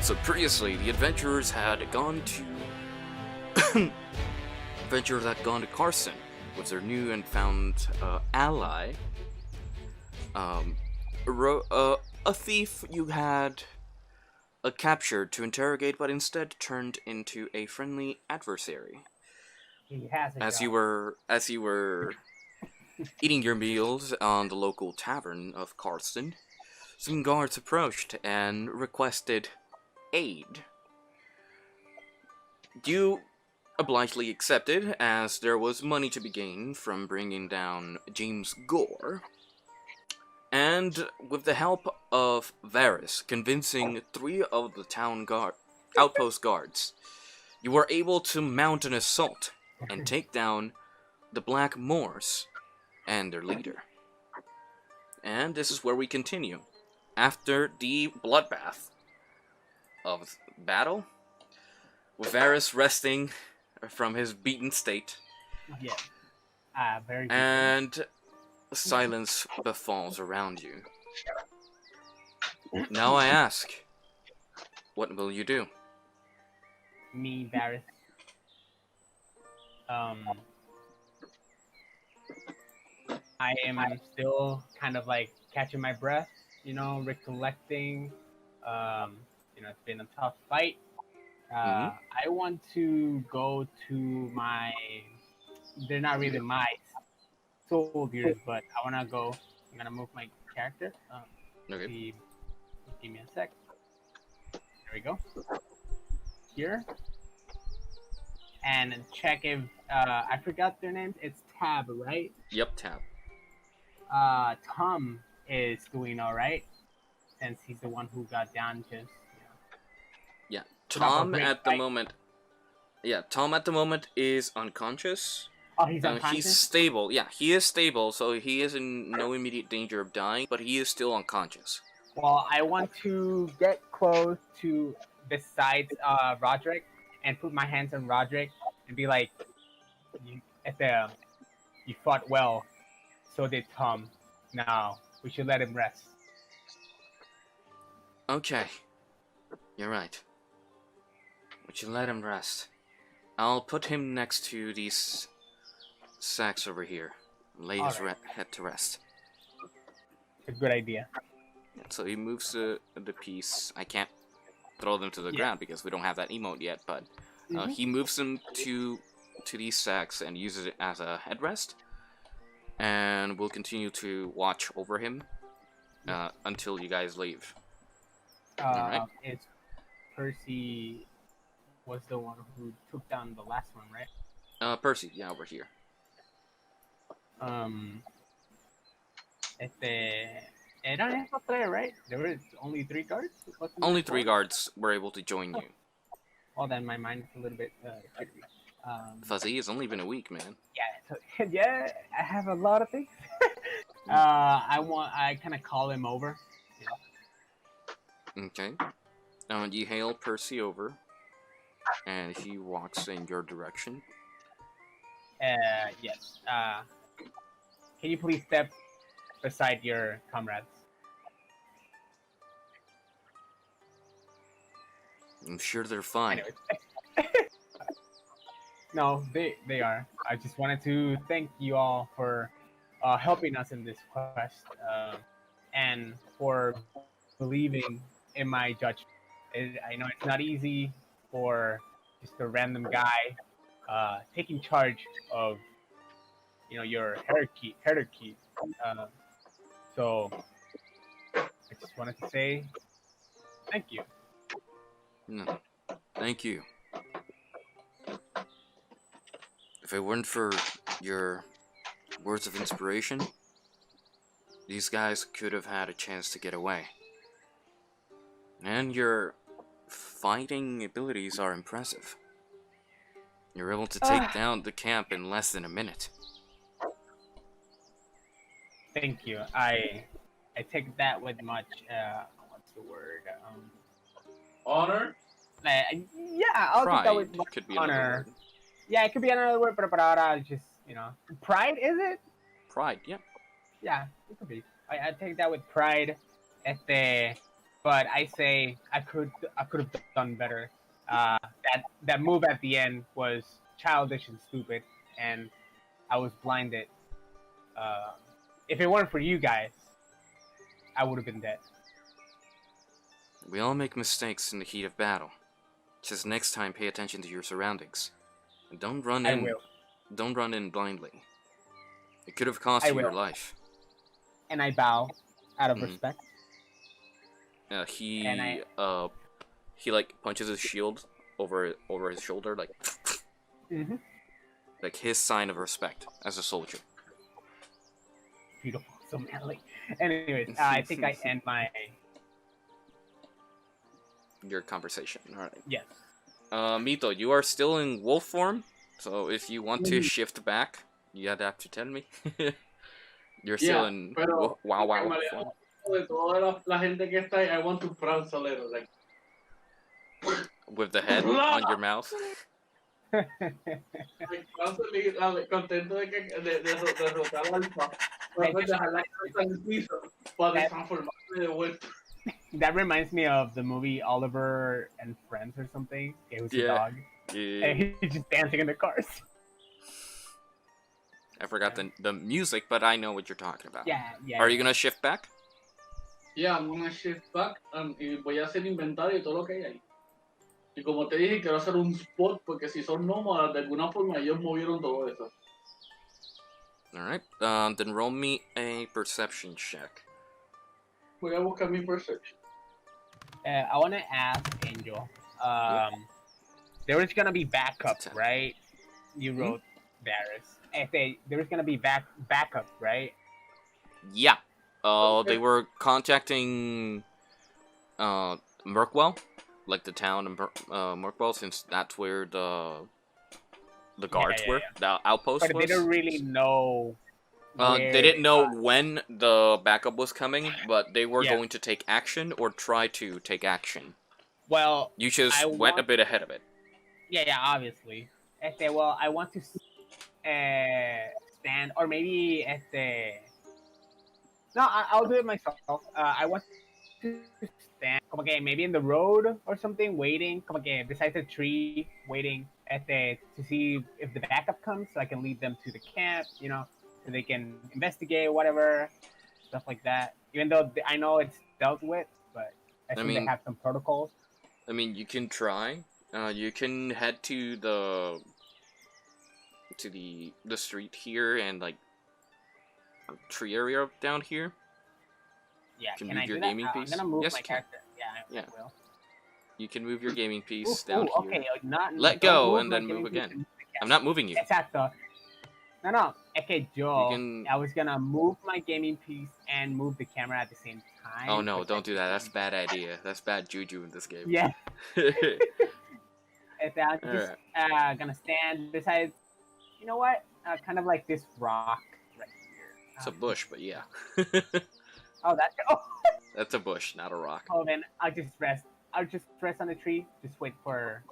So previously, the adventurers had gone to Carson with their new and found ally, a thief you had captured to interrogate, but instead turned into a friendly adversary. He has a As job. you were eating your meals on the local tavern of Carson, some guards approached and requested aid. You obligingly accepted, as there was money to be gained from bringing down James Gore, and with the help of Varys convincing 3 of the outpost guards, you were able to mount an assault and take down the Black Moors and their leader. And this is where we continue. After the bloodbath of battle, with Varys resting from his beaten state, Yeah. Very good. and silence befalls around you. Now I ask, what will you do? Me, Varys. I am still kind of like catching my breath, recollecting. It's been a tough fight. I want to go to my. They're not really my soldiers, but I want to go. I'm gonna move my character. Okay. Give me a sec. There we go. Here. And check if I forgot their names. It's Tab, right? Yep, Tab. Tom is doing all right, since he's the one who got down. Yeah, Tom at the moment. Yeah, Tom at the moment is unconscious. Oh, he's unconscious? He's stable. Yeah, he is stable, so he is in no immediate danger of dying, but he is still unconscious. Well, I want to get close to besides Roderick and put my hands on Roderick and be like, you fought well, so did Tom. Now, we should let him rest. Okay. You're right. We should let him rest. I'll put him next to these sacks over here. Lay his head to rest. A good idea. Yeah, so he moves the piece. I can't throw them to the ground because we don't have that emote yet, but he moves them to these sacks and uses it as a headrest. And we'll continue to watch over him until you guys leave. Alright? It's Percy was the one who took down the last one, right? Percy, yeah, over here. Eran esos tres, right? There were only 3 guards? Only 3 guards were able to join you. Oh, then my mind is a little bit jittery. Fuzzy, it's only been a week, man. Yeah, I have a lot of things. I kind of call him over. Okay. You hail Percy over, and he walks in your direction. Yes. Can you please step beside your comrades? I'm sure they're fine. Anyways. No, they are. I just wanted to thank you all for helping us in this quest, and for believing in my judgment. I know it's not easy for just a random guy taking charge of your hierarchy. So I just wanted to say thank you. No, thank you. If it weren't for your words of inspiration, these guys could have had a chance to get away. And your fighting abilities are impressive. You're able to take down the camp in less than a minute. Thank you. I take that with much what's the word? Honor? Yeah, I'll take that with much could be honor. Yeah, it could be another word, but ahora just pride, is it? Pride, yeah. Yeah, it could be. I take that with pride. but I say I could have done better. That move at the end was childish and stupid, and I was blinded. Uh, if it weren't for you guys, I would have been dead. We all make mistakes in the heat of battle. Just next time, pay attention to your surroundings. And don't run I in. will. Don't run in blindly. It could have cost I you your will. life. And I bow out of Mhm. respect. He And I- like punches his shield over his shoulder, like Mm-hmm. like his sign of respect as a soldier. Beautiful, so manly. Anyways, I think I end my Your conversation. All right. yes. Mito, you are still in wolf form, so if you want to shift back, you have to tell me. You're still in pero wow que form. de toda la gente que está ahí, I want to pronounce a little, like, With the head on your mouth. like constantly, contento de derrotar al alfa, pero pues dejar la cabeza en el piso para transformarme de vuelta. That reminds me of the movie Oliver and Friends or something. It was a dog. Yeah. And he's just dancing in the cars. I forgot the music, but I know what you're talking about. Yeah. Are you gonna shift back? Yeah, I'm gonna shift back y voy a hacer inventario y todo lo que hay ahí. Y como te dije, quiero hacer un spot porque si son nómadas, de alguna forma ellos movieron todo eso. Alright, then roll me a perception check. Voy a buscar mi perception. I want to ask Angel. There was gonna be backup, right? You wrote Varys. There was gonna be backup, right? Yeah. They were contacting Mirkwell, like the town of Mirkwell, since that's where the guards were. The outpost But was. they don't really know. They didn't know when the backup was coming, but they were going to take action or try to take action. Well, You just went a bit ahead of it. Yeah, obviously. Well, I want to stand, or maybe No, I'll do it myself. I want to stand, como que maybe in the road or something, waiting, como que beside the tree, waiting to see if the backup comes, so I can lead them to the camp, so they can investigate, whatever, stuff like that. Even though I know it's dealt with, but I think they have some protocols. I mean, you can try. You can head to the street here and like tree area down here. Yeah, can I move your do that? gaming piece? I'm gonna move Yes, my you can. character. Yeah, I will. You can move your gaming piece down here. Okay, Let go and then move again. I'm not moving you. Exacto. No. Okay, I was gonna move my gaming piece and move the camera at the same time. Oh no, don't do that. That's a bad idea. That's bad juju in this game. Yeah. I'm just gonna stand beside, you know what? Kind of like this rock right here. It's a bush, but yeah. Oh, That's a bush, not a rock. Oh, then I'll just rest. I'll just rest on the tree. Just wait for,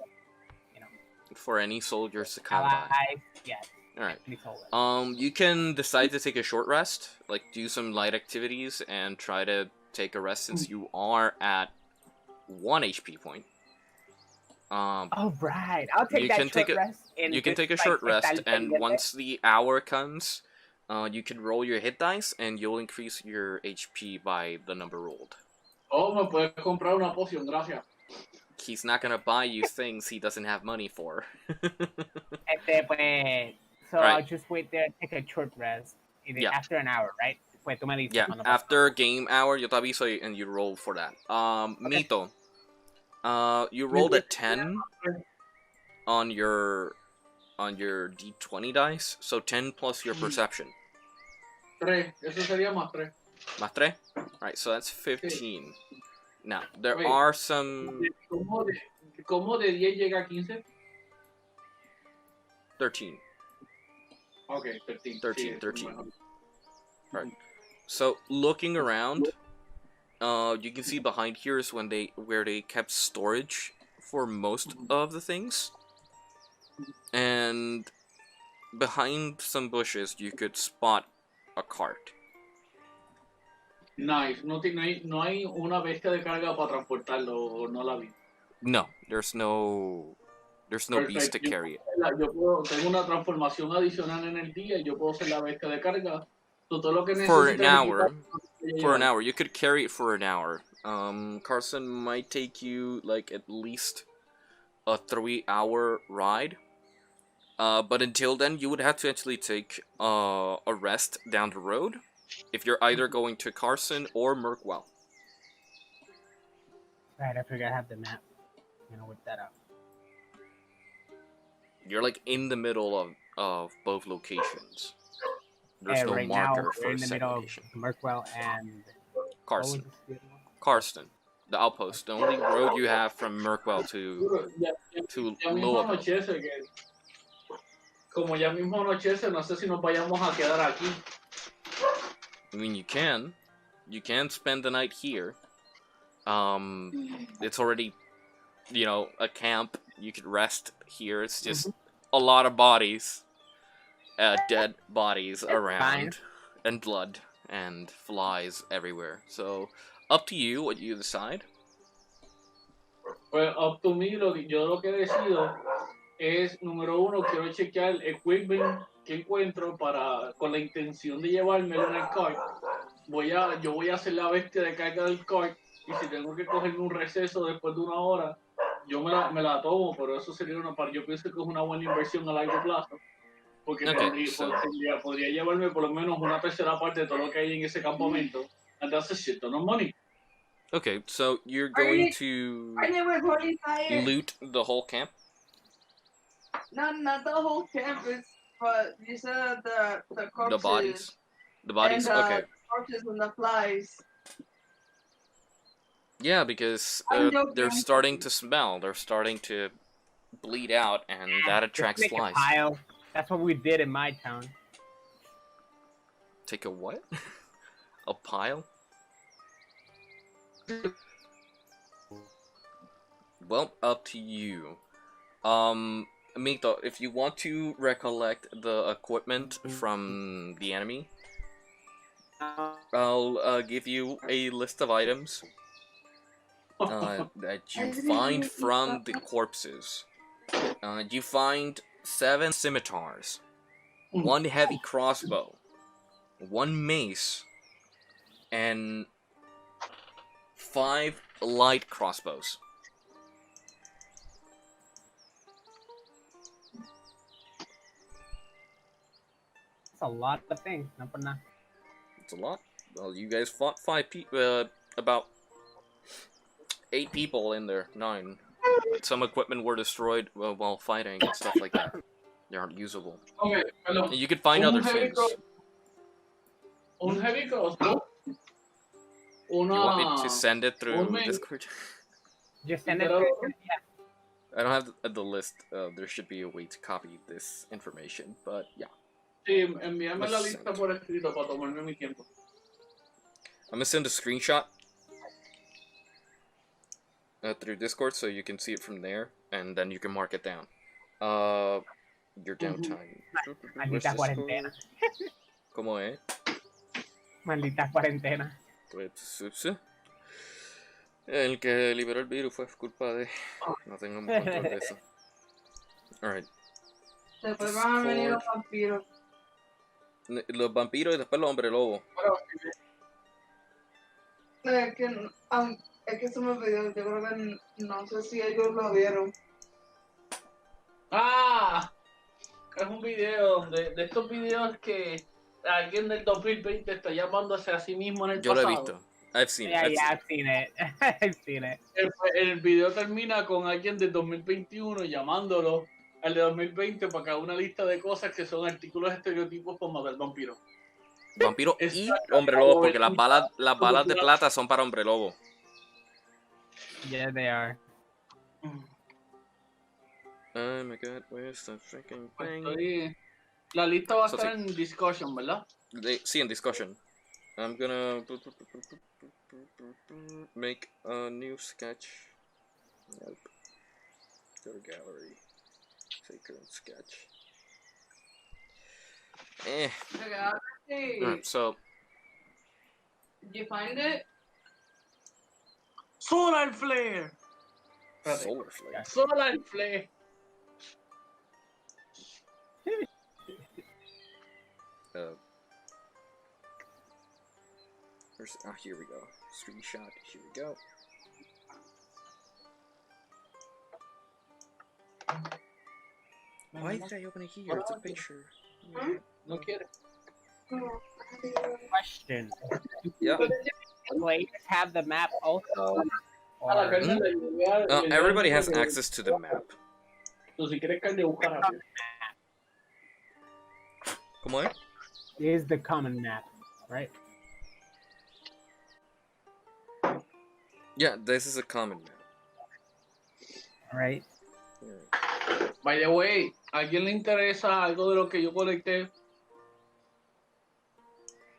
For any soldiers to come by. Yes. Alright. You can decide to take a short rest, like do some light activities and try to take a rest since you are at 1 HP point. Oh, right. I'll take that short rest. You can take a short rest, and once the hour comes, you can roll your hit dice, and you'll increase your HP by the number rolled. Oh, me puedes comprar una poción, gracias. He's not gonna buy you things he doesn't have money for. So I'll just wait there, take a short rest. After an hour, right? Yeah, after game hour, yo te aviso and you roll for that. Mito, you rolled a 10 on your D20 dice, so 10 plus your perception. 3, eso sería más 3. Más 3? Alright, so that's 15. Now, there are some... ¿Cómo de 10 llega a 15? 13. Okay, 13. 13. Right. So, looking around, you can see behind here is where they kept storage for most of the things. And behind some bushes, you could spot a cart. Nice. No hay una bestia de carga para transportarlo, o no la vi. No, there's no beast Perfecto. to carry it. Tengo una transformación adicional en el día y yo puedo ser la bestia de carga. Todo lo que For an necesites equipar, hour, you could carry it for an hour. Carson might take you like at least a 3-hour ride. But until then, you would have to actually take a rest down the road if you're either going to Carson or Merkwell. Right, I forgot I have the map. I'm gonna whip that up. You're like in the middle of both locations. There's no right marker now, for we're in the middle of segregation. Merkwell and Carson. what was the other one? Carston, the outpost. The only road you have from Merkwell to ya mismo Louisville. anochece, como ya mismo anochece, no sé si nos vayamos a quedar aquí. I mean, you can spend the night here. It's already, a camp. You could rest here. It's just a lot of bodies, dead bodies around, and blood and flies everywhere. So, up to you what you decide. Pues up to me, yo lo que decido es, número uno, quiero chequear el equipment que encuentro con la intención de llevármelo en el cart. Yo voy a hacer la bestia de carga del cart y si tengo que cogerme un receso después de 1 hora, yo me la tomo, pero eso sería yo pienso que es una buena inversión a largo plazo. Porque podría llevarme por lo menos una tercera parte de todo lo que hay en ese campamento. And that's a shit ton of money. Okay, so you're going to loot the whole camp? No, not the whole campus, but you said the corpses. The bodies? The bodies? And, okay. The corpses and the flies. Yeah, because they're starting to smell. They're starting to bleed out, and that attracts Just make flies. A pile. That's what we did in my town. Take a what? A pile? Well, up to you. Mito, if you want to recollect the equipment from the enemy, I'll give you a list of items that you find from the corpses. You find 7 scimitars, 1 heavy crossbow, 1 mace, and 5 light crossbows. It's a lot of things. It's a lot. Well, you guys fought 5 people, about 8 people in there, 9. Some equipment were destroyed while fighting and stuff like that. They aren't usable. Okay, hello. And you could find other things. Un heavy crossbow. You want me to send it through Discord? Just send it through. Yeah. I don't have the list. There should be a way to copy this information, but yeah. Sí, envíame la lista por escrito para tomarme mi tiempo. I'm gonna send a screenshot through Discord so you can see it from there, and then you can mark it down. Your downtime. Maldita cuarentena. ¿Cómo es? Maldita cuarentena. El que liberó el virus fue culpa de... No tengo control de eso. Alright. Después van a venir los vampiros. Los vampiros y después los hombres lobo. Es que se me olvidó. Yo creo que no sé si ellos lo vieron. ¡Ah! Es un video de estos videos que alguien del 2020 está llamándose a sí mismo en el Yo pasado. lo he visto. I've seen it. I've seen it. I've seen it. El video termina con alguien del 2021 llamándolo al de 2020 para que haga una lista de cosas que son artículos estereotipos para matar vampiros. Vampiro y hombre lobo, porque las balas de plata son para hombre lobo. Yeah, they are. Oh my god, where's the freaking thing? La lista va a estar en discussion, ¿verdad? Sí, en discussion. I'm gonna make a new sketch. Nope. Go to gallery. Say current sketch. Alright, so Did you find it? Solar Flare. Espérate. Solar flare. Solar Flare. Here we go. Screenshot. Here we go. Why did I open it here? It's a picture. No quiere. No. Question. Yeah. Players have the map also? A la Or... carne le llevé a- le llevé Everybody al has juego. access to the map. Entonces, si quieres carne, busca rápido. Come on. is the common map, right? Yeah, this is a common map. Right. Yeah. By the way, ¿a quién le interesa algo de lo que yo colecté?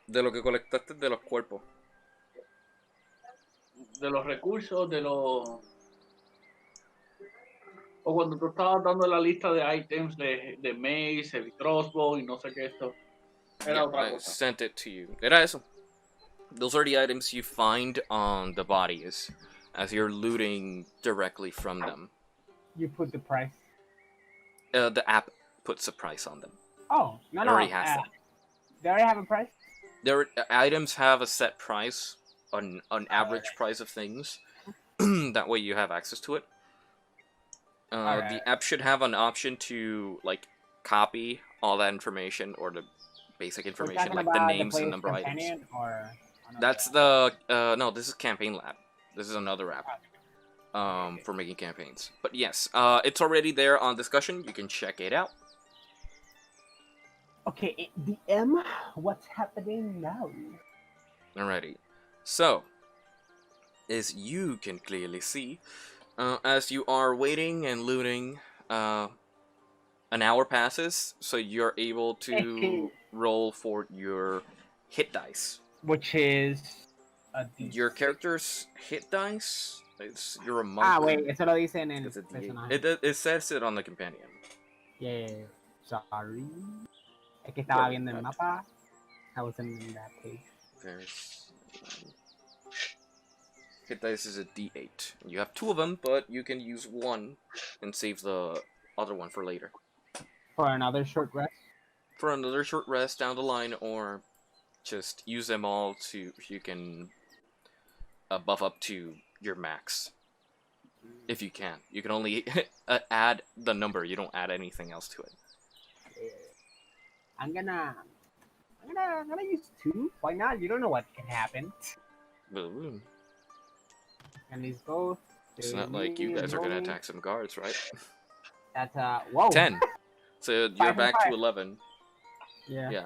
De lo que colectaste de los cuerpos. De los recursos, de los... O cuando tú estabas dando la lista de items de mace, el crossbow y no sé qué esto. Era Yeah, otra I cosa. sent it to you. Era eso. Those are the items you find on the bodies as you're looting directly from them. You put the price. The app puts a price on them. Oh, no, It no. already has that. They already have a price? Their items have a set price, an average price of things. That way you have access to it. The app should have an option to like copy all that information or the basic information, like the names and number items. Or That's the no. This is Campaign Lab. This is another app for making campaigns. But yes, it's already there on discussion. You can check it out. Okay, DM, what's happening now? Alrighty. So, as you can clearly see, as you are waiting and looting, an hour passes, so you're able to roll for your hit dice. Which is a D6. Your character's hit dice. You're a monk. wait, eso lo dicen en It's a D8. personaje. It says it on the companion. Yeah, sorry. Es que estaba Yeah, viendo el that- mapa. I wasn't in that page. There's hit dice is a D8. You have two of them, but you can use one and save the other one for later. For another short rest. For another short rest down the line, or just use them all to you can buff up to your max. If you can. You can only add the number, you don't add anything else to it. I'm gonna use two. Why not? You don't know what can happen. Boom. And these both. It's not like you guys are gonna attack some guards, right? That's whoa. 10. So you're 5 and back 5. to 11. Yeah. Yeah.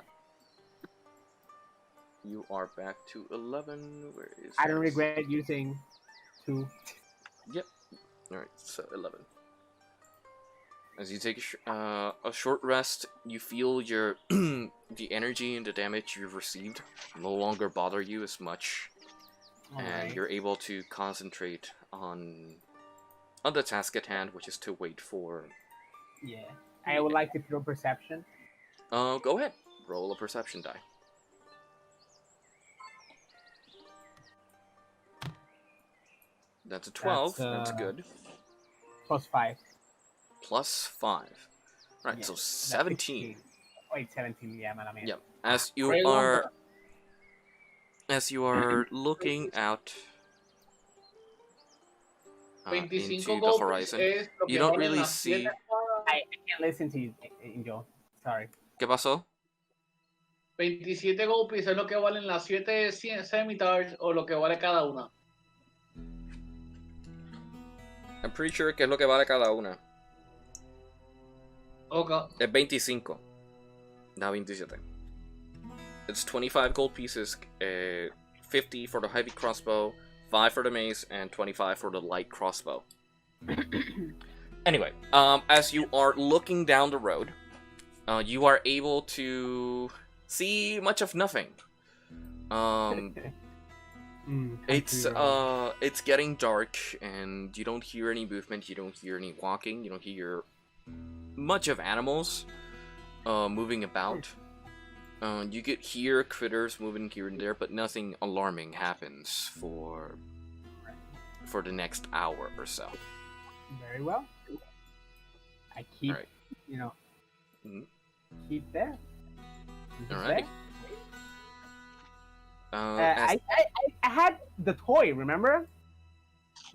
You are back to 11. Where is I don't this? regret using two. Alright, so 11. As you take a short rest, you feel your the energy and the damage you've received no longer bother you as much, and Alright. you're able to concentrate on the task at hand, which is to wait for. Yeah. I would like to throw perception. Go ahead. Roll a perception die. That's a 12. That's good. Plus 5. Plus 5. Right, Yeah, so that's 17. 16. Wait, 17. Yeah, mala mía. Yep. As you Very are looking out into 25 the golpes horizon, es lo que you don't valen really las see. 7 espadas. I can't listen to you, Angel. Sorry. ¿Qué pasó? 27 golpes es lo que valen las 7 scimitars o lo que vale cada una. I'm pretty sure que es lo que vale cada una. Okay. Es 25. No, 27. It's 25 gold pieces, 50 for the heavy crossbow, 5 for the mace, and 25 for the light crossbow. Anyway, as you are looking down the road, you are able to see much of nothing. It's getting dark, and you don't hear any movement, you don't hear any walking, you don't hear much of animals moving about. You could hear critters moving here and there, but nothing alarming happens for the next hour or so. Very well. I keep, Alright. you know, Mhm. keep there. Keep Alrighty. there. I had the toy, remember?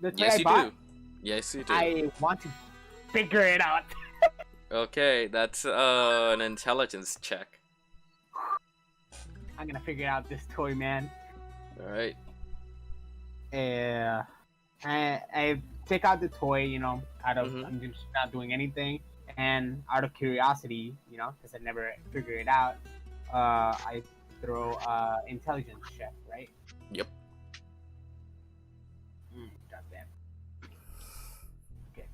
The toy Yes, I you bought? do. Yes, you do. I want to figure it out. Okay, that's an intelligence check. I'm gonna figure out this toy, man. Alright. I take out the toy, you know, out of Mhm. I'm just not doing anything, and out of curiosity, you know, because I never figured it out, I throw intelligence check, right? Yep. Goddamn. Okay.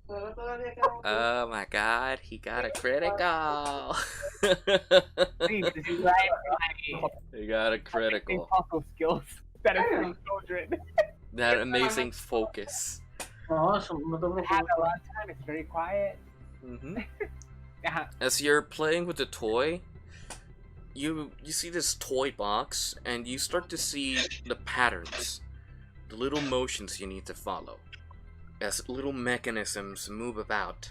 Pero todavía queda un Oh my god, he got a critical. Please, this is right. He got a critical. Also skills that are Damn. for children. That amazing focus. No, eso no te I have preocupes. a lot of time. It's very quiet. hmm Uh, As you're playing with the toy, you see this toy box, and you start to see the patterns, the little motions you need to follow, as little mechanisms move about,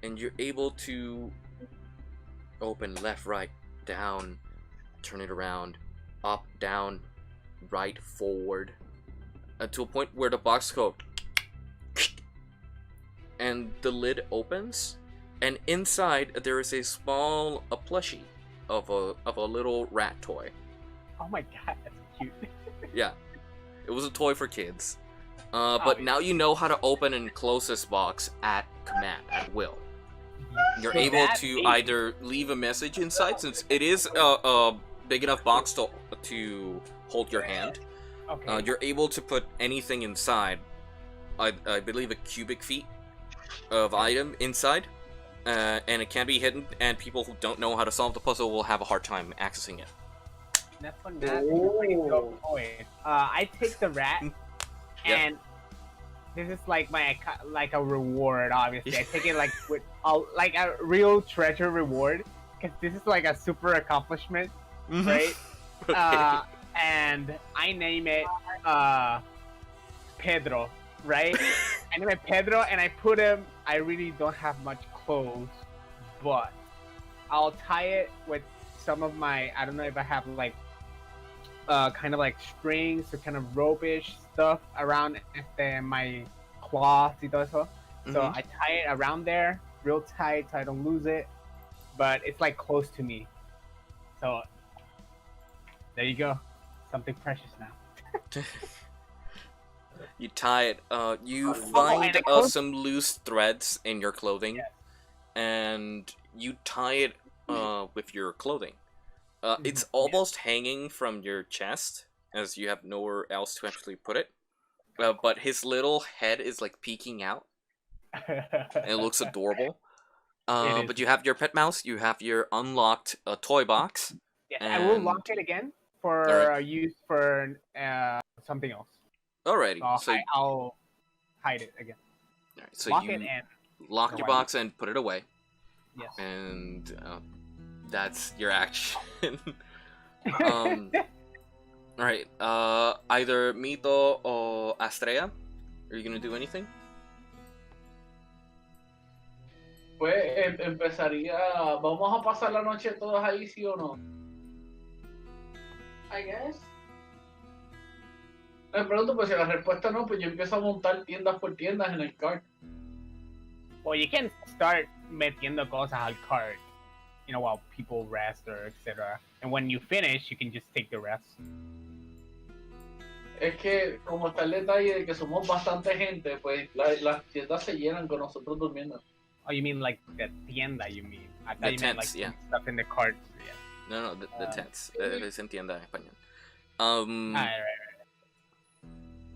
and you're able to open left, right, down, turn it around, up, down, right, forward, to a point where the box goes, and the lid opens, and inside there is a small plushie of a little rat toy. oh my god, that's cute. Yeah, it was a toy for kids. But now you know how to open and close this box at command, at will. You're So able that to means- either leave a message inside, since it is a big enough box to hold your hand. Okay. You're able to put anything inside. I believe a cubic feet of item inside, and it can be hidden. And people who don't know how to solve the puzzle will have a hard time accessing it. That's one that's a pretty dope toy. I take the rat, Yep. and this is like a reward. Obviously, I take it like with like a real treasure reward, because this is like a super accomplishment, right? Okay. And I name it Pedro, right? I name it Pedro, and I put him. I really don't have much clothes, but I'll tie it with some of my. I don't know if I have like kind of like strings or kind of rope-ish stuff around my cloth y todo eso. So Mhm. I tie it around there real tight so I don't lose it, but it's like close to me. So there you go, something precious now. You tie it. You and find I close- some loose threads in your clothing, Yes. and you tie it with your clothing. It's Mhm. almost hanging from your chest, as you have nowhere else to actually put it. But his little head is like peeking out, and it looks adorable. It is. But you have your pet mouse, you have your unlocked toy box. Yes, I will and- lock it again for Alright. use for something else. Alrighty, So I'll hide it again. alright, so Lock you it and lock your Alright. box and put it away, yes. and that's your action. um, Alright, either Mito or Astrea, are you gonna do anything? Pues empezaría. Vamos a pasar la noche todos ahí, ¿sí o no? I guess. Me pregunto, pues si la respuesta no, pues yo empiezo a montar tiendas por tiendas en el cart. Well, you can start metiendo cosas al cart, you know, while people rest or etc. And when you finish, you can just take the rest. Es que, como está el detalle de que somos bastante gente, pues las tiendas se llenan con nosotros durmiendo. Oh, you mean like the tienda? You mean? I thought The you meant like tents, yeah. stuff in the cart. Yeah. No, the tents. Se entiende en español. Right.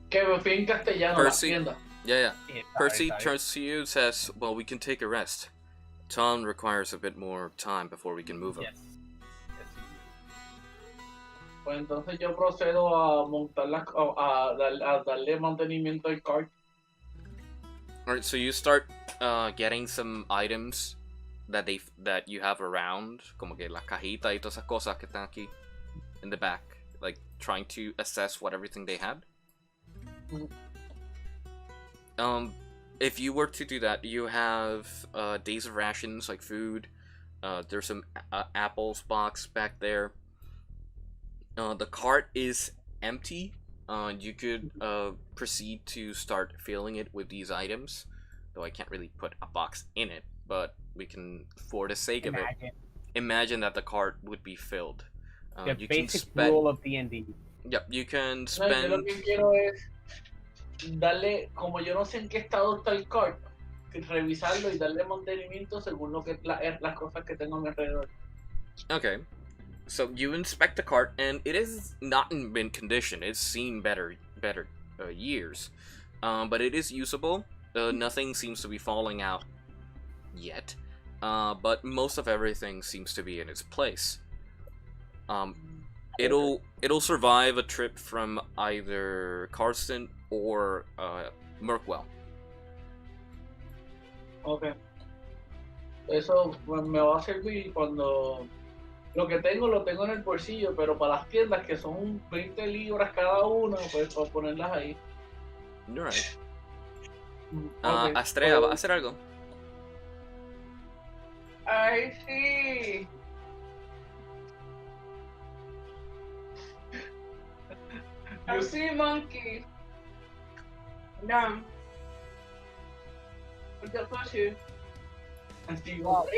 Que me fui en castellano, las Percy. tiendas. Yeah. Yeah, Percy sorry. turns to you and says, well, we can take a rest. Tom requires a bit more time before we can move him. Yes. Pues entonces yo procedo a montar a darle mantenimiento al cart. Alright, so you start getting some items that you have around, como que la cajita y todas esas cosas que están aquí in the back, like trying to assess what everything they had. If you were to do that, you have days of rations, like food. There's some apples box back there. The cart is empty. You could proceed to start filling it with these items, though I can't really put a box in it, but we can, for the sake of it, imagine that the cart would be filled. The you basic can spend, rule of D&D. Yep, you can No, yo spend... lo que quiero es darle, como yo no sé en qué estado está el cart, revisarlo y darle mantenimiento según lo que las cosas que tengo a mi alrededor. Okay. So you inspect the cart, and it is not in mint condition. It's seen better years, but it is usable. Nothing seems to be falling out yet, but most of everything seems to be in its place. It'll survive a trip from either Carston or Merkwell. Okay. Eso me va a servir cuando lo que tengo lo tengo en el bolsillo, pero para las tiendas que son 20 libras cada una, pues para ponerlas ahí. Alright. Okay. Astrea, ¿va a hacer algo? Ay, sí. I see monkey. Damn. What the fuck you? Así, Well,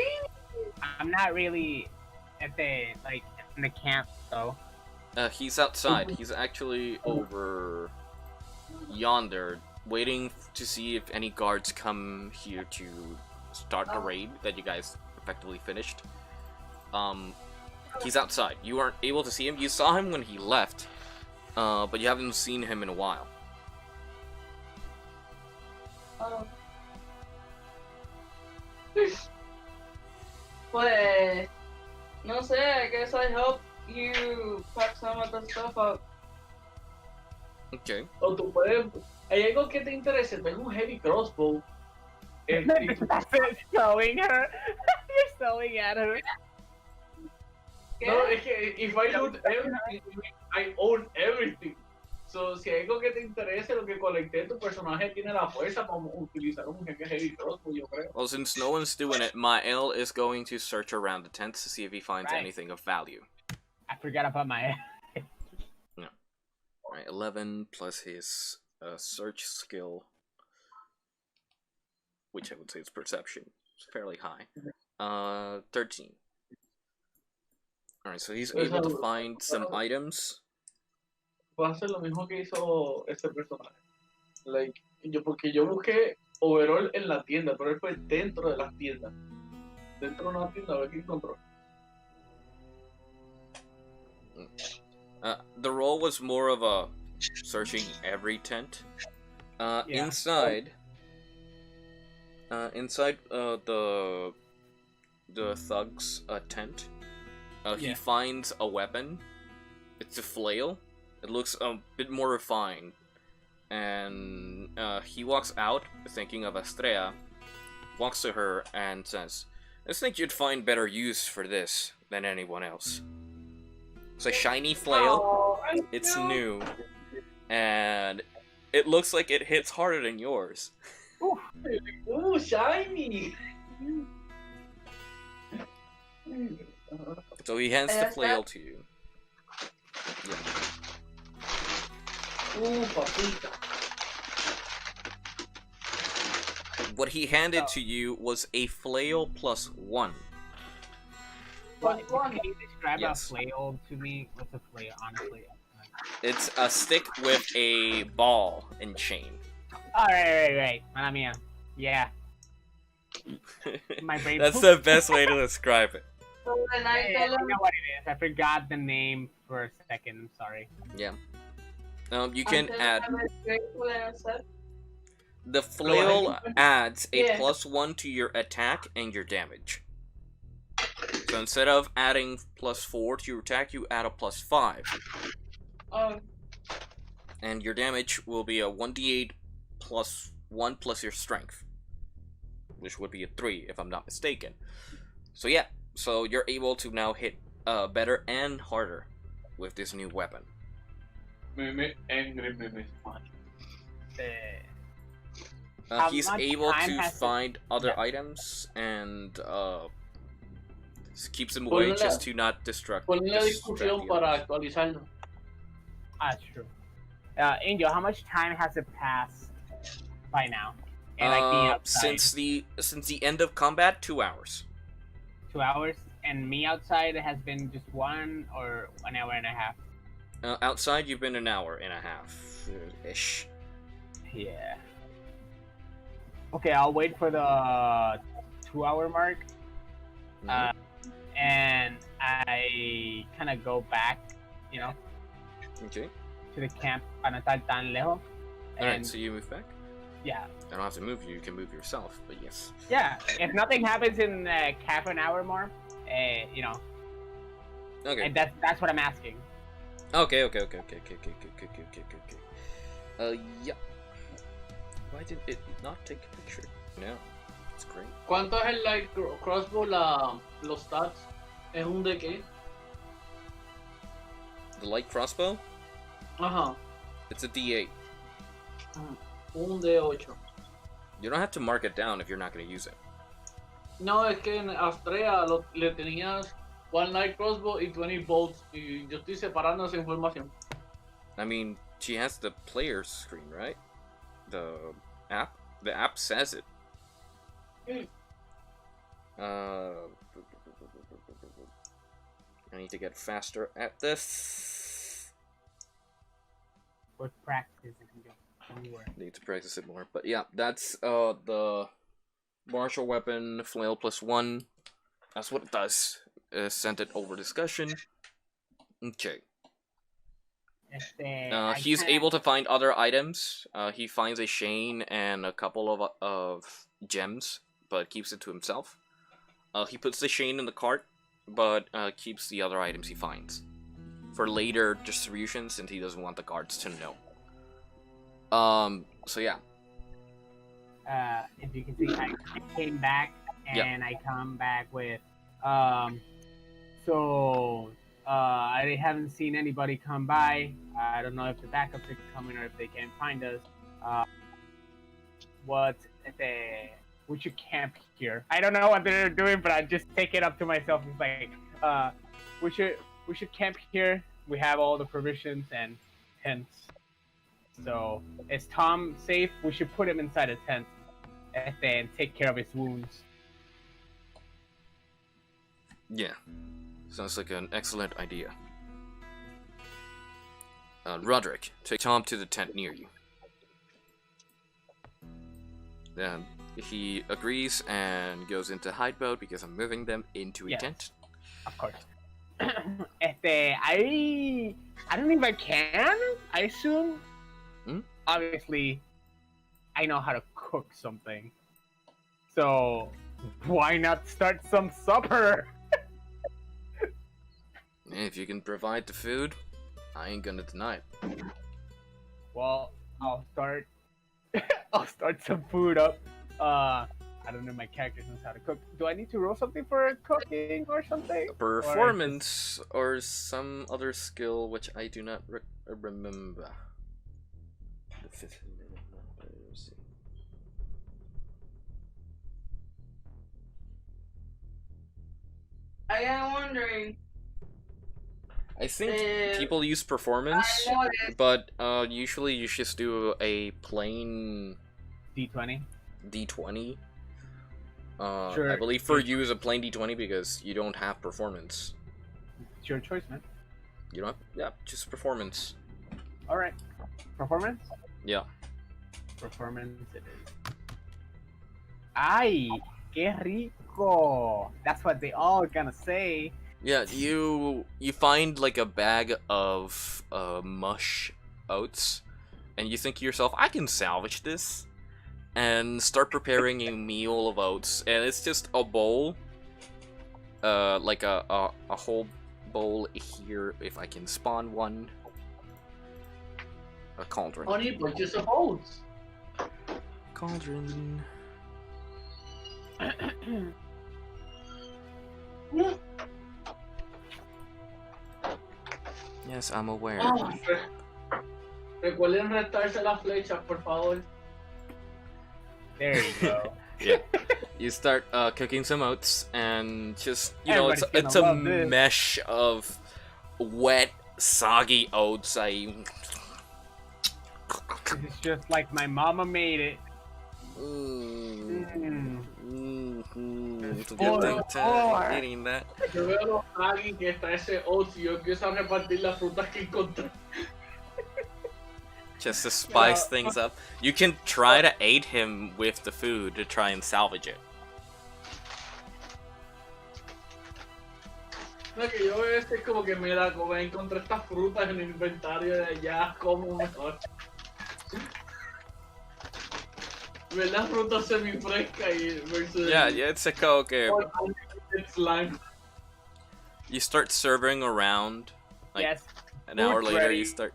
I'm not really at the in the camp though. He's outside. He's actually over yonder, waiting to see if any guards come here to start the raid that you guys effectively finished. He's outside. You aren't able to see him. You saw him when he left, but you haven't seen him in a while. Pues, no sé, I guess I help you pack some of the stuff up. Okay. O tú puedes, hay algo que te interese, tengo un heavy crossbow. Selling her. You're selling at her. No, es que if I loot everything, I own everything. So, si hay algo que te interese, lo que colecté, tu personaje tiene la fuerza para utilizar un heavy crossbow, yo creo. Well, since no one's doing it, Mael is going to search around the tents to see if he finds Right. anything of value. I forgot about my. Alright, 11 plus his search skill, which I would say is perception. It's fairly high. 13. Alright, so he's able to find some items. Voy a hacer lo mismo que hizo ese personaje. Like, porque yo busqué overall en la tienda, pero él fue dentro de las tiendas. Dentro de una tienda, a ver qué encontró. The role was more of a searching every tent. Yeah. Inside the thug's tent, he Yeah. finds a weapon. It's a flail. It looks a bit more refined, and he walks out, thinking of Astrea. Walks to her and says, "I think you'd find better use for this than anyone else." It's a shiny flail. Oh, It's new, and it looks like it hits harder than yours. Ooh, shiny! So he hands the Yes, flail to you. Yeah. Ooh, papita. What he handed to you was a flail plus 1. Can you describe Yes. a flail to me? What's a flail, honestly? It's a stick with a ball and chain. Oh, right. Mala mía. Yeah. My brain. That's the best way to describe it. So when I I tell know him, what it is. I forgot the name for a second. I'm sorry. Yeah. You can until add I'm grateful and upset. the flail adds a Yeah. plus 1 to your attack and your damage. So instead of adding plus 4 to your attack, you add a plus 5. Oh, And your damage will be a 1d8 plus 1 plus your strength, which would be a 3 if I'm not mistaken. So yeah, so you're able to now hit better and harder with this new weapon. He's much able time to has it- find other Yeah. items and keeps them away Ponle- just to not distract. Ponle la distract discusión the para others. actualizarlo. That's true. Angel, how much time has it passed by now? And like being outside, Since the end of combat, 2 hours. 2 hours, and me outside has been just 1 or 1 hour and a half. Outside, you've been an hour and a half ish. Yeah. Okay, I'll wait for the 2-hour mark. Mhm. And I kind of go back, you know, Okay. to the camp para no estar tan lejos. Alright, And so you move back. yeah, I don't have to move you. You can move yourself. But yes. yeah. If nothing happens in half an hour more, you know, Okay. and that's what I'm asking. Okay. Yeah. Why did it not take a picture? No. It's great. ¿Cuánto es el light crossbow? Los stats. ¿Es un de qué? The light crossbow? Ajá. It's a D8. Un de 8. You don't have to mark it down if you're not going to use it. No, es que en Astrea le tenías 1 light crossbow y 20 bolts. Y yo estoy separando esa información. I mean, she has the player screen, right? The app? The app says it. Mm. I need to get faster at this. With practice, it can go anywhere. Need to practice it more. But yeah, that's the martial weapon, flail +1. That's what it does. Sent it over discussion. Okay. He's able to find other items. He finds a chain and a couple of gems, but keeps it to himself. He puts the chain in the cart, but keeps the other items he finds for later distribution, since he doesn't want the guards to know. So yeah. If you can see, I came back and I come back with I haven't seen anybody come by. I don't know if the backups are coming or if they can't find us. We should camp here. I don't know what they're doing, but I just take it up to myself. It's like, we should camp here. We have all the provisions and tents. So, is Tom safe? We should put him inside a tent and take care of his wounds. Yeah. Sounds like an excellent idea. Roderick, take Tom to the tent near you. Then he agrees and goes into hide mode because I'm moving them into a tent. Of course. I don't think I can. I assume. Obviously, I know how to cook something. So why not start some supper? If you can provide the food, I ain't gonna deny it. Well, I'll start. I'll start some food up. I don't know. My character knows how to cook. Do I need to roll something for cooking or something? Performance or some other skill which I do not remember. The fifth. Let's see. I am wondering. I think people use performance, but usually you just do a plain D20. D20. Sure. I believe for you is a plain D20 because you don't have performance. It's your choice, man. You don't have, yeah, just performance. Alright. Performance? Yeah. Performance it is. Ay, qué rico! That's what they all gonna say. Yeah, you find like a bag of mush oats, and you think to yourself, I can salvage this, and start preparing a meal of oats, and it's just a bowl, like a whole bowl here, if I can spawn one. A cauldron. Honey bunches of oats. cauldron. Yes, I'm aware. Recuerden restarse las flechas, por favor. There you go. Yeah. You start cooking some oats, and just, you know, it's Everybody's a gonna love this. mesh of wet, soggy oats. It's just like my mama made it. It's a good thing to eating that. Yo veo a alguien que está ese oats y yo empiezo a repartir las frutas que encontré. Just to spice things up. You can try to aid him with the food to try and salvage it. No, que yo veo es como que mira, como encontré estas frutas en el inventario de allá, como mejor. Ver las frutas semifrescas y versus Yeah, it's a okay. slime. You start serving around. Like, Yes. an hour Food's later, ready. you start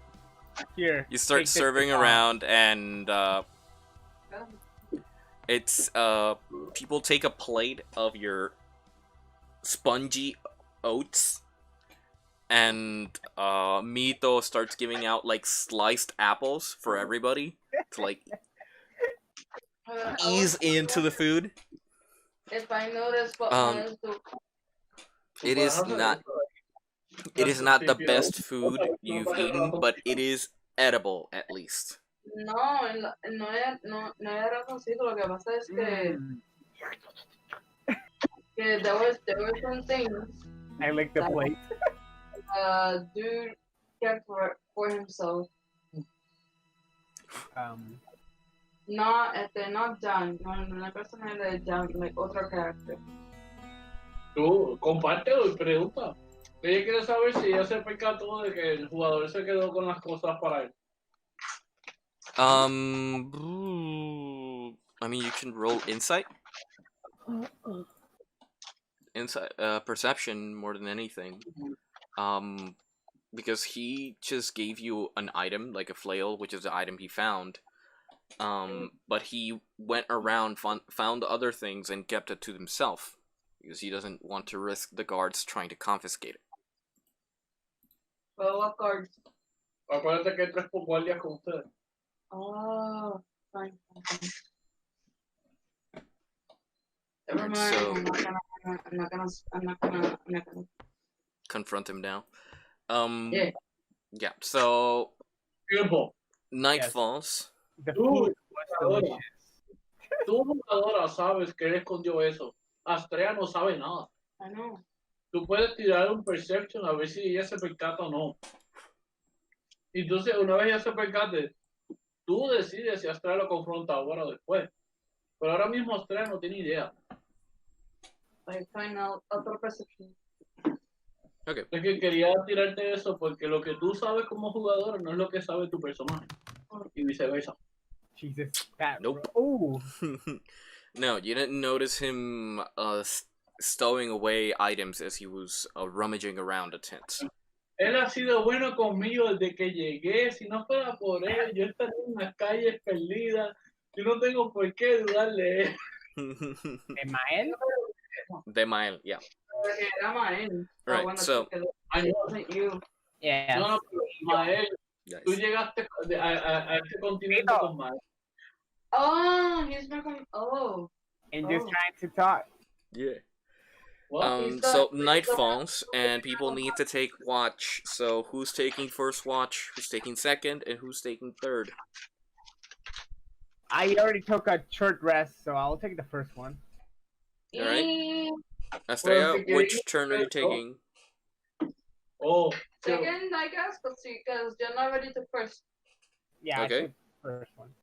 Here. start take this serving to around, and it's people take a plate of your spongy oats, and Mito starts giving out like sliced apples for everybody to like ease into the food. If I notice what Um, one is the It is not the best food you've eaten, but it is edible at least. no, no era ratoncito, lo que pasa es que there were some things I lick the plate. dude kept for himself. Not John, no, una persona de John, like otro character. Tú, compártelo y pregunta. Ella quiere saber si ella se percató de que el jugador se quedó con las cosas para él. I mean, you can roll insight. Perception more than anything. Because he just gave you an item, like a flail, which is the item he found. But he went around, found other things, and kept it to himself. Because he doesn't want to risk the guards trying to confiscate it. Well, what cards? Acuérdate que hay 3 guardias con ustedes. Oh, fine. Never mind. So- I'm not gonna. Confront him now. Yeah. Yeah, so Tiempo. night Yes. falls. The food was delicious. Tú, jugadora, sabes que él escondió eso. Astrea no sabe nada. I know. Tú puedes tirar un perception a ver si ella se percata o no. Y entonces, una vez ella se percate, tú decides si Astrea lo confronta ahora o después. Pero ahora mismo Astrea no tiene idea. I find out other perception. Okay. Es que quería tirarte eso porque lo que tú sabes como jugador no es lo que sabe tu personaje. Y viceversa. Jesus. That. Nope. Ooh. No, you didn't notice him stowing away items as he was rummaging around a tent. Él ha sido bueno conmigo desde que llegué. Si no fuera por él, yo estaría en las calles perdida. Yo no tengo por qué dudarle de él. Emael? Demael, yeah. Era Mael. Right, so- Ay, wasn't you. Yeah. no, pero Ismael, tú Nice. llegaste a este continente Mito. con Mael. Oh, he's not going. Oh. And just Oh. trying to talk. Yeah. What? He's the- So he's night the- falls, and people need to take watch. So who's taking first watch, who's taking second, and who's taking third? I already took a short rest, so I'll take the first one. Alright. Astrea, Well, which turn are you oh. taking? Oh, so, Second, I guess, because you're not ready to first. Yeah, Okay. I took the first one.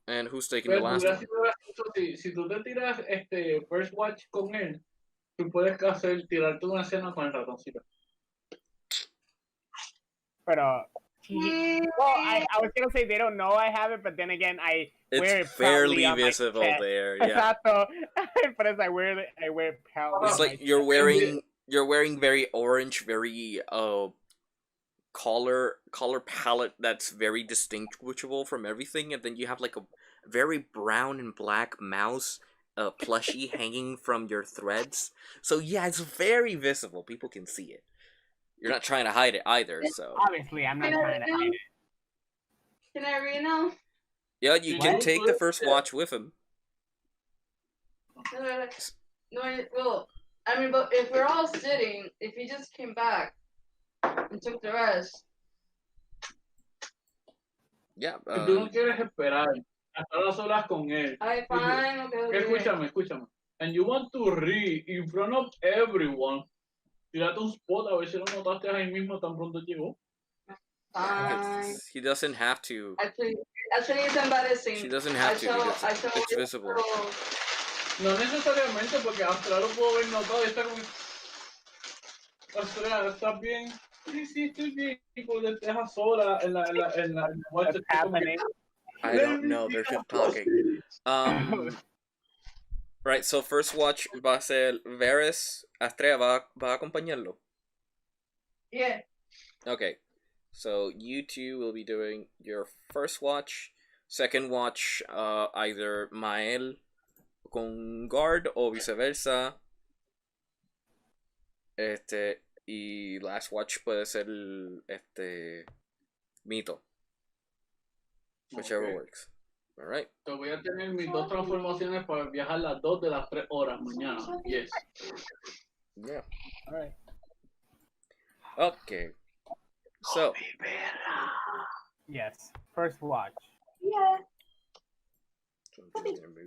And who's taking the pero last hubiera one? sido gracioso si tú te tiras first watch con él, tú puedes tirarte una escena con el ratoncito. But well, I was gonna say they don't know I have it, but then again, I wear It's it proudly fairly on my visible chest. there, yeah. Exacto. But as I wear it proudly. It's on like my you're chest. wearing very orange, very color palette that's very distinguishable from everything, and then you have like very brown and black mouse plushie hanging from your threads. So yeah, it's very visible. People can see it. You're not trying to hide it either, so... Obviously, I'm not trying to hide it. Can I read now? Yeah, you can take the first watch with him. No, well, I mean, but if we're all sitting, if he just came back and took the rest. Yeah. Tú no quieres esperar hasta las horas con él. I fine, okay. Escúchame. And you want to read in front of everyone. Tírate un spot a ver si lo notaste ahí mismo tan pronto llegó. Fine. He doesn't have to. Actually, it's embarrassing. She doesn't have to. It's visible. No necesariamente, porque Astral lo puedo ver notado y está como... Astral, ¿estás bien? Sí, estoy bien. Y cuando te dejas sola en la watch, I don't know, they're just talking. Right, so first watch va a ser Varys. Astrea va a acompañarlo. Yeah. Okay, so you two will be doing your first watch. Second watch, either Mael con guard o viceversa. Y last watch puede ser Mito. Whichever works. Alright. Te voy a tener mis dos transformaciones para viajar las 2 de las 3 horas mañana. Yes. Yeah. Alright. Okay. So. Yes. First watch. Yeah.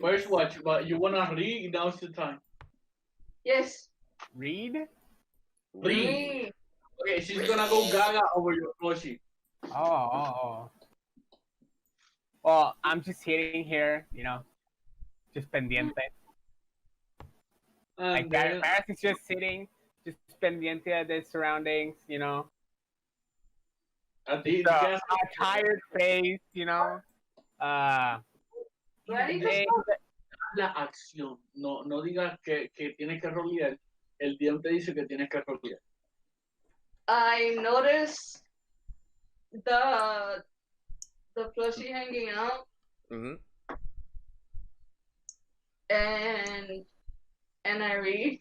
First watch, but you wanna read? Now's the time. Yes. Read? Read. Okay, she's gonna go gaga over your plushie. Oh. Well, I'm just sitting here, just pendiente. Like, Barris is just sitting, just pendiente of the surroundings, A tired face, La acción. No digas que tienes que rolear. El DM te dice que tienes que rolear. I noticed the plushie hanging out. Mm-hmm. And I read.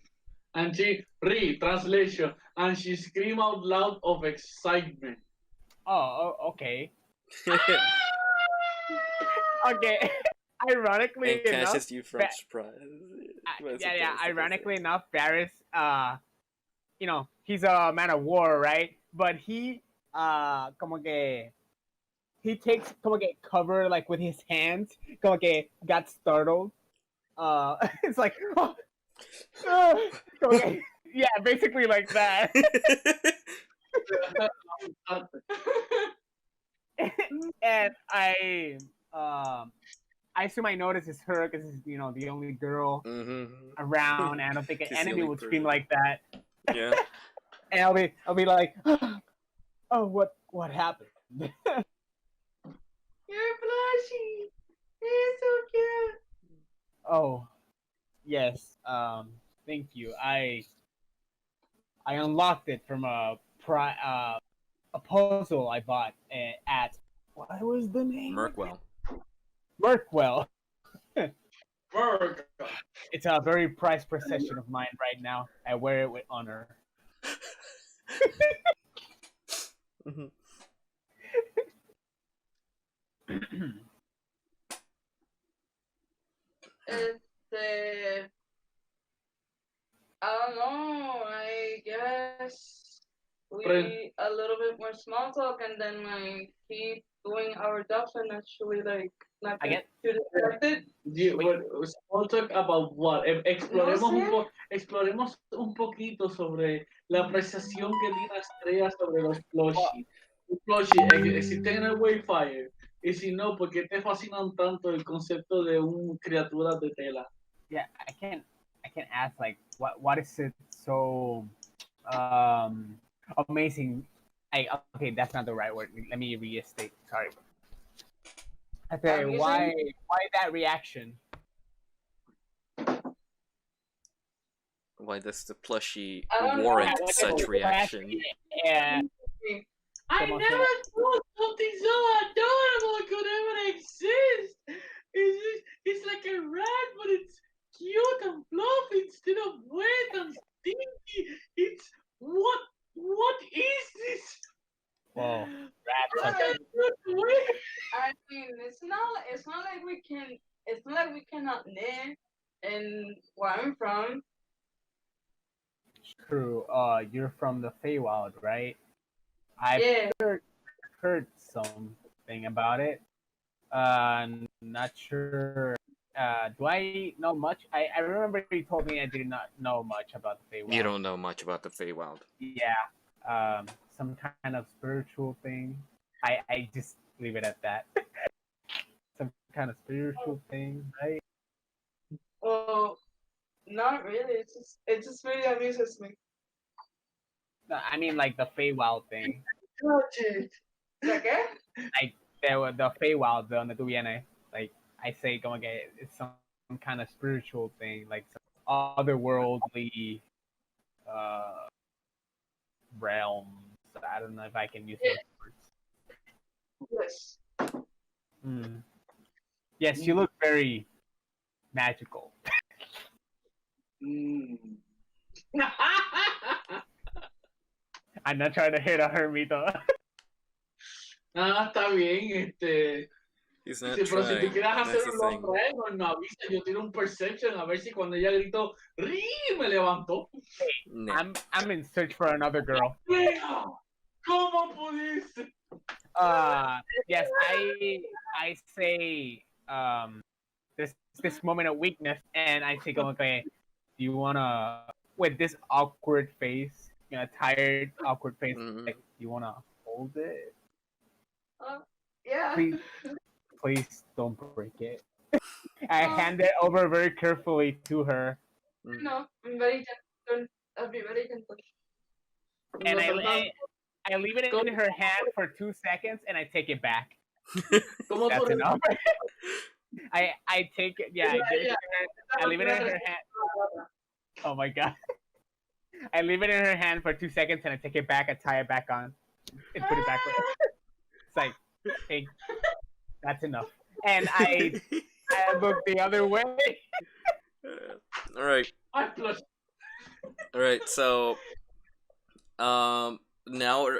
And she read translation, and she scream out loud of excitement. Oh, okay. Okay. Ironically and enough, catches you from surprise. Ironically enough, Varys, he's a man of war, right? But he, he takes cover like with his hands, got startled. It's like, yeah, basically like that. And I assume I notice it's her because it's the only girl around, and I don't think an enemy would scream like that. Yeah. And I'll be like, oh, what happened? You're blushing. It's so cute. Oh, yes. Thank you. I unlocked it from a puzzle I bought at, what was the name? Merkwell. Merk. It's a very prized possession of mine right now. I wear it with honor. Mm-hmm. I don't know. I guess we a little bit more small talk and then keep doing our jobs and actually not get too distracted. Small talk about what? Exploremos un poquito sobre la apreciación que tiene Estrella sobre los plushies. Los plushies existen en el Wayfire. Y si no, ¿por qué te fascinan tanto el concepto de un criatura de tela? Yeah, I can't ask like what is it so amazing. Okay, that's not the right word. Let me restate. Sorry. I say why that reaction? Why does the plushie warrant such reaction? Yeah. I never thought something so adorable could ever exist. It's like a rat, but it's cute and fluffy instead of wet and stinky. It's what is this? Well, rats I are can't look away. I mean, it's not like we can. It's not like we cannot live in where I'm from. true. You're from the Feywild, right? I've Yeah. heard something about it. Not sure. Do I know much? I remember you told me I did not know much about the Feywild. You don't know much about the Feywild. Yeah. Some kind of spiritual thing. I just leave it at that. Some kind of spiritual thing, right? Well, not really. It just really amuses me. No, I mean like the Feywild thing. Touch it. Like, eh? Like the Feywild, the donde tú vienes. Like I say, como que it's some kind of spiritual thing, like some otherworldly realms. I don't know if I can use those words. Yes. Mm. Yes, you look very magical. Mm. I'm not trying to hit a hermito. Está bien, He's not sí, pero si tú trying. quieres That's hacer the un thing. long ride, no avisa, yo tiro un perception a ver si cuando ella gritó ¡Ri! Me levantó. Nah. I'm in search for another girl. ¡Mira! ¿Cómo pudiste? Yes, I say this moment of weakness, and I say, como que, do you wanna, with this awkward face, tired, awkward face, Mhm. like, you wanna hold it? Yeah. Please don't break it. I hand it over very carefully to her, No, I'm very gentle. I'll be very gentle. and No, I leave it in her hand for 2 seconds, and I take it back. ¿Cómo That's tú enough. I take it. Yeah, I give it to her. I leave it in her hand. Oh my god. I leave it in her hand for 2 seconds, and I take it back. I tie it back on and put it back. It's like, hey, that's enough. And I look the other way. All right. I flushed. All right. So, now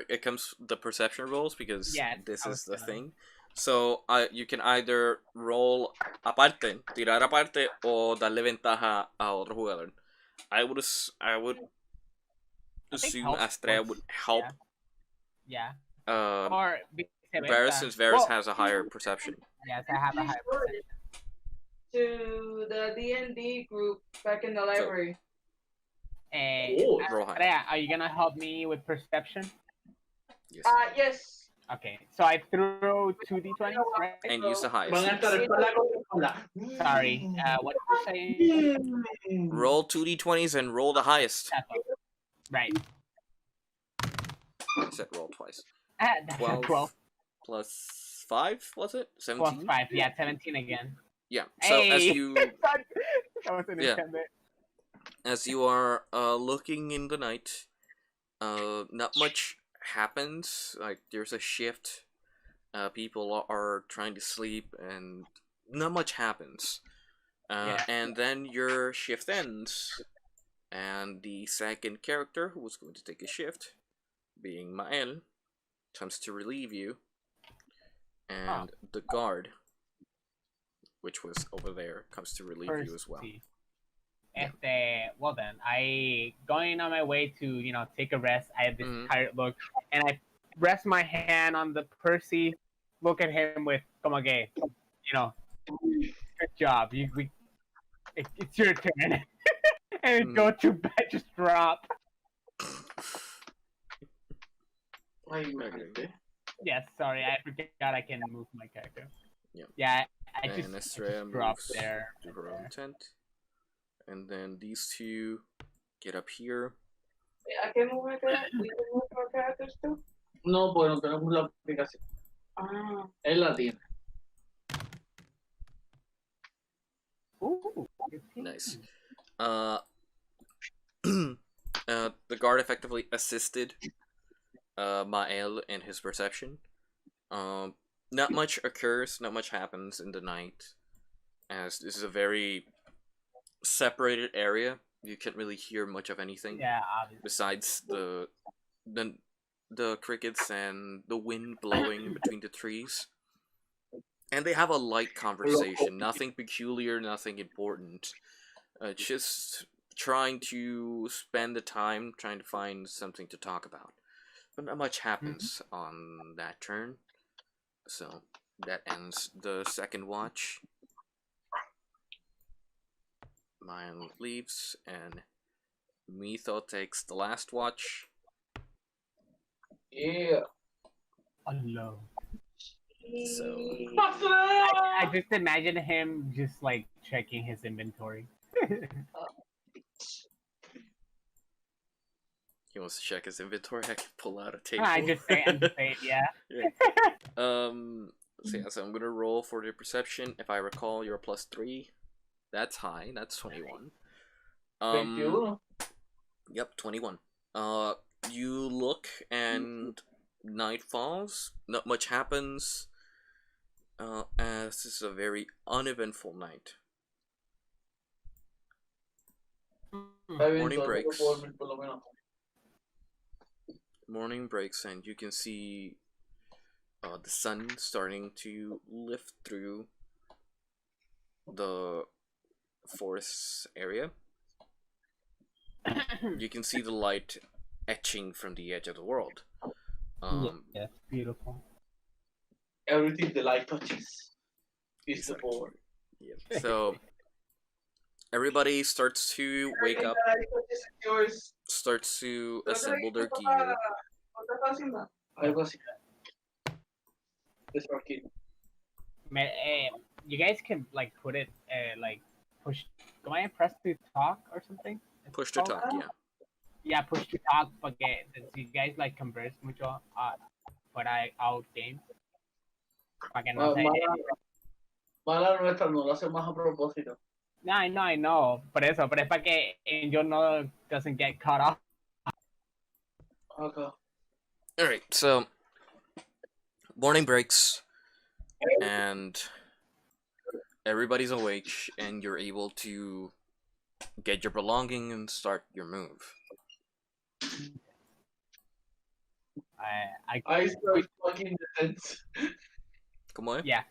it comes the perception rolls because Yeah, this I is was the gonna- thing. So, you can either roll aparte, tirar aparte, o darle ventaja a otro jugador. I would assume help Astrea works. would help. Yeah. Or Or Varys, since Varys well, has a higher perception. yes, I have a higher perception. To the D&D group back in the library. Oh, roll high. Andrea, are you gonna help me with perception? Yes. Yes. Okay, so I threw 2d20s, right? And use the Van a highest. estar espalda con espalda. Sorry, what did you say? Roll 2d20s and roll the highest. Right. I said roll twice. That's 12 12 plus 5, was it? plus 17? 5. Yeah, 17 again. Yeah. So as Hey! you That wasn't Yeah. intended. as you are looking in the night, not much happens. Like there's a shift. People are trying to sleep, and not much happens. Yeah. And then your shift ends, and the second character who was going to take a shift, being Mael, comes to relieve you, and the guard, which was over there, comes to relieve you as well. Percy. Well then, I going on my way to take a rest. I had this Mhm. tired look, and I rest my hand on the Percy. Look at him with como que, good job. It's your turn. And go to bed, just drop. Ay, imagínate. Yes, sorry, I forgot I can move my character. Yeah. Yeah, I And just Estrella dropped moves there. to her own tent. And then these two get up here. ¿A qué mover we can move our characters too? No, pues no tenemos la aplicación. Ah. Él la tiene. Ooh, Nice. The guard effectively assisted Mael in his perception. Not much occurs, not much happens in the night. as this is a very separated area. You can't really hear much of anything Yeah, obviously. besides the crickets and the wind blowing between the trees. And they have a light conversation, nothing peculiar, nothing important. Just trying to spend the time trying to find something to talk about. But not much happens on that turn. So that ends the second watch. Mine leaves, and Mitho takes the last watch. Yeah. Alone. So I just imagine him just like checking his inventory. he wants to check his inventory. I can pull out a table. I'm just saying, yeah. Yeah. So yeah, so I'm gonna roll for the perception. If I recall, you're +3. That's high. That's 21. 21. Yep, 21. You look and night falls. Not much happens. As this is a very uneventful night. Morning breaks. Morning breaks, and you can see the sun starting to lift through the forest area. You can see the light etching from the edge of the world. Yeah, beautiful. Everything the light touches is the Exactly. board. Yeah. So everybody starts to wake up, Yours. starts to assemble their gear. Algo así. Es aquí. You guys can like put it like push. Come on, press to talk or something. Push to talk, yeah. Yeah, push to talk. Porque you guys like converse mucho fuera out game. Para que no se. Mala nuestra, no lo hacemos a propósito. No, I know. Por eso, pero es para que Angel no doesn't get caught off. Okay. Alright, so morning breaks and everybody's awake and you're able to get your belonging and start your move. I start fucking the tents. Come on. Yeah,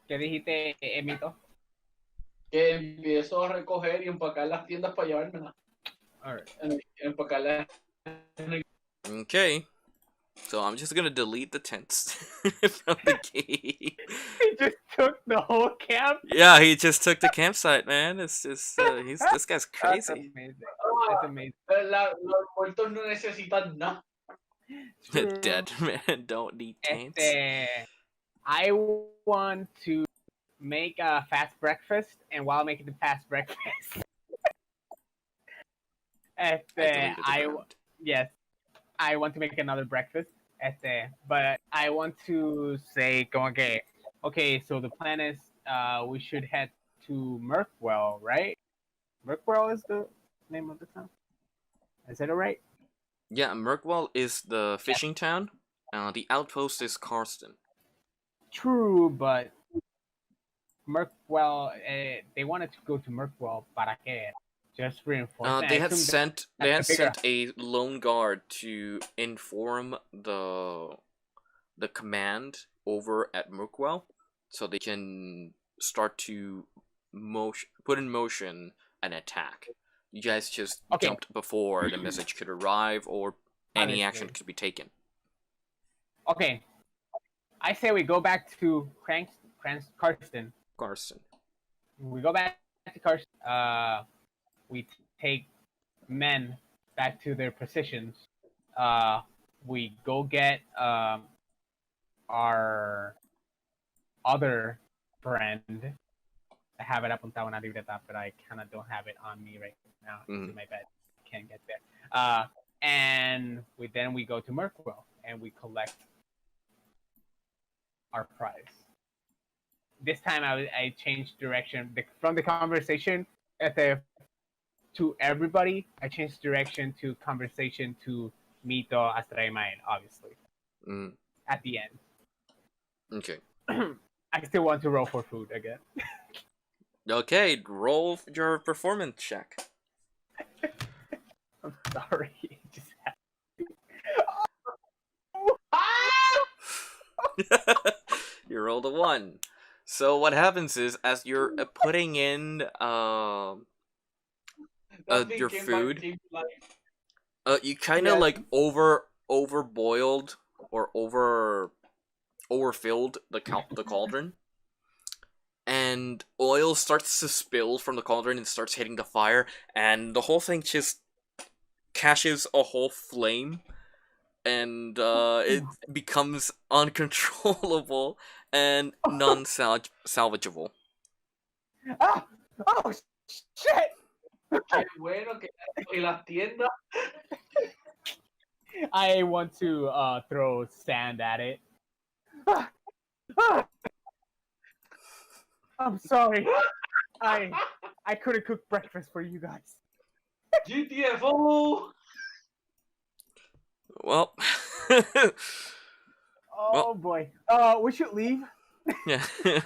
¿Qué dijiste, Emito? Que empiezo a recoger y empacar las tiendas para llevármelas. Alright. Empacarlas. Okay. So I'm just gonna delete the tents from the game. He just took the whole camp. Yeah, he just took the campsite, man. It's just this guy's crazy. That's amazing. That's amazing. Los muertos no necesitan nada. Dead man don't need tents. I want to make a fast breakfast, and while making the fast breakfast, I want to make another breakfast. But I want to say, okay, so the plan is we should head to Mirkwell, right? Mirkwell is the name of the town. Is that alright? Yeah, Mirkwell is the fishing town. The outpost is Karsten. True, but Mirkwell, they wanted to go to Mirkwell, para qué? Just reinforce. They had sent a lone guard to inform the command over at Mirkwell, so they can start to put in motion an attack. You guys just jumped before the message could arrive or any action could be taken. Okay. I say we go back to Karsten. We go back to Karsten. We take men back to their positions. We go get our other friend. I have it apuntado en una libreta, but I kind of don't have it on me right now. It's in my bed. Can't get there. And we go to Mirkwell and we collect our prize. This time I changed direction from the conversation to everybody. I changed direction to conversation to Mito, Astra, and Mael, obviously. At the end. Okay. I still want to roll for food again. Okay, roll your performance check. I'm sorry. Just You rolled a 1. So what happens is, as you're putting in Nothing your came food, back to life. you kind of Yeah. like overboiled or overfilled the cauldron, and oil starts to spill from the cauldron and starts hitting the fire, and the whole thing just catches a whole flame, and it becomes uncontrollable and non-salvageable. Oh, oh shit! Qué bueno que en las tiendas. I want to throw sand at it. I'm sorry. I couldn't cook breakfast for you guys. GTFO. Well, Oh boy. We should leave. yeah, yeah.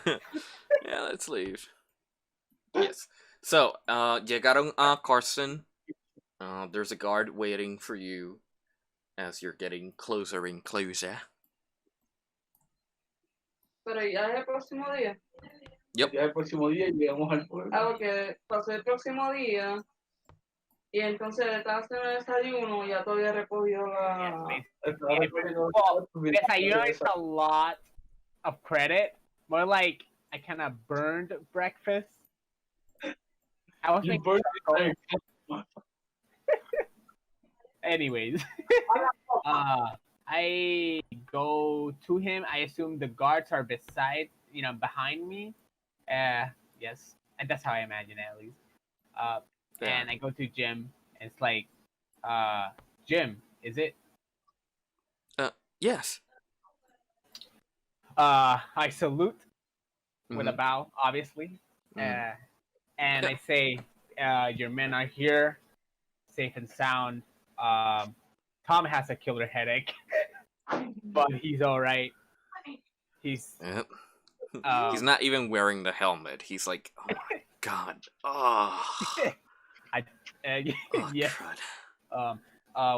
Let's leave. Yes. So, llegaron a Carson. There's a guard waiting for you as you're getting closer and closer. Pero ya es el próximo día. Yep. Ya el próximo día llegamos al pueblo. Porque pasó el próximo día y entonces le estaba haciendo el desayuno y ya todavía recogió la... Well, desayuno is a lot of credit. More like I kind of burned breakfast. I was You making burned charcoal. Anyways, I go to him. I assume the guards are behind me. Yes, and that's how I imagine it, at least. And I go to Jim, and it's like, Jim, is it? Yes. I salute with a Mhm. bow, obviously. Mhm. And I say, your men are here, safe and sound. Tom has a killer headache, but he's all right. He's Yep. He's not even wearing the helmet. He's like, oh my god. Oh. yes. Crud.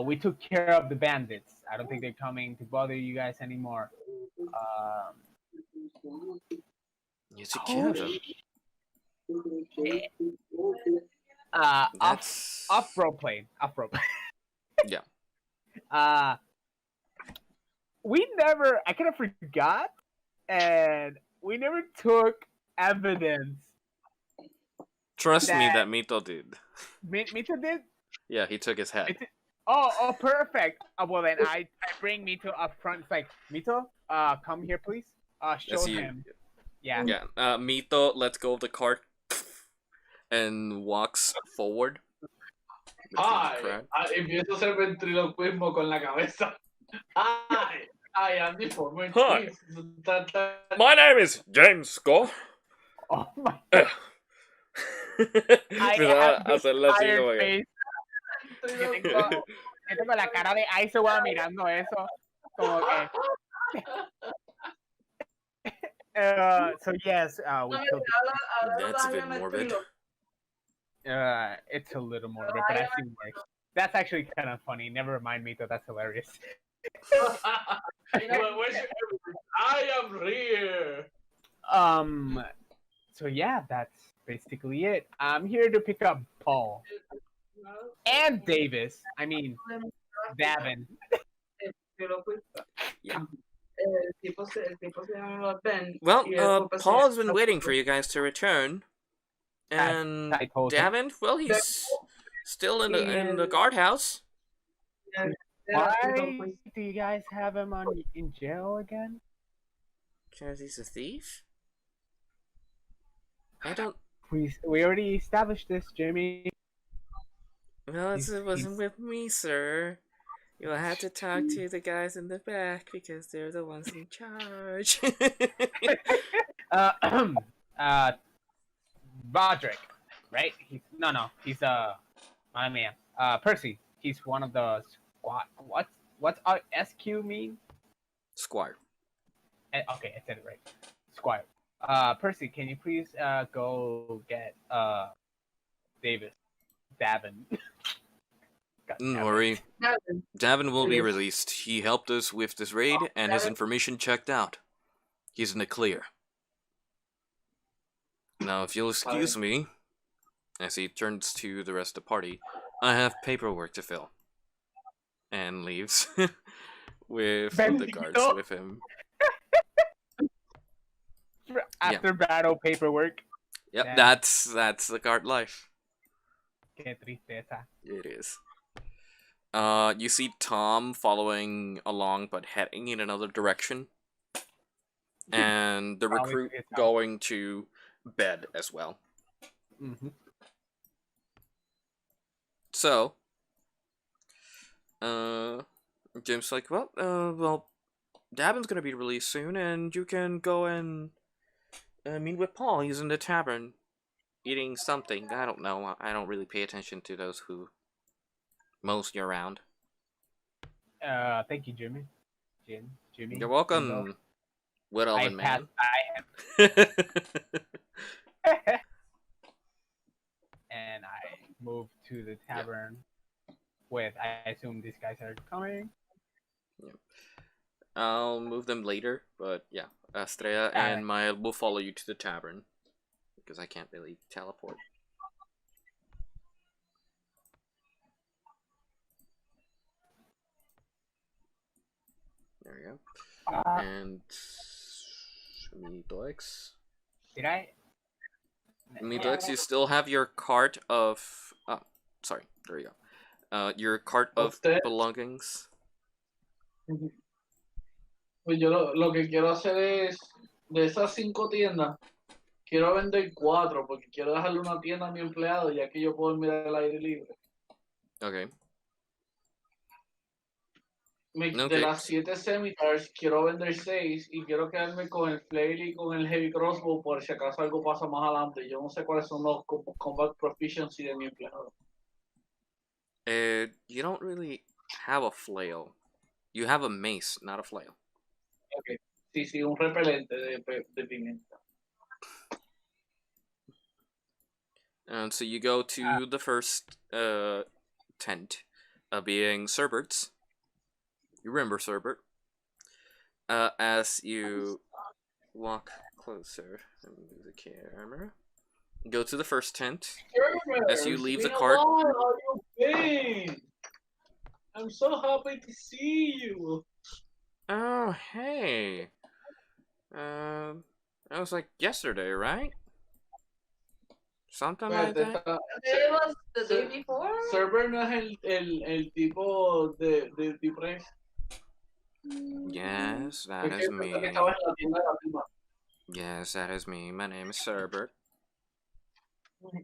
We took care of the bandits. I don't think they're coming to bother you guys anymore. You took care of him. That's Off roleplay. Yeah. We never. I kind of forgot, and we never took evidence. Trust me, that Mito did. Mito did. Yeah, he took his head. Oh, perfect. Well then, I bring Mito up front. It's like, Mito, come here, please. Show him. Yeah. Yeah. Mito lets go of the cart and walks forward. Empiezo a hacer ventriloquismo con la cabeza. Andy Forman. Hi. My name is James Scott. Oh my god. Hacerle así como que... Yo tengo la cara de Aizawa mirando eso. Como que... So yes, we killed That's a bit morbid. It's a little morbid, but I see worse. That's actually kind of funny. Never mind me, though. That's hilarious. I am here. So yeah, that's basically it. I'm here to pick up Paul and Davis. I mean, Davin. Yeah. Ben. Well, Paul has been waiting for you guys to return, and I told him. Davin, well, he's still in the guardhouse. Why do you guys have him in jail again? Because he's a thief? I don't... We already established this, Jimmy. Well, it wasn't with me, sir. You'll have to talk to the guys in the back because they're the ones in charge. Roderick, right? He's my man. Percy. He's one of the squad. What's SQ mean? Squire. Okay, I said it right. Squire. Percy, can you please go get Davis, Davin? God Don't damn it. worry. Nothing. Davin will be Yes. released. He helped us with this raid, and his Davin. information checked out. He's in the clear. Now, if you'll excuse me, as he turns to the rest of the party, I have paperwork to fill. And leaves with the Bendito. guards with him. After battle paperwork. Yep, Yeah. that's the guard life. Qué tristeza. It is. You see Tom following along, but heading in another direction. And the Probably recruit his house. going to bed as well. Mm-hmm. So, Jim's like, well, Davin's gonna be released soon, and you can go and meet with Paul. He's in the tavern, eating something. I don't know. I don't really pay attention to those who mostly around. Thank you, Jimmy. Jimmy. You're welcome, Wood I Elven pass. man. And I move to the tavern with, I assume these guys are coming. I'll move them later, but yeah, Estrella and Maya will follow you to the tavern because I can't really teleport. There we go. And Mitox. Did I? Mitox, you still have your cart of. Oh, sorry. There you go. Your cart of Usted- belongings. Pues yo lo que quiero hacer es, de esas 5 tiendas, quiero vender 4, porque quiero dejarle una tienda a mi empleado, ya que yo puedo mirar al aire libre. Okay. De Ok. las 7 scimitars, quiero vender 6 y quiero quedarme con el flail y con el heavy crossbow por si acaso algo pasa más adelante. Yo no sé cuáles son los combat proficiency de mi empleado. You don't really have a flail. You have a mace, not a flail. Okay. Sí, un repelente de pimienta. And so you go to the first tent, being Cerbert's. You remember Cerbert. As you walk closer, and move the camera. Go to the first tent. As you leave the cart. How you been? I'm so happy to see you. Oh, hey. That was like yesterday, right? Something like that. It was the day before? Server no es el tipo de Depress. Yes, that Es is que me. estaba en la tienda de la prima. Yes, that is me. My name is Cerbert.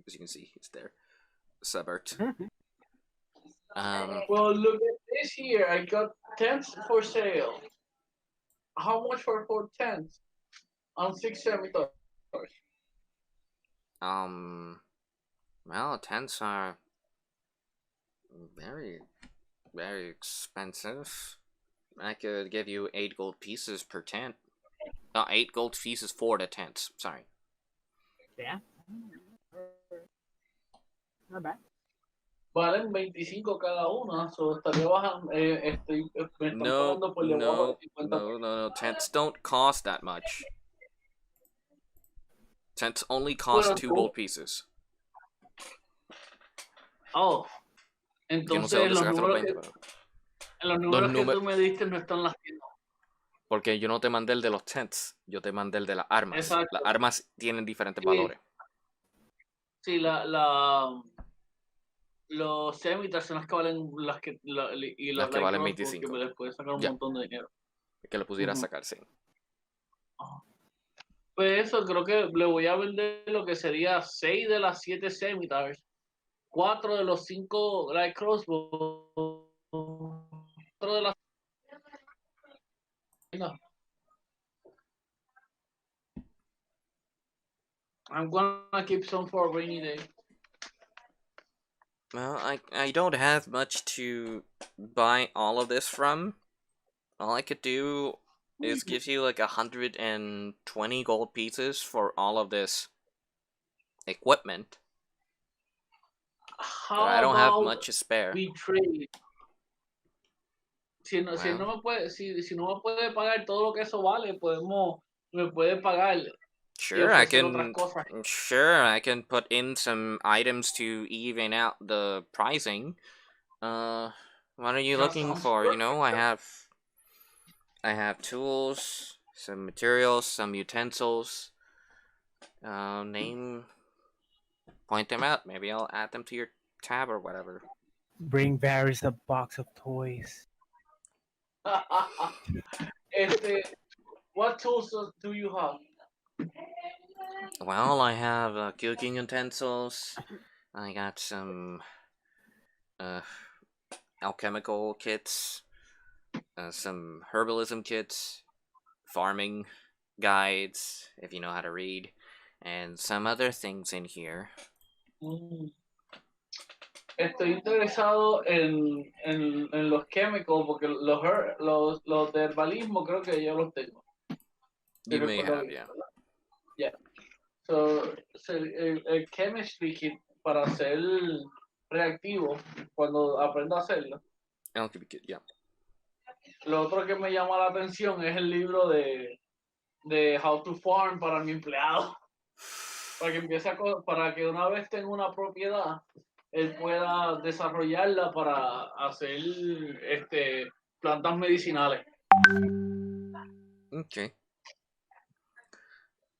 As you can see, it's there. Cerbert. Well, look at this here. I got tents for sale. How much for 4 tents? On 6 scimitars. Well, tents are very, very expensive. I could give you 8 gold pieces per tent. 8 gold pieces for the tents. Sorry. Yeah. Not bad. Valen 25 cada una, so estaría bajando. Me están pagando por debajo de 50. No. Tents don't cost that much. Tents only cost 2 gold pieces. Oh, Yo no sé dónde sacaste los 20, pero... los números que tú me diste no están en las tiendas. Porque yo no te mandé el de los tents, yo te mandé el de las armas. Exacto. Las armas tienen diferentes Sí. valores. Sí, los semitas son las que valen y Las que light valen crossbows, 25. que me les puede sacar un Ya. montón de dinero. Que lo pudiera Ujú. sacar, sí. Pues eso, creo que le voy a vender lo que sería 6 de las 7 scimitars, 4 de los 5 light crossbows, 4 de las... No. I'm gonna keep some for a rainy day. Well, I don't have much to buy all of this from. All I could do it gives you like 120 gold pieces for all of this equipment. But I How don't have about much to spare. we trade? Si no, Well, si no me puede pagar todo lo que eso vale, me puede pagar y sure, ofrecer otras cosas. I can put in some items to even out the pricing. What are you That looking sounds for? You perfect. know, I have tools, some materials, some utensils. Point them out. Maybe I'll add them to your tab or whatever. Bring Varys a box of toys. What tools do you have? Well, I have cooking utensils. I got some uh, alchemical kits, some herbalism kits, farming guides, if you know how to read, and some other things in here. Mm. Estoy interesado en los químicos porque los de herbalismo creo que yo los tengo. Si You may recuerdo have, bien, yeah. ¿verdad? Yeah. So, el chemistry kit para hacer reactivo cuando aprendo a hacerlo. Alchemy kit, yeah. Lo otro que me llama la atención es el libro de How to Farm para mi empleado. Para que una vez tenga una propiedad, él pueda desarrollarla para hacer plantas medicinales. Okay.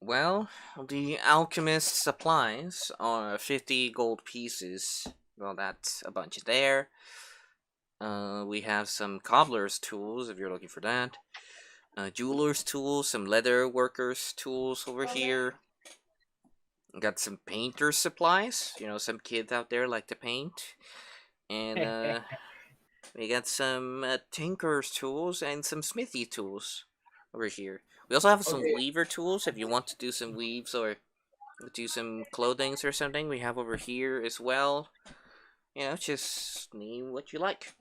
Well, the alchemist supplies are 50 gold pieces. Well, that's a bunch there. We have some cobbler's tools if you're looking for that. Jeweler's tools, some leather workers' tools over here. Got some painter's supplies. You know, some kids out there like to paint. And we got some tinker's tools and some smithy tools over here. We also have some Okay. weaver tools if you want to do some weaves or do some clothings or something. We have over here as well. You know, just name what you like.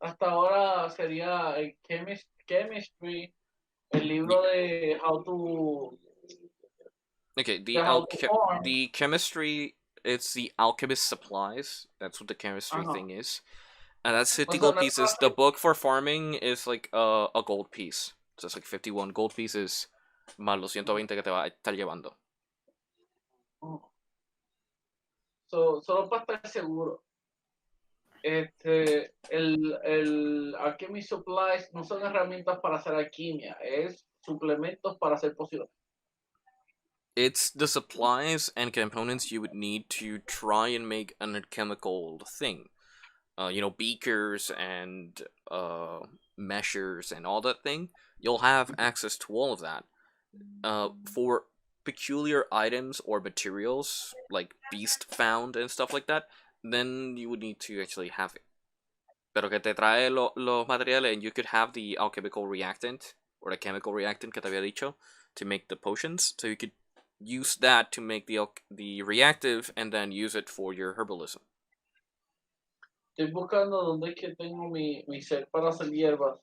Hasta ahora sería el chemistry, el libro de Okay, how to farm. the chemistry, it's the alchemist supplies. That's what the chemistry Ajá. thing is. And that's 50 O sea, gold no es pieces. The fácil. book for farming is like a gold piece. So it's like 51 gold pieces más los 120 que te va a estar llevando. Solo para estar seguro. El Alchemy Supplies no son herramientas para hacer alquimia, es suplementos para hacer pociones. It's the supplies and components you would need to try and make an alchemical thing. You know, beakers and measures and all that thing. You'll have access to all of that. For peculiar items or materials, like beast found and stuff like that, then you would need to actually have it. Pero que te trae los materiales, and you could have the alchemical reactant, or the chemical reactant que te había dicho, to make the potions, so you could use that to make the reactive, and then use it for your herbalism. Estoy buscando dónde es que tengo mi set para hacer hierbas.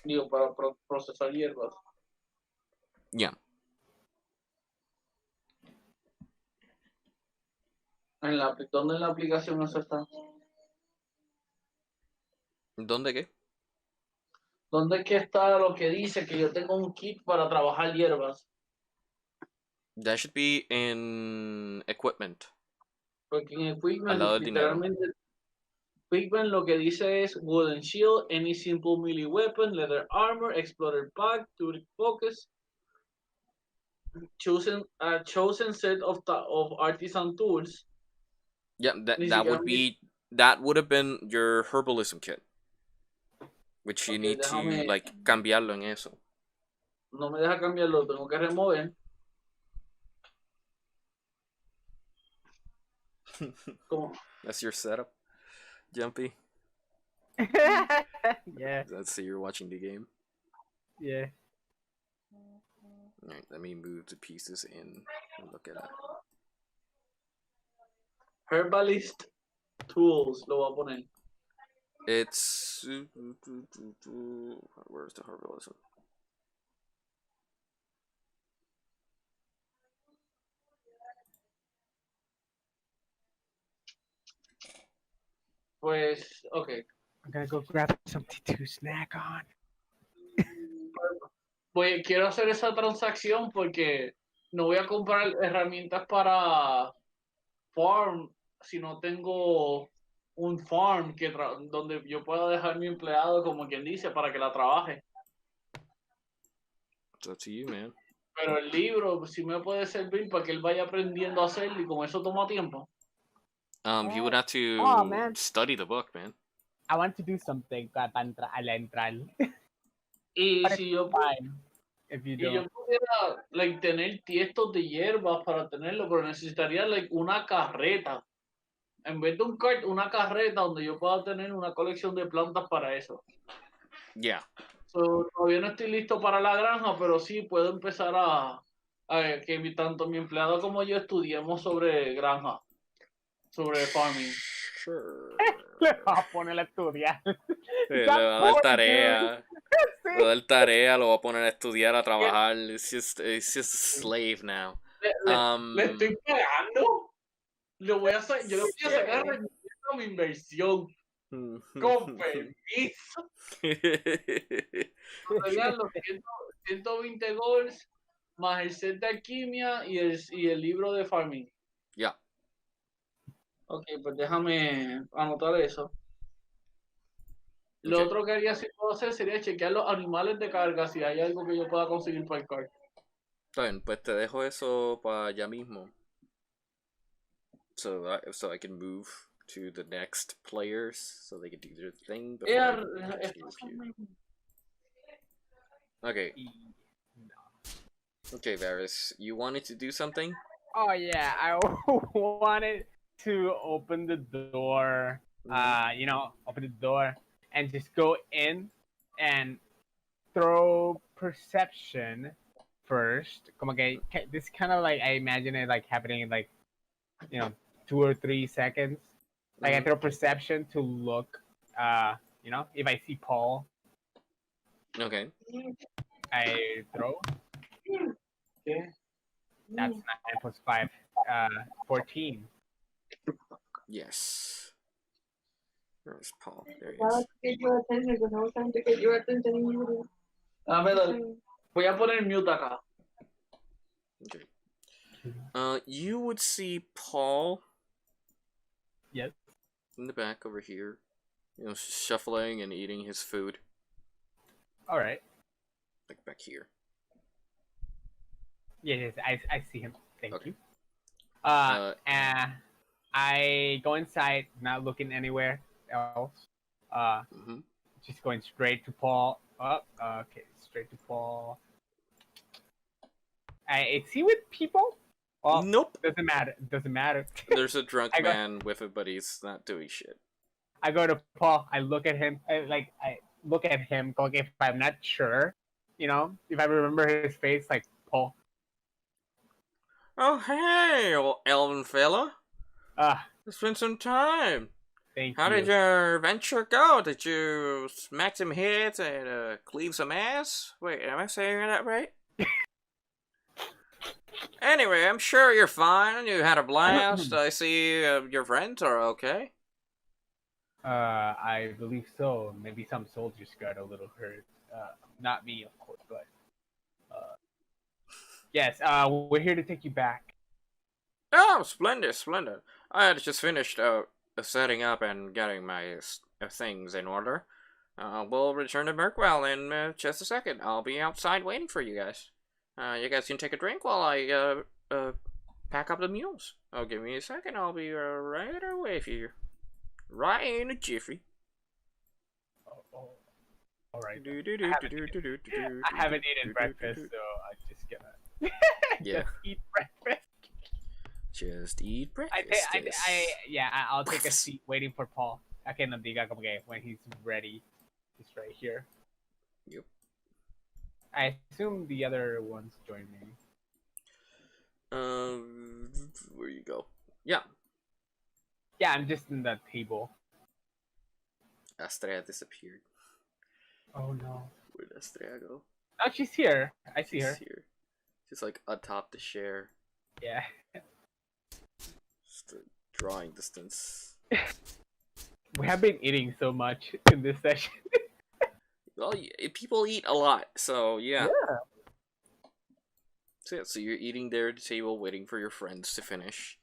Digo, para procesar hierbas. Yeah. ¿Dónde en la aplicación eso está? ¿Dónde qué? ¿Dónde es que está lo que dice que yo tengo un kit para trabajar hierbas? That should be in equipment. Porque en Al Equipment, lado del dinero. literalmente, Equipment lo que dice es Wooden Shield, any simple melee weapon, leather armor, explorer pack, Turic focus, chosen set of artisan tools. Yeah, that would have been your herbalism kit. Which you need to, like, cambiarlo en eso. No me deja cambiarlo, tengo que remover. ¿Cómo? That's your setup, Jumpy? Yeah. Let's see, you're watching the game. Yeah. Alright, let me move the pieces in and look at it. Herbalist tools, lo voy a poner. It's where's the herbalism? Pues, ok. I'm gonna go grab something to snack on. Pues quiero hacer esa transacción porque no voy a comprar herramientas para farm si no tengo un farm donde yo pueda dejar mi empleado, como quien dice, para que la trabaje. It's up to you, man. Pero el libro sí me puede servir para que él vaya aprendiendo a hacerlo y como eso toma tiempo. You would have to Oh, man. study the book, man. I want to do something al entrar. Y But si yo, fine if you y yo don't. pudiera tener tiestos de hierbas para tenerlo, pero necesitaría una carreta. En vez de un cart, una carreta donde yo pueda tener una colección de plantas para eso. Yeah. So, todavía no estoy listo para la granja, pero sí puedo empezar a que tanto mi empleado como yo estudiemos sobre granja, sobre farming. Sure. Le va a poner a estudiar. Le va a dar tarea. Le va a dar tarea, lo va a poner a estudiar, a trabajar. It's just a slave now. ¿Le estoy pagando? Yo le voy a sacar rendimiento a mi inversión. Con permiso. Serían los 120 goals más el set de alquimia y el libro de farming. Ya. Ok, pues déjame anotar eso. Lo otro que haría si puedo hacer sería chequear los animales de carga si hay algo que yo pueda conseguir para el cart. Está bien, pues te dejo eso para allá mismo. So I can move to the next players so they can do their thing before I continue with you. Okay. Okay, Varys, you wanted to do something? Oh yeah, I wanted to open the door. Open the door and just go in and throw perception first. Como que this kind of I imagine it happening in 2 or 3 seconds. I throw perception to look, if I see Paul. Okay. I throw. Okay. That's 9 plus 5, 14. Yes. Where's Paul? There he Wow, is. to get your attention because I was trying to get your attention and you Voy a poner mute acá. Okay. You would see Paul. Yes. In the back over here, shuffling and eating his food. All right. Like back here. Yes, I see him. Thank you. And I go inside, not looking anywhere else. Just going straight to Paul. Okay, straight to Paul. Is he with people? Well, nope. Doesn't matter. There's a drunk man with him, but he's not doing shit. I go to Paul. I look at him. I look at him. If I'm not sure, if I remember his face, like Paul. Oh hey, old elven fella. It's been some time. Thank How you. did your venture go? Did you smack some heads and cleave some ass? Wait, am I saying that right? Anyway, I'm sure you're fine. You had a blast. I see your friends are okay. I believe so. Maybe some soldiers got a little hurt. Not me, of course, but yes. We're here to take you back. Oh, splendid. I had just finished setting up and getting my things in order. We'll return to Mirkwell in just a second. I'll be outside waiting for you guys. You guys can take a drink while I pack up the mules. Oh, give me a second. I'll be right away for you. Right in a jiffy. All right. I haven't eaten breakfast, so I just gonna just eat breakfast. Just eat breakfast. I'll take a seat waiting for Paul. Okay, no diga como que when he's ready. He's right here. Yep. I assume the other ones join me. Where you go? Yeah. Yeah, I'm just in the table. Astrea disappeared. Oh no. Where'd Astrea go? Oh, she's here. I see She's her. here. She's like atop the chair. Yeah. Just a drawing distance. We have been eating so much in this session. Well, people eat a lot, so yeah. Yeah. So yeah, so you're eating there at the table, waiting for your friends to finish.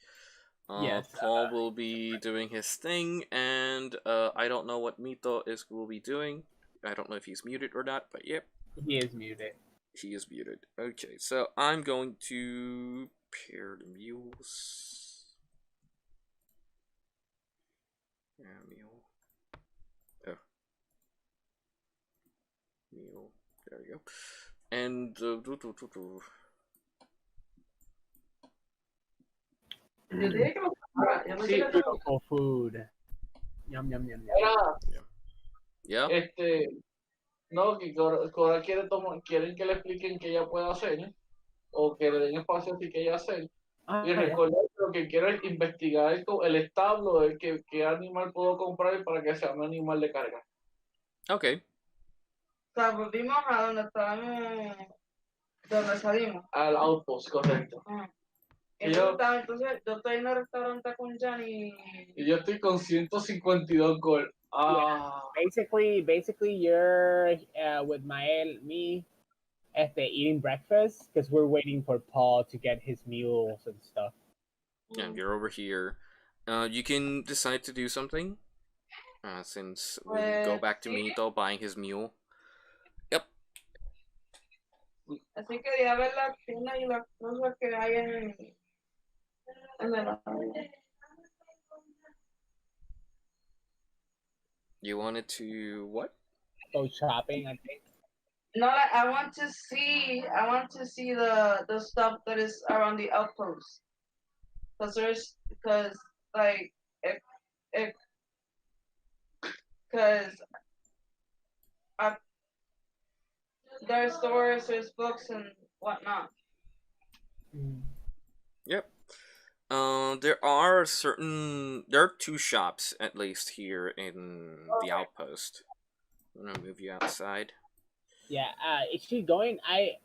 Yes, Paul will be doing his thing, and I don't know what Mito will be doing. I don't know if he's muted or not, but yep. He is muted. He is muted. Okay, so I'm going to pair the mules. Yeah, mule. Oh. Mule. There we go. And Yo dije que lo pagara, yo no Sí, sé qué tengo. Beautiful food. Yum yum yum yum. Era, yeah. no, que ahora quieren que le expliquen qué ella puede hacer, o que le den espacio así que ella hacer. Ah, Y yeah. recordar que lo que quiero es investigar el establo, de qué animal puedo comprar para que sea un animal de carga. Okay. O sea, volvimos a donde estábamos, donde salimos. Al outpost, correcto. Ajá. Y yo- Entonces, yo estoy en el restaurante con Johnny. Y yo estoy con 152 gold. Ah, Basically, you're with Mael, me, eating breakfast because we're waiting for Paul to get his mules and stuff. Yeah, you're over here. You can decide to do something. Since we go back to Sí. Mito buying his mule. Así que ya ver las tiendas y las cosas que hay en el. You wanted to what? Go shopping, I think. No, like, I want to see the stuff that is around the outpost. Because like there's stores, there's books and whatnot. Yep. There are two shops at least here in the outpost. I'm gonna move you outside. Yeah, is she going?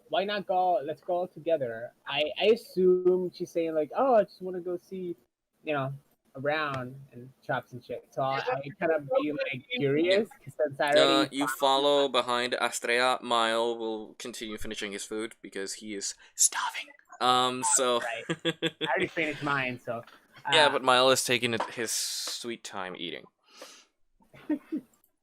Why not go? Let's go together. I assume she's saying like, oh, I just want to go see, around and shops and shit. So I kind of be like curious since I already. You follow behind Astrea. Mile will continue finishing his food because he is starving. So Right. I already finished mine, so. yeah, but Mile is taking his sweet time eating.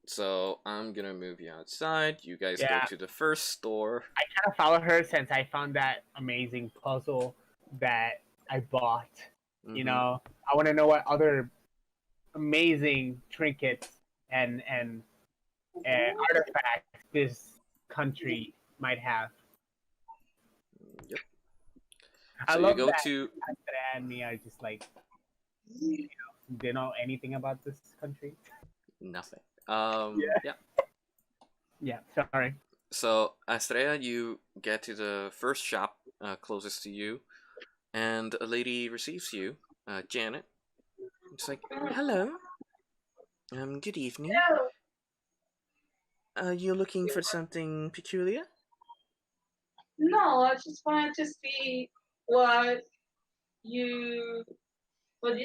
So I'm gonna move you outside. You guys go to the first store. I kind of follow her since I found that amazing puzzle that I bought. Mhm. You know, I want to know what other amazing trinkets and artifacts this country might have. Yep. I So love you go that to Astrea and me are just like, do you know anything about this country? nothing. Yeah. Yeah, sorry. So Astrea, you get to the first shop closest to you, and a lady receives you, Janet. It's like, hello. Good evening. You're looking for something peculiar? No, I just wanted to see what you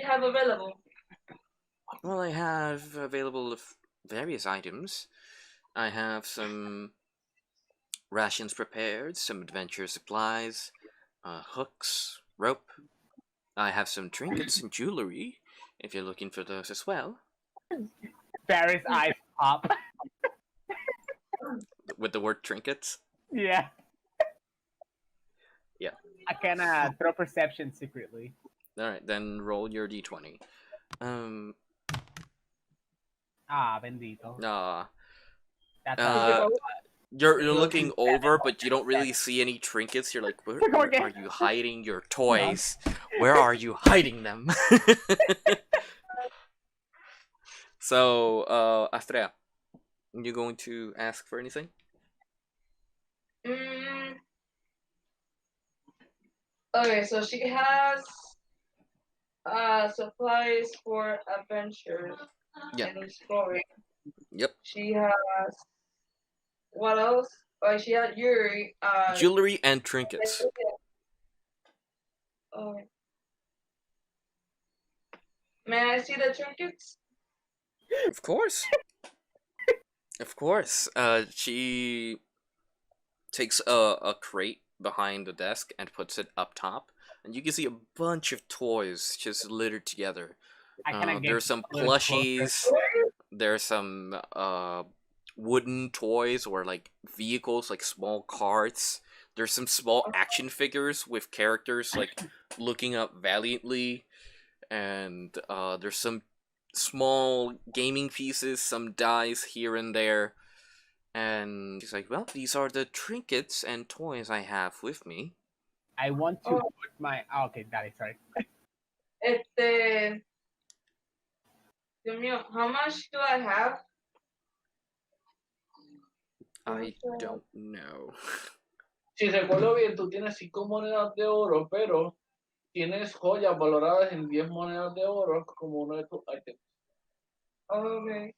have available. Well, I have available various items. I have some rations prepared, some adventure supplies, hooks, rope. I have some trinkets and jewelry, if you're looking for those as well. Barry's eyes pop. With the word trinkets? Yeah. Yeah. I can throw perception secretly. Alright, then roll your d20. Bendito. That's you're looking over, but you don't really see any trinkets. You're like, where are you hiding your toys? Where are you hiding them? So, Astrea, you going to ask for anything? Okay, so she has supplies for adventures and exploring. Yep. She has what else? She had Yuri. Jewelry and trinkets. Oh, may I see the trinkets? Of course. Of course. She takes a crate behind the desk and puts it up top, and you can see a bunch of toys just littered together. I kind of get There's some a little closer. plushies. There's some wooden toys or like vehicles, like small carts. There's some small action figures with characters like looking up valiantly, and there's some small gaming pieces, some dice here and there. And she's like, well, these are the trinkets and toys I have with me. I want to put my. Oh, okay, Daddy, sorry. Dios mío, how much do I have? I don't know. Si recuerdo bien, tú tienes 5 monedas de oro, pero tienes joyas valoradas en 10 monedas de oro como uno de tus ítems. Okay.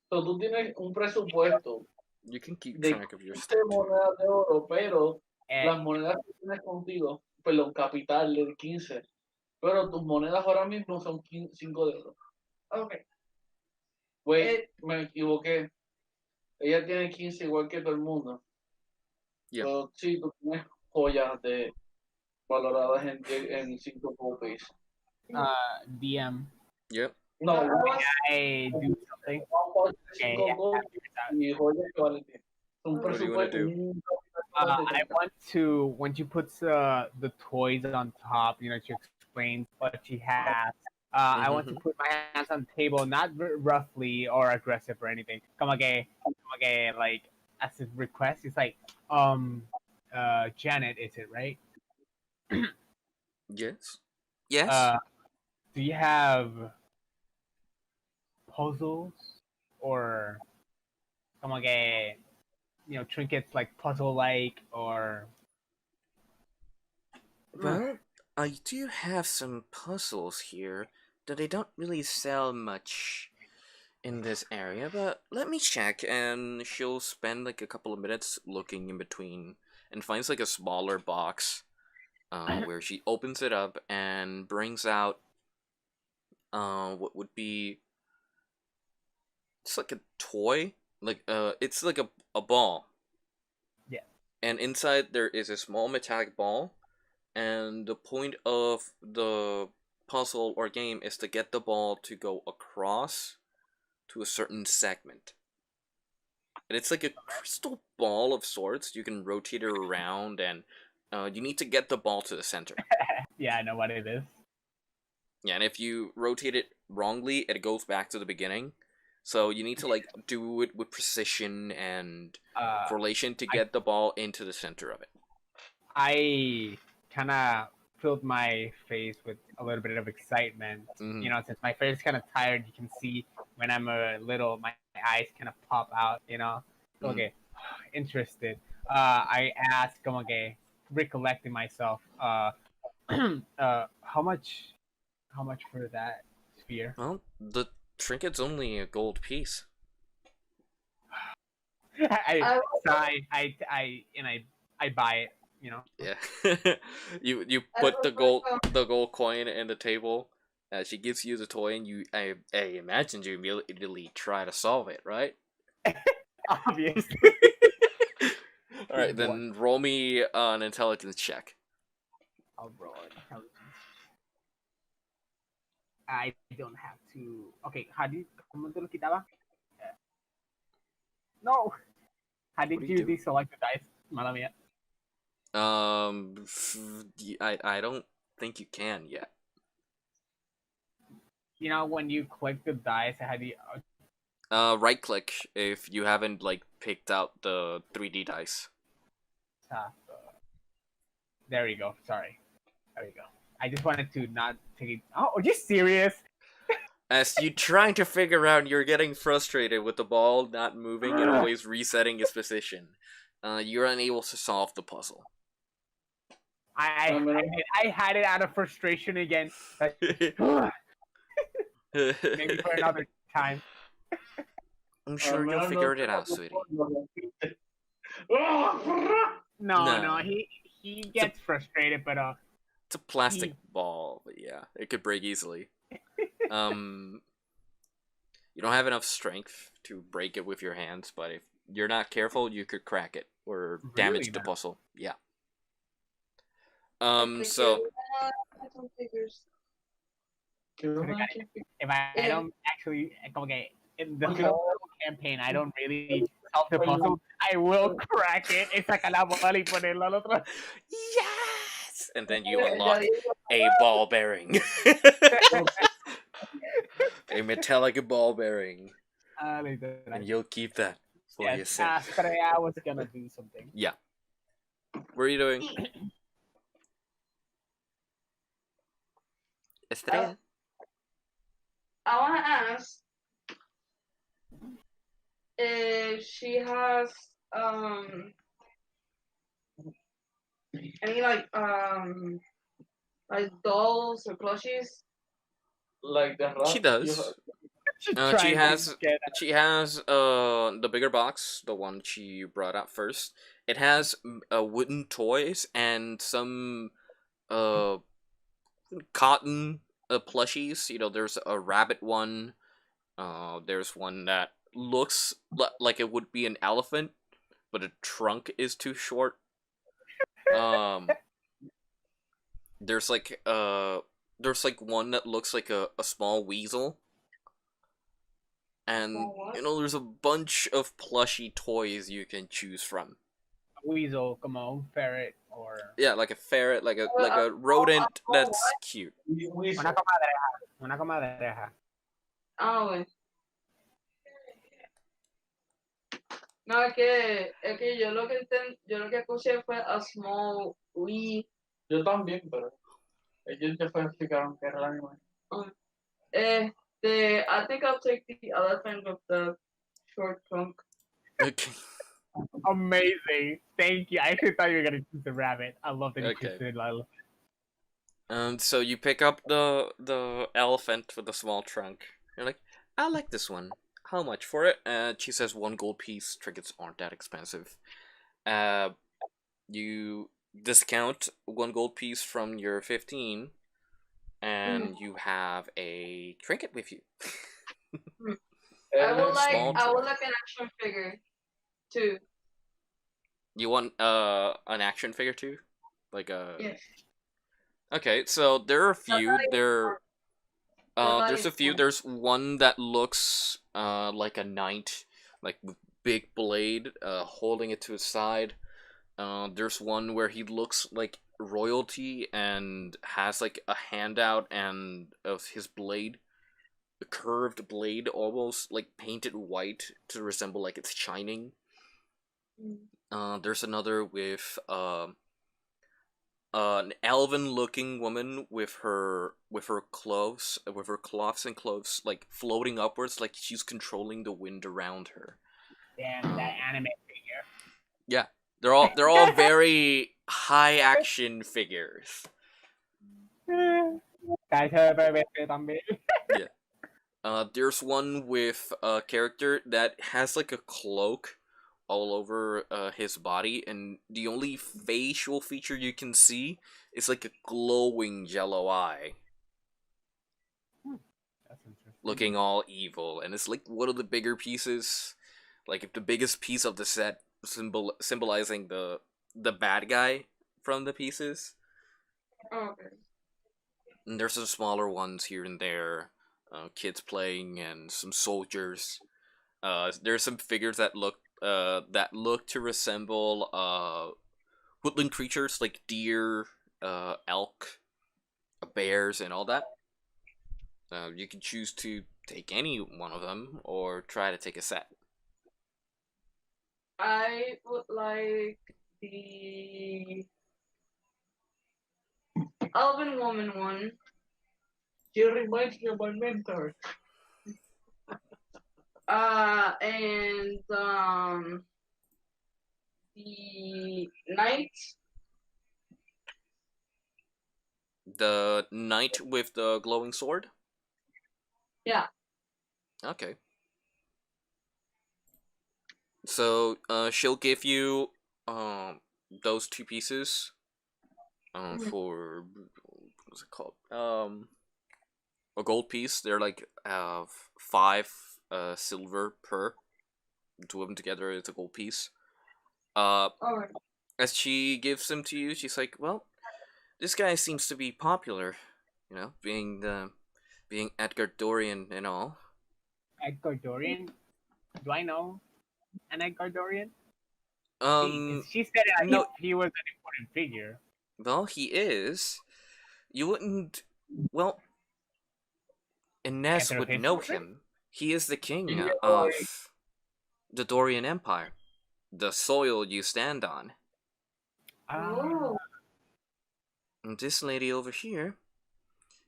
So, tú tienes un presupuesto You can keep de track of your 15 stuff. monedas de oro, pero And las monedas que tienes contigo, perdón, capital de 15, pero tus monedas ahora mismo son 5 de oro. Okay. Wait, me equivoqué. Ella tiene 15 igual que todo el mundo. Yeah. So, sí, tú tienes joyas valoradas en 5 copies. DM, Yep. No, I do something. Okay, 5 yeah, copies y joyas que valen 10. Un What do you wanna presupuesto. do? I want to when she puts the toys on top, she explains what she has. I want to put my hands on the table, not roughly or aggressive or anything. Come again, like as a request. It's like, Janet, is it right? Yes. Yes. Do you have puzzles or come again? Trinkets like puzzle-like or. Well, I do have some puzzles here that I don't really sell much in this area, but let me check. And she'll spend like a couple of minutes looking in between and finds like a smaller box where she opens it up and brings out what would be, it's like a toy, like it's like a ball. Yeah. And inside there is a small metallic ball, and the point of the puzzle or game is to get the ball to go across to a certain segment. And it's like a crystal ball of sorts. You can rotate it around, and you need to get the ball to the center. Yeah, I know what it is. Yeah, and if you rotate it wrongly, it goes back to the beginning. So you need to like do it with precision and correlation to get the ball into the center of it. I kind of filled my face with a little bit of excitement. Mhm. Since my face is kind of tired, you can see when I'm a little, my eyes kind of pop out. Okay, interested. I asked, como que, recollecting myself, how much for that sphere? Well, the trinket's only a gold piece. I buy it. Yeah. you put the gold coin in the table. She gives you the toy, and I imagine you immediately try to solve it, right? Obviously. All right, then roll me an intelligence check. I'll roll intelligence. I don't have to. Okay, ¿cómo te lo quitaba? No. How did you deselect the dice? Mala mía. I don't think you can yet. When you click the dice, how do you? Right click if you haven't like picked out the 3D dice. There you go. Sorry. There you go. I just wanted to not take it. Oh, are you serious? As you trying to figure out, you're getting frustrated with the ball not moving and always resetting its position. You're unable to solve the puzzle. I had it out of frustration again. Maybe for another time. I'm Al sure you'll menos no figure te it out, lo sweetie. rompiste. ¡Ah! No, No. he gets frustrated, but It's a plastic he- ball, but yeah, it could break easily. You don't have enough strength to break it with your hands, but if you're not careful, you could crack it or damage Really the now? puzzle. Yeah. Okay, So action figures. Qué So bueno, the guy- action figure. if I don't actually, como que in the Okay. whole campaign, I don't really solve the puzzle. I will crack it y sacar la bola y ponerlo al otro. yes, and then you Ya unlock digo, a ball bearing, a metallic ball bearing, Literal. and you'll keep that for Yes, yourself. Astrea was gonna do something. Yeah. What are you doing? Estrella. I want to ask if she has any like dolls or plushies. Like the rat. She does. She's She trying has to get the bigger box, the one she brought out first. It has wooden toys and some cotton plushies. You know, there's a rabbit one. There's one that looks like it would be an elephant, but the trunk is too short. There's like one that looks like a small weasel. And Small what? you know, there's a bunch of plushy toys you can choose from. a weasel, como ferret, or Yeah, like a ferret, like a Well, rodent oh, that's what? cute. Weasel. una comadreja. Una comadreja. Ah, bueno. No, es que yo lo que yo lo que escuché fue a small wee. Yo también, pero ellos después explicaron que era el animal. I think I'll take the elephant with the short trunk. Okay. Amazing. Thank you. I actually thought you were gonna choose the rabbit. I love that you Okay. chose the elephant. And so you pick up the elephant with the small trunk. You're like, I like this one. How much for it? She says 1 gold piece. Trinkets aren't that expensive. You discount 1 gold piece from your 15, and you have a trinket with you. I would small like an action figure too. You want an action figure too? Like a Yes. Okay, so there are a few. There's a few. fun. There's one that looks like a knight, like with big blade, holding it to his side. There's one where he looks like royalty and has like a handout and of his blade, a curved blade, almost like painted white to resemble like it's shining. There's another with an elven-looking woman with her cloves and cloves like floating upwards, like she's controlling the wind around her. Damn, that anime figure. Yeah, they're all very high action figures. There's one with a character that has like a cloak all over his body, and the only facial feature you can see is like a glowing yellow eye, That's interesting. looking all evil, and it's like one of the bigger pieces, like if the biggest piece of the set symbolizing the bad guy from the pieces. Oh, okay. And there's some smaller ones here and there, kids playing and some soldiers. There's some figures that look to resemble woodland creatures like deer, elk, bears, and all that. You can choose to take any one of them or try to take a set. I would like the elven woman one. She reminds me of my mentor. And the knight. The knight with the glowing sword? Yeah. Okay. So she'll give you those 2 pieces for what's it called? A gold piece. They're like 5 silver per. 2 of them together is a gold piece. Alright. As she gives them to you, she's like, "Well, this guy seems to be popular, you know, being Edgar Dorian and all." Edgar Dorian? Do I know an Edgar Dorian? She said no. he was an important figure. Well, he is. You wouldn't. Well, Inez Can't would his know story? him. He is the king Yeah, of the Dorian Empire, the soil you stand on. Oh. And this lady over here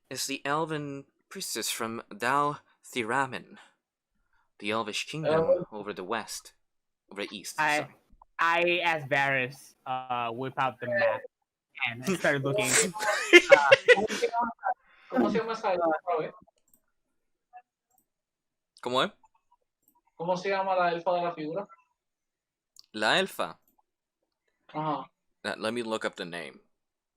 is the elven priestess from Dal Thiramin, the elvish kingdom over the west, over the east. Sorry. I asked Varys, whip out the map and started looking. ¿Cómo se llama esa elfa otra vez? ¿Cómo es? ¿Cómo se llama la elfa de la figura? La elfa. Ajá. Let me look up the name.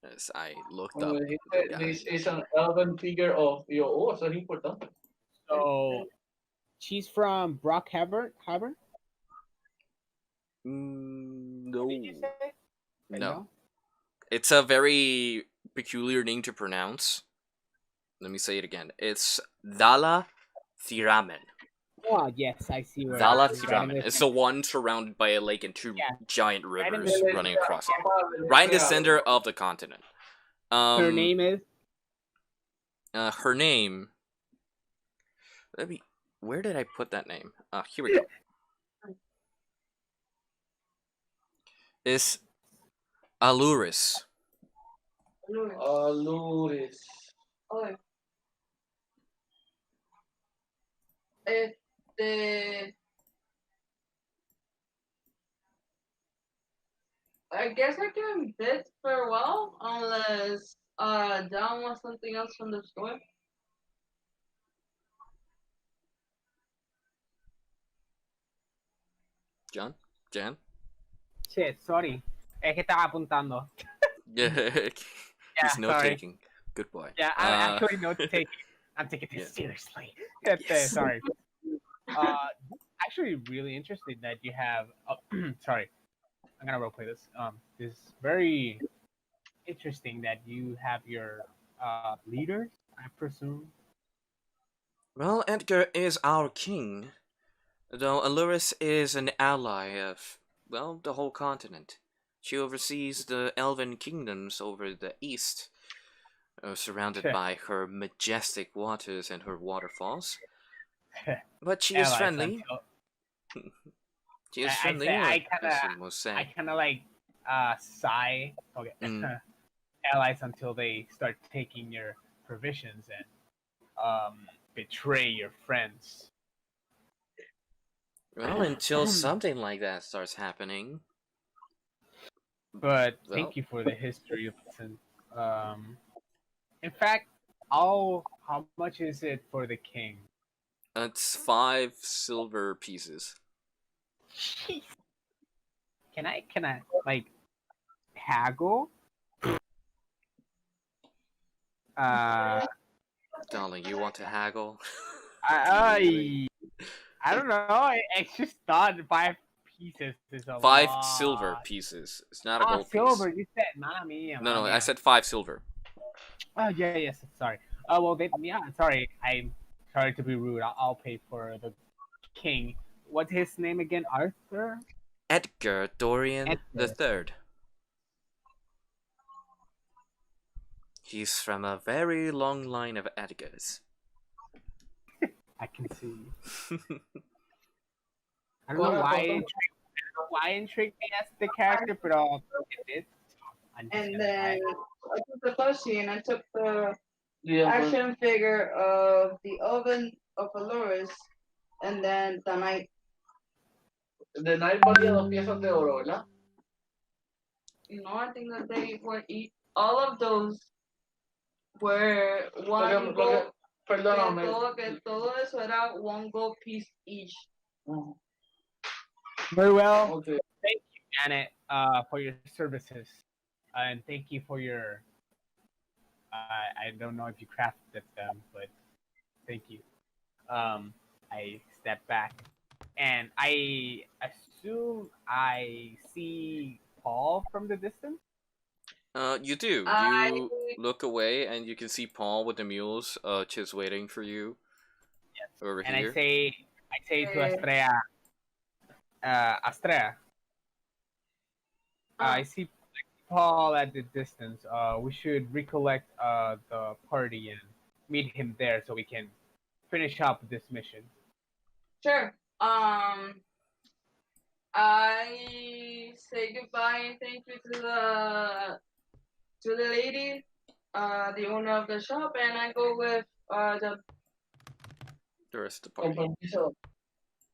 As I looked up the guy. This is an elven figure of yo. Oh, eso es importante. So she's from Brock Cavern? No. Did you say? No. It's a very peculiar name to pronounce. Let me say it again. It's Dala Thiramen. Oh, yes, I see where Dala it is. Thiramen. It's the one surrounded by a lake and 2 giant rivers the- running across it. Right in the center of the continent. Her name is? Her name... Where did I put that name? Here we go. It's Aluris. Aluris. Okay. I guess I can bid farewell unless Don wants something else from the store. John? Jan? Shit, sorry. Es que estaba apuntando. Yeah. He's note sorry. taking. Good boy. Yeah, I'm actually not taking. I'm taking this seriously. Sorry. Actually, really interesting that you have. Sorry, I'm gonna roleplay this. This is very interesting that you have your leaders, I presume. Well, Edgar is our king, though Aluris is an ally of, well, the whole continent. She oversees the elven kingdoms over the east, surrounded by her majestic waters and her waterfalls. She is friendly. She is friendly. I kind of like sigh. Okay. Allies until they start taking your provisions and betray your friends. Well, until something like that starts happening. But thank you for the history lesson. In fact, how much is it for the king? It's 5 silver pieces. Jeez. Can I like haggle? Darling, you want to haggle? I don't know. I just thought 5 pieces is a 5 lot. silver pieces. It's not a gold silver. piece. You said, mamma mia. No, I said 5 silver. Oh yeah, yes. Sorry. Oh well, sorry. I'm sorry to be rude. I'll pay for the king. What's his name again? Arthur? Edgar Dorian III. He's from a very long line of Edgars. I can see. I don't know why intrigued me as the character, but it did. And then I took the plushie and I took the action figure of the oven of Aloris, and then the knight. The knight valía 2 piezas de oro, ¿verdad? No, I think that they were all of those were one gold. Perdóname. Que todo eso era 1 gold piece each. Very well. Okay. Thank you, Janet, for your services, and thank you for your. I don't know if you crafted them, but thank you. I step back, and I assume I see Paul from the distance. You do. I You look away, and you can see Paul with the mules, just waiting for you Yes. over And here. I say to Eh. Astrea, Astrea, I uh, see Paul at the distance. We should recollect the party and meet him there so we can finish up this mission. sure. I say goodbye and thank you to the lady, the owner of the shop, and I go with The rest of the Con party. permiso.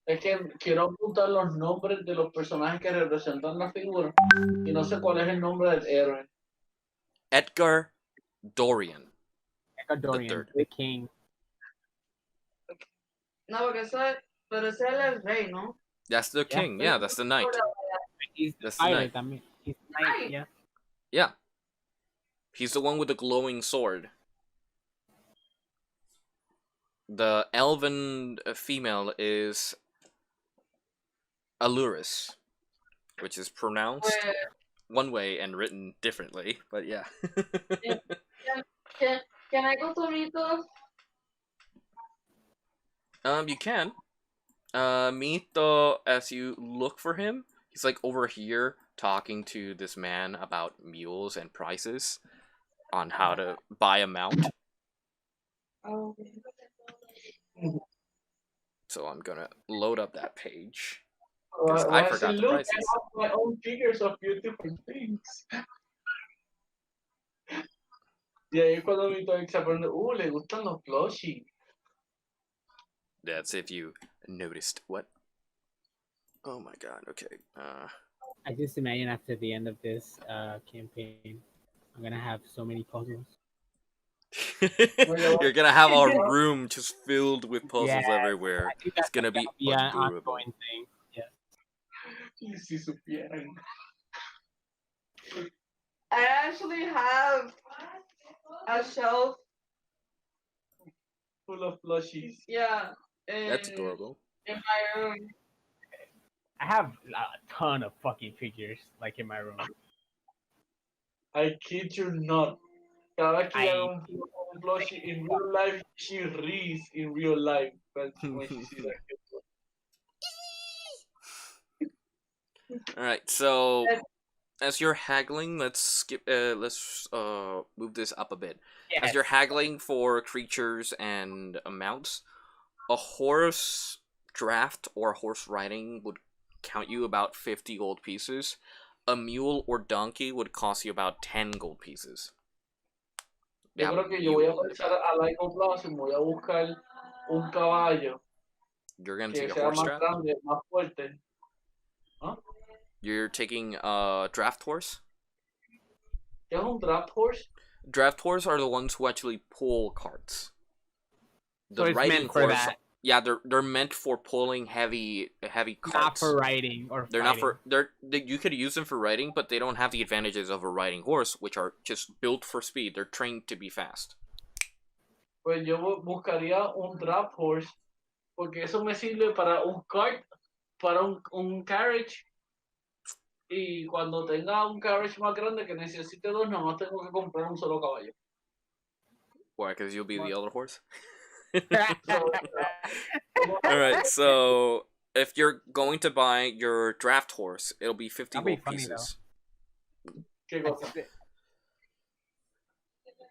Es que quiero apuntar los nombres de los personajes que representan la figura y no sé cuál es el nombre del héroe. Edgar Dorian. Ecuadorian, third. the king. No, porque eso, pero ese es el rey, ¿no? That's the king. Yeah, that's the knight. He's the That's the fighter knight. también. He's the knight, yeah. Yeah. He's the one with the glowing sword. The elven female is Aluris, which is pronounced Pues, one way and written differently, but yeah. can I go to Mito? You can. Mito, as you look for him, he's like over here talking to this man about mules and prices on how to buy a mount. Oh, So I'm gonna load up that page. Why I does forgot it the look? prices. I have my own figures of beautiful things. Y ahí cuando mi se aprende, le gustan los plushies. That's if you noticed. What? Oh my god, okay. I just imagine after the end of this campaign, I'm gonna have so many puzzles. You're gonna have a room just filled with puzzles Yeah, everywhere. I think It's gonna be an adorable. ongoing thing. Yeah. Y si supieran. I actually have a shelf, Full of plushies. yeah, That's adorable. in my room. I have a ton of fucking figures like in my room. I kid you not. Cada vez que I- hago un plushie in real life, she reads in real life when she sees that. Alright, so as you're haggling, let's move this up a bit. Yes. As you're haggling for creatures and amounts, a horse draft or horse riding would count you about 50 gold pieces. A mule or donkey would cost you about 10 gold pieces. Yo Yeah, creo que yo voy a pensar a largo plazo y me voy a buscar un caballo you're gonna que take a sea horse más draft? grande, más fuerte. ¿Ah? You're taking a draft horse? ¿Qué es un draft horse? Draft horse are the ones who actually pull carts. So it's meant for that. Yeah, they're meant for pulling heavy carts. Not for riding or They're fighting. not for you could use them for riding, but they don't have the advantages of a riding horse, which are just built for speed. They're trained to be fast. Pues yo buscaría un draft horse porque eso me sirve para un cart, para un carriage. Y cuando tenga un carriage más grande que necesite dos, nada más tengo que comprar un solo caballo. Why? Because you'll be the other horse. So, Alright, so if you're going to buy your draft horse, it'll be 50 That'd be gold funny, pieces. ¿qué cosa?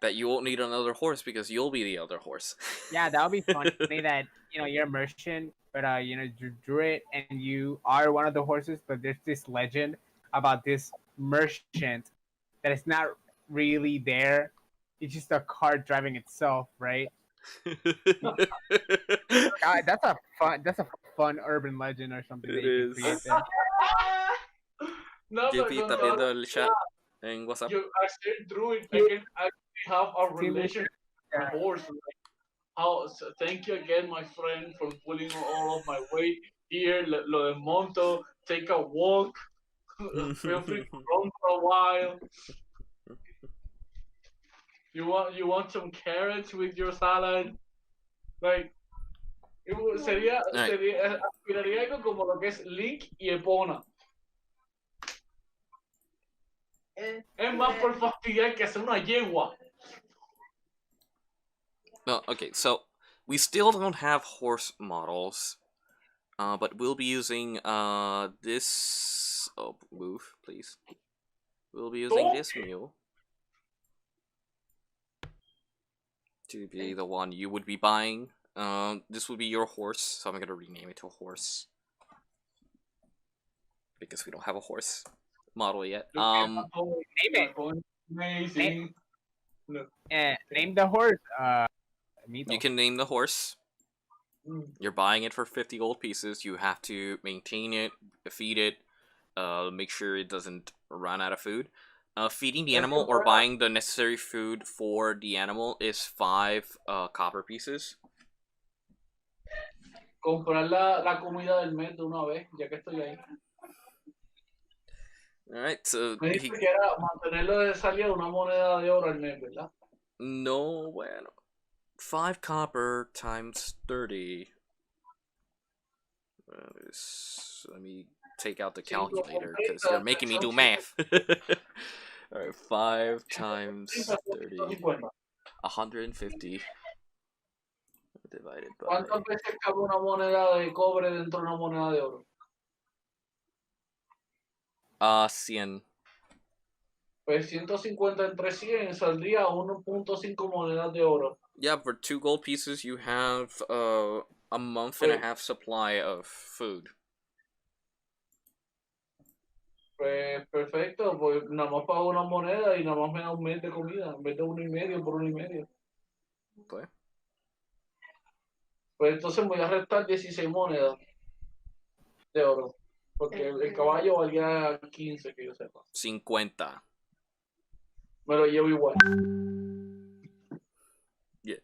That you won't need another horse because you'll be the other horse. Yeah, that would be funny that you're a merchant, but you drew it and you are one of the horses, but there's this legend about this merchant that is not really there. It's just a cart driving itself, right? God, that's a fun urban legend or something. It that you is. can create there. No, pero JP con está todo viendo el chat en WhatsApp. I still drew it. I can actually have a relationship with a horse. Thank you again, my friend, for pulling all of my weight here. Lo desmonto. Take a walk. Feel free to run for a while. You want some carrots with your salad? Like, sería, Alright. aspiraría algo como lo que es Link y Epona. Es más por fastidiar que hacer una yegua. Well, okay, so we still don't have horse models, but we'll be using this. Oh, move, please. We'll be using this mule to be the one you would be buying. This would be your horse, so I'm gonna rename it to a horse because we don't have a horse model yet. Name it. Amazing. Name the horse. Mito. You can name the horse. You're buying it for 50 gold pieces. You have to maintain it, feed it, make sure it doesn't run out of food. Feeding the animal or buying the necessary food for the animal is 5 copper pieces. Comprar la comida del mes de una vez, ya que estoy ahí. Alright, so... Me dice que era mantenerlo de salida una moneda de oro al mes, ¿verdad? No, bueno. 5 copper times 30. Let me take out the calculator because you're making me do math. Alright, 5 times 30. 150. Divided by... ¿Cuántas veces cabe una moneda de cobre dentro de una moneda de oro? 100. Pues 150 entre 100 saldría 1.5 monedas de oro. Yeah, for 2 gold pieces you have a month and a half supply of food. Pues perfecto, pues nada más pago una moneda y nada más me da un mes de comida, en vez de 1,5 por 1,5. Okay. Pues entonces voy a restar 16 monedas de oro. Porque el caballo valía 15, que yo sepa. 50. Me lo llevo igual. Yeah.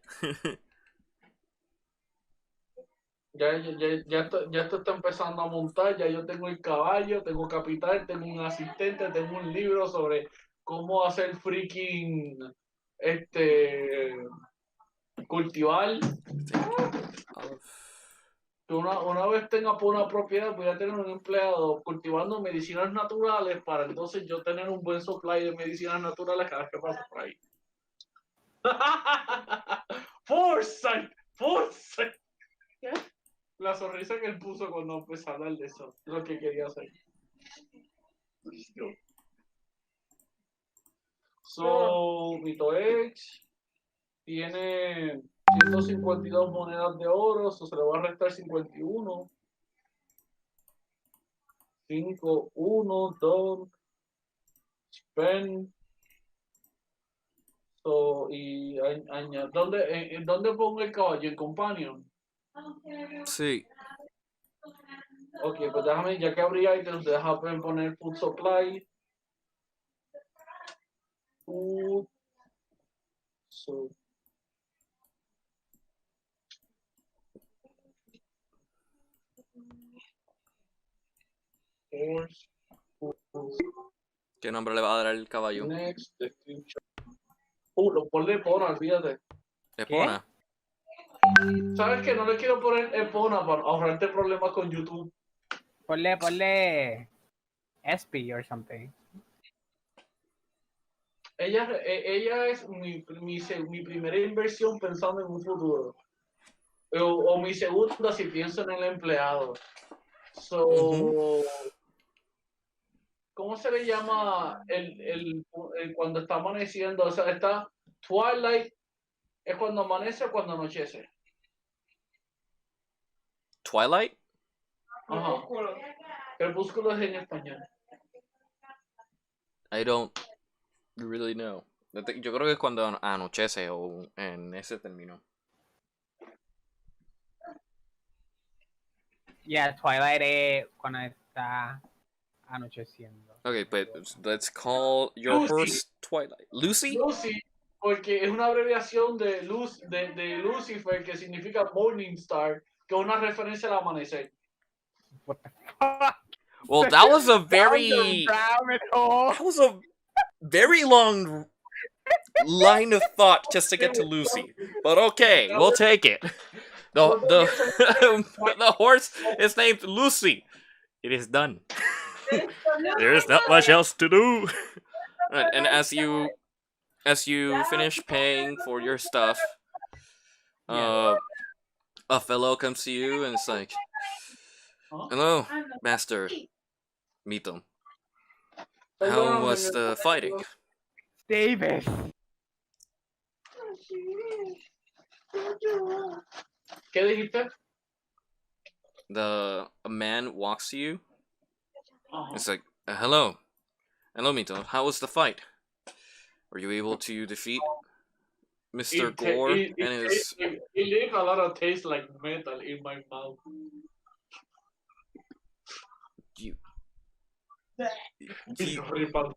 Ya esto está empezando a montar, ya yo tengo el caballo, tengo capital, tengo un asistente, tengo un libro sobre cómo hacer freaking cultivar. Que una vez tenga por una propiedad voy a tener un empleado cultivando medicinas naturales para entonces yo tener un buen supply de medicinas naturales cada vez que pase por ahí. Foresight, Foresight. La sonrisa que él puso cuando empezó a hablar de eso, lo que quería hacer. So, Mito X tiene 152 monedas de oro, so se le va a restar 51. 5, 1, 2, spend. So, y añade. ¿Dónde pongo el caballo? ¿En companion? Sí. Ok, pues déjame, ya que abrí items, déjame poner food supply. Food. So. Horse. ¿Qué nombre le va a dar al caballo? Next, description. Lo ponle Epona, olvídate. Epona. ¿Sabes qué? No le quiero poner Epona para ahorrarte problemas con YouTube. Ponle SP or something. Ella es mi primera inversión pensando en un futuro. O mi segunda si pienso en el empleado. So, ¿cómo se le llama el cuando está amaneciendo? O sea, está Twilight, ¿es cuando amanece o cuando anochece? Twilight? Ajá. Crepúsculo es en español. I don't really know. Yo creo que es cuando anochece o en ese término. Yeah, Twilight es cuando está anocheciendo. Okay, but let's call your Lucy. horse Twilight. Lucy? Lucy, porque es una abreviación de Lucifer, que significa Morning Star, que es una referencia al amanecer. What the fuck? Well, that was a Down very the rabbit hole. that was a very long line of thought just to get to Lucy. But okay, we'll take it. The horse is named Lucy. It is done. There is not much else to do. Right, and as you finish paying for your stuff, a fellow comes to you and it's like, "Hello, Master Mito. How was the fighting?" Davis. ¿Qué dijiste? A man walks to you. Ajá. It's like, hello, Mito. How was the fight? Were you able to defeat Mr. Gore and his? It leaves a lot of taste like metal in my mouth. You. It's very bad.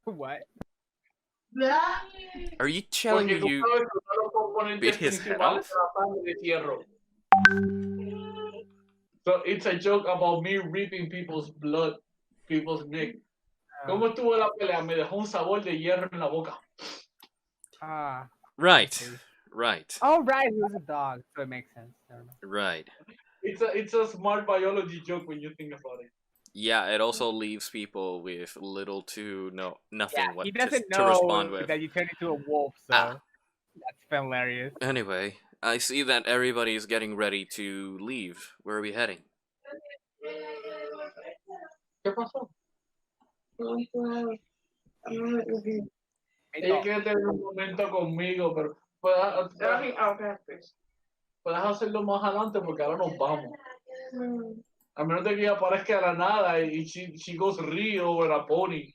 What? Are you telling me you bit his head off? So it's a joke about me ripping people's blood, people's neck. ¿Cómo estuvo la pelea? Me dejó un sabor de hierro en la boca. Right. Right. Oh, right. He was a dog, so it makes sense. Never mind. Right. It's a smart biology joke when you think about it. Yeah, it also leaves people with little to nothing He to doesn't respond know with. that you turn into a wolf, so that's hilarious. Anyway, I see that everybody's getting ready to leave. Where are we heading? ¿Qué pasó? Mito. Ella quiere tener un momento conmigo, pero puedes hacerlo más adelante porque ahora nos vamos. A menos de que ella aparezca de la nada y she goes río over a pony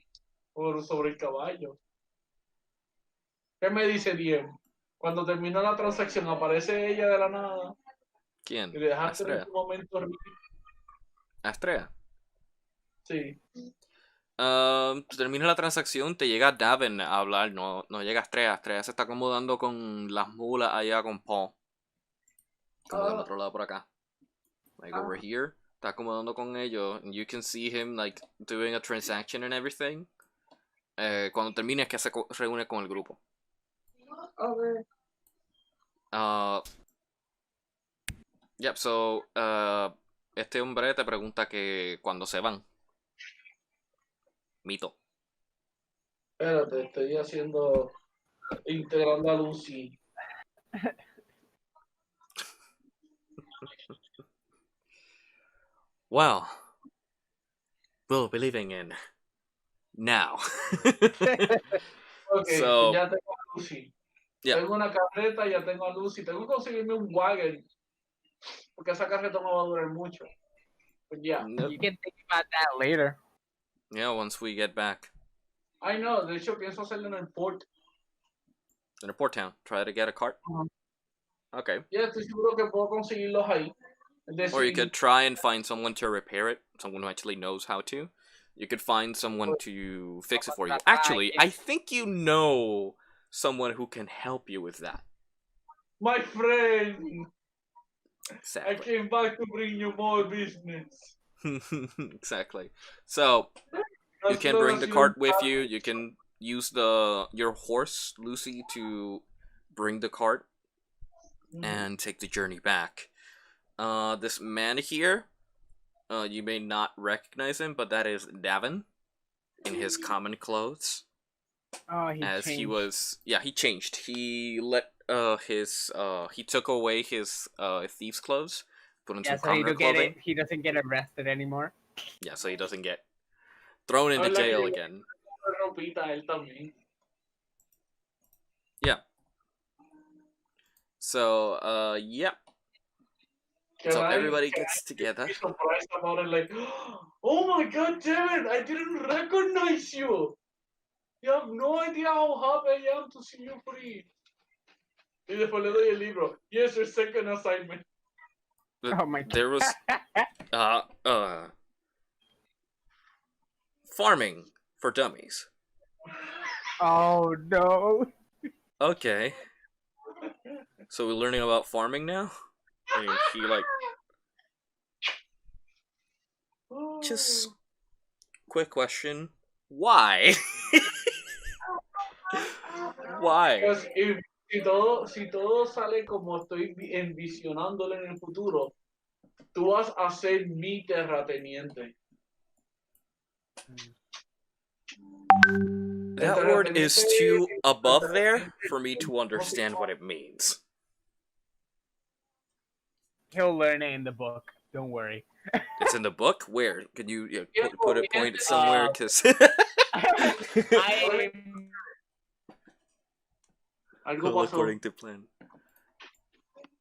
sobre el caballo. ¿Qué me dice Diem? Cuando termina la transacción, aparece ella de la nada ¿Quién? y le dejaste en Astrea. tu momento río. Astrea. Sí. Termina la transacción, te llega Davin a hablar, no llega Astrea. Astrea se está acomodando con las mulas allá con Paul. Como del otro lado por acá. Like over here. Está acomodando con ellos. And you can see him like doing a transaction and everything. Cuando termine es que se reúne con el grupo. Yep, so este hombre te pregunta que cuando se van. Mito. Espérate, estoy integrando a Lucy. Well, we'll be leaving in now. Ok, So, ya tengo a Lucy. yeah. Tengo una carreta, ya tengo a Lucy. Tengo que conseguirme un wagon. Porque esa carreta no va a durar mucho. Pues ya. Nope. You can think about that later. Yeah, once we get back I know, de hecho pienso hacerlo en el port. in a port town, try to get a cart. Okay. Ya estoy seguro que puedo conseguirlos ahí. Or you could try and find someone to repair it, someone who actually knows how to. You could find someone to fix it for you. Actually, I think you know someone who can help you with that. My friend, Exactly. I came back to bring you more business. Exactly. So you can bring the cart with you. You can use your horse, Lucy, to bring the cart and take the journey back. This man here, you may not recognize him, but that is Davin in his common clothes. Oh, he changed. He changed. He let he took away his thieves' clothes, put into commoner clothing. He doesn't get arrested anymore. Yeah, so he doesn't get thrown into jail again. Yeah. So, yeah. So everybody gets together. Like, oh my god, damn it! I didn't recognize you. You have no idea how happy I am to see you free. Y después le doy el libro. Yes, your second assignment. Oh my god. There was farming for dummies. Oh no. Okay. So we're learning about farming now? And he, like, just quick question. Why? Why? Because si todo sale como estoy envisionándolo en el futuro, tú vas a ser mi terrateniente. That word is too above there for me to understand what it means. He'll learn it in the book. Don't worry. It's in the book? Where? Could you put it point it somewhere? Because Algo well, pasó. according to plan.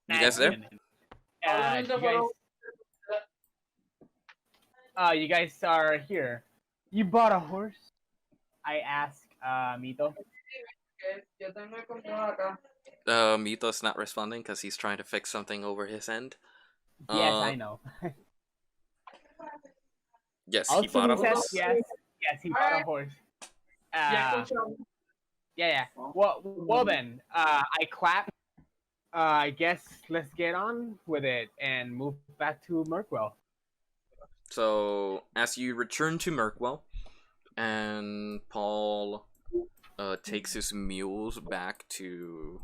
You guys there? You guys are here. You bought a horse? I asked Mito. Yo tengo el computador acá. Mito's not responding because he's trying to fix something over his end. Yes, I know. Yes, Also, he bought a horse. Yes, he bought a horse. Yeah. Well then, I clap. I guess let's get on with it and move back to Merkwell. So, as you return to Merkwell, and Paul takes his mules back to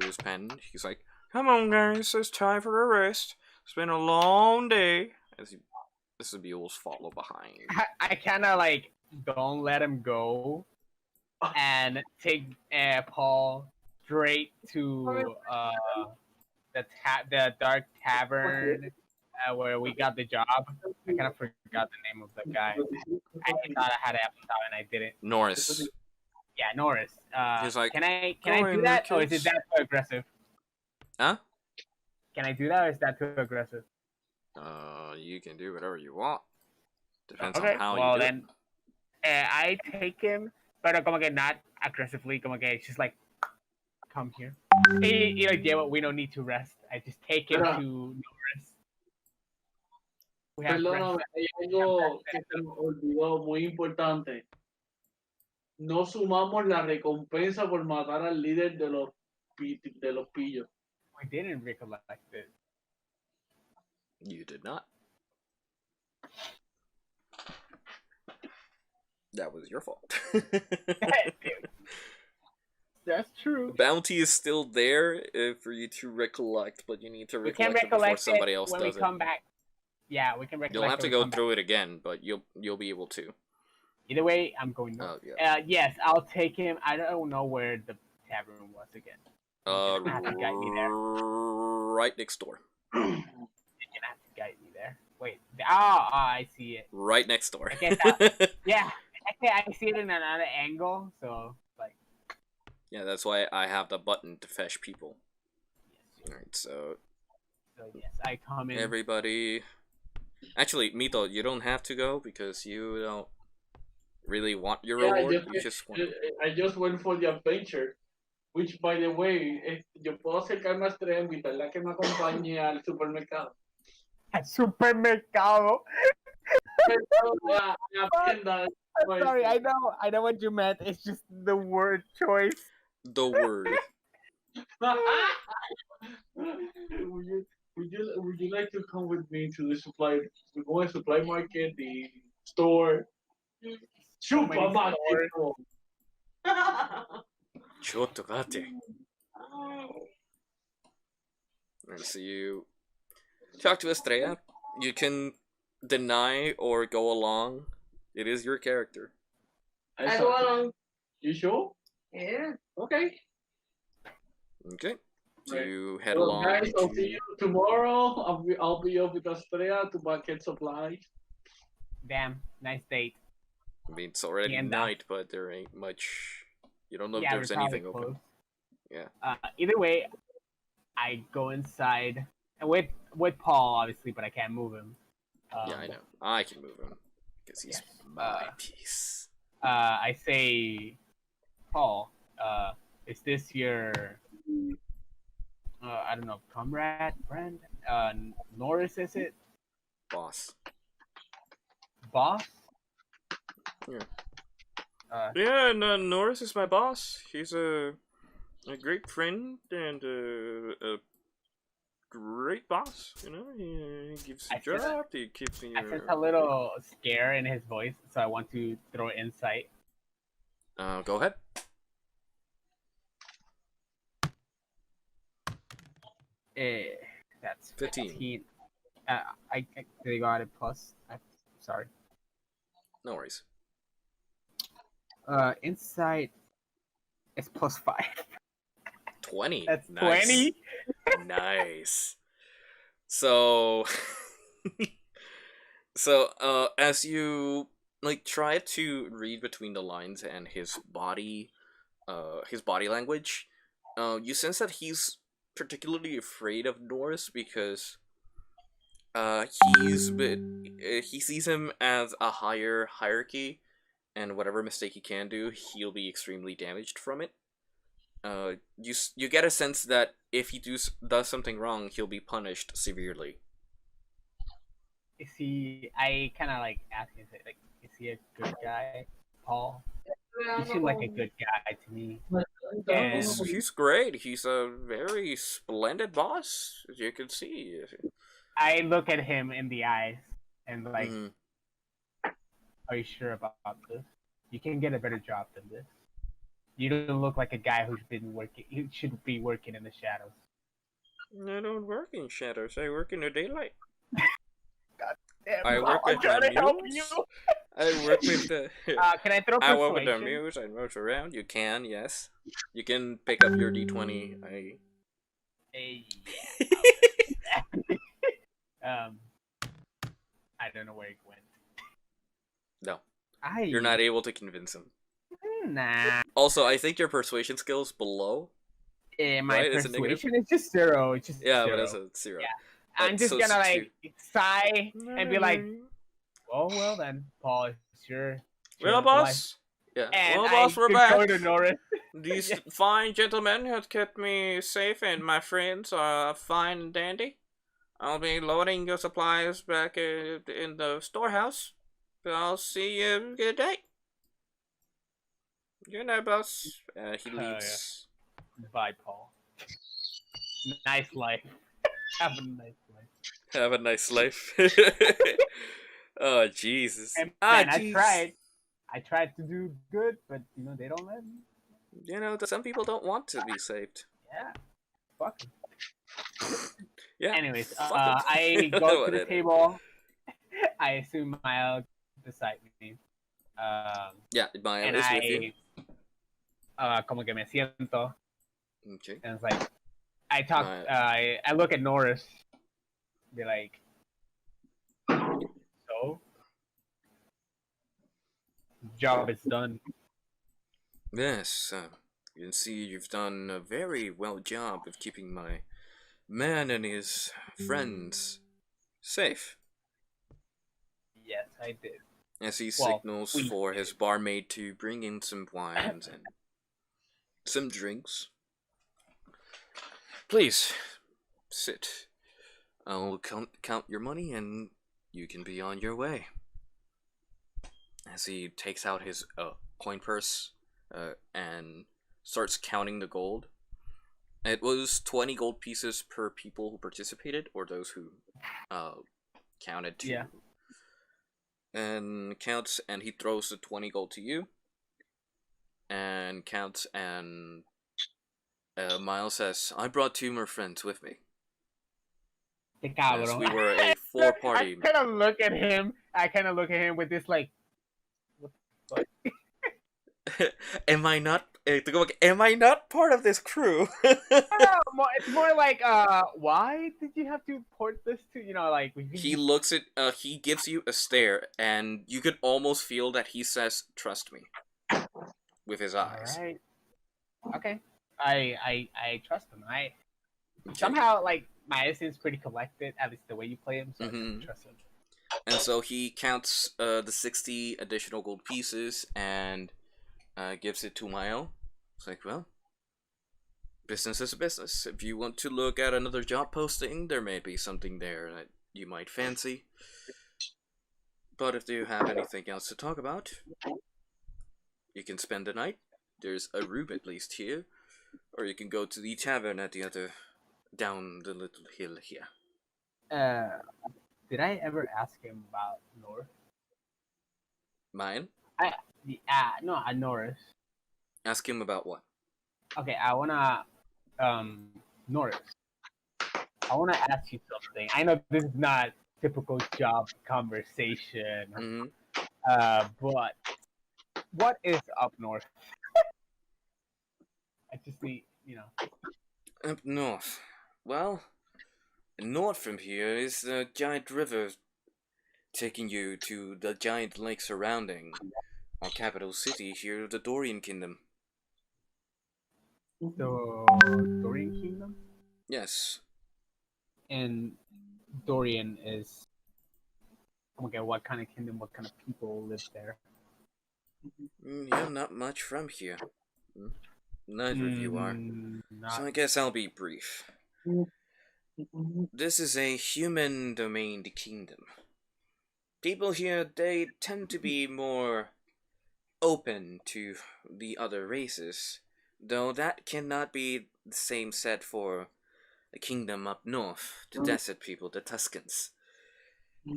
his pen, he's like, "Come on, guys, it's time for a rest. It's been a long day." As the mules follow behind. I kind of like don't let him go, and take Paul straight to the dark tavern where we got the job. I kind of forgot the name of the guy. I thought I had it up top and I didn't. Norris. Yeah, Norris. He's like, can I do that, or is it that too aggressive? Huh? Can I do that, or is that too aggressive? You can do whatever you want. Depends Okay, on how well you do then, I take him, but como que not aggressively, como que it's just like, come here. We don't need to rest. I just take him to Norris. Perdóname, hay algo que se me olvidó muy importante. No sumamos la recompensa por matar al líder de los pillos. We didn't recollect it. You did not. That was your fault. That's true. Bounty is still there for you to recollect, but you need to recollect it before somebody else when does we come back. Yeah, we can recollect. You'll have to go through it again, but you'll be able to. Either way, I'm going. Oh yeah. Yes, I'll take him. I don't know where the tavern was again. Guide me there. Right next door. You're gonna have to guide me there. Wait. I see it. Right next door. Yeah. I see it in another angle, so like. Yeah, that's why I have the button to fetch people. Yes. Alright, so yes, I come in. Everybody. Actually, Mito, you don't have to go because you don't really want your reward. I just went for the adventure. Which, by the way, yo puedo acercarme a Estrella, invitarla a que me acompañe al supermercado. Al supermercado. Sorry, I know what you meant. It's just the word choice. The word. Would you like to come with me to the supply market, the store, supermarket? Chotogate. Alright, so you talk to Estrella. You can deny or go along. It is your character. I go along. You sure? Yeah. Okay. Okay. So you head well, along. Guys, I'll see you tomorrow. I'll be up with Estrella to bucket supplies. Damn, nice date. I mean, it's already night, but there ain't much. You don't know if there's anything open. Yeah. Either way, I go inside with Paul, obviously, but I can't move him. Yeah, I know. I can move him because he's my piece. I say, Paul, is this your, I don't know, comrade, friend? Norris, is it? Boss. Boss? Yeah. Yeah, and Norris is my boss. He's a great friend and a great boss. You know, he gives you a job. He keeps me. I sense a little scare in his voice, so I want to throw insight. Go ahead. That's 15. I they got it plus. Sorry. No worries. Insight is +5. 20. That's Nice. 20. Nice. So, so as you like try to read between the lines and his body language, you sense that he's particularly afraid of Norris because he sees him as a higher hierarchy, and whatever mistake he can do, he'll be extremely damaged from it. You get a sense that if he does something wrong, he'll be punished severely. Is he? I kind of like asking, like, is he a good guy, Paul? You seem like a good guy to me. And He's great. He's a very splendid boss, as you can see. I look at him in the eyes and like, Mhm. are you sure about this? You can get a better job than this. You don't look like a guy who's been working. He should be working in the shadows. I don't work in shadows. I work in the daylight. Damn, I work I'm with trying the to help muse. you. I work with the. Can I throw I work with the persuasion? muse. I move around. You can, yes. You can pick up your d20. Hey, I don't know where it went. No, I you're not able to convince him. Nah. Also, I think your persuasion skill's below. My Right? Is it persuasion is just 0. It's just Yeah, 0. but it's a 0. Yeah. I'm just so gonna it's like sigh and be like, "Oh well then, Paul, it's your well, life." boss. Yeah. And Well, boss, I we're just back. go to Norris. These Yes. fine gentlemen have kept me safe, and my friends are fine and dandy. I'll be loading your supplies back in the storehouse. I'll see you. Good day. Good night, boss. He leaves. Yeah. Bye, Paul. Nice life. Have a nice life. Have a nice life. Oh, Jesus. And Ah, man, jeez. I tried to do good, but they don't let me. You know, some people don't want to be saved. Yeah. Fuck 'em. Yeah. Anyways, fuck 'em. I go to the table. I assume Mile beside me. Yeah, Maya And is with you. como que me siento. Okay. And it's like, I look at Norris, be like, so, job is done. Yes, you can see you've done a very well job of keeping my man and his friends safe. Yes, I did. As he signals for his barmaid to bring in some wines and some drinks. Please, sit. I'll count your money and you can be on your way. As he takes out his coin purse and starts counting the gold. It was 20 gold pieces per people who participated, or those who counted to. Yeah. And counts, and he throws the 20 gold to you. And counts, and Miles says, I brought 2 more friends with me. As we were a 4-party. I kind of look at him. With this like, what the fuck? Am I not part of this crew? It's more like, why did you have to port this to, like... He looks at, he gives you a stare, and you could almost feel that he says, trust me, with his eyes. Alright. Okay. I trust him. Somehow, like, my seems pretty collected, at least the way you play him, so I trust him. And so he counts the 60 additional gold pieces, and gives it to Mile. It's like, well, business is a business. If you want to look at another job posting, there may be something there that you might fancy. But if you have anything else to talk about, You can spend the night. There's a room at least here. Or you can go to the tavern at the other, down the little hill here. Did I ever ask him about North? Mine? No, North. Ask him about what? Okay, I wanna North. I wanna ask you something. I know this is not typical job conversation, but what is up north? I just need, Up north. Well, north from here is the giant river taking you to the giant lake surrounding our capital city here, the Dorian Kingdom. The Dorian Kingdom, Yes. and Dorian is okay. What kind of kingdom? What kind of people live there? You're not much from here. Neither of you are. So I guess I'll be brief. This is a human-domained kingdom. People here, they tend to be more open to the other races, though that cannot be the same said for the kingdom up north, the desert people, the Tuscans.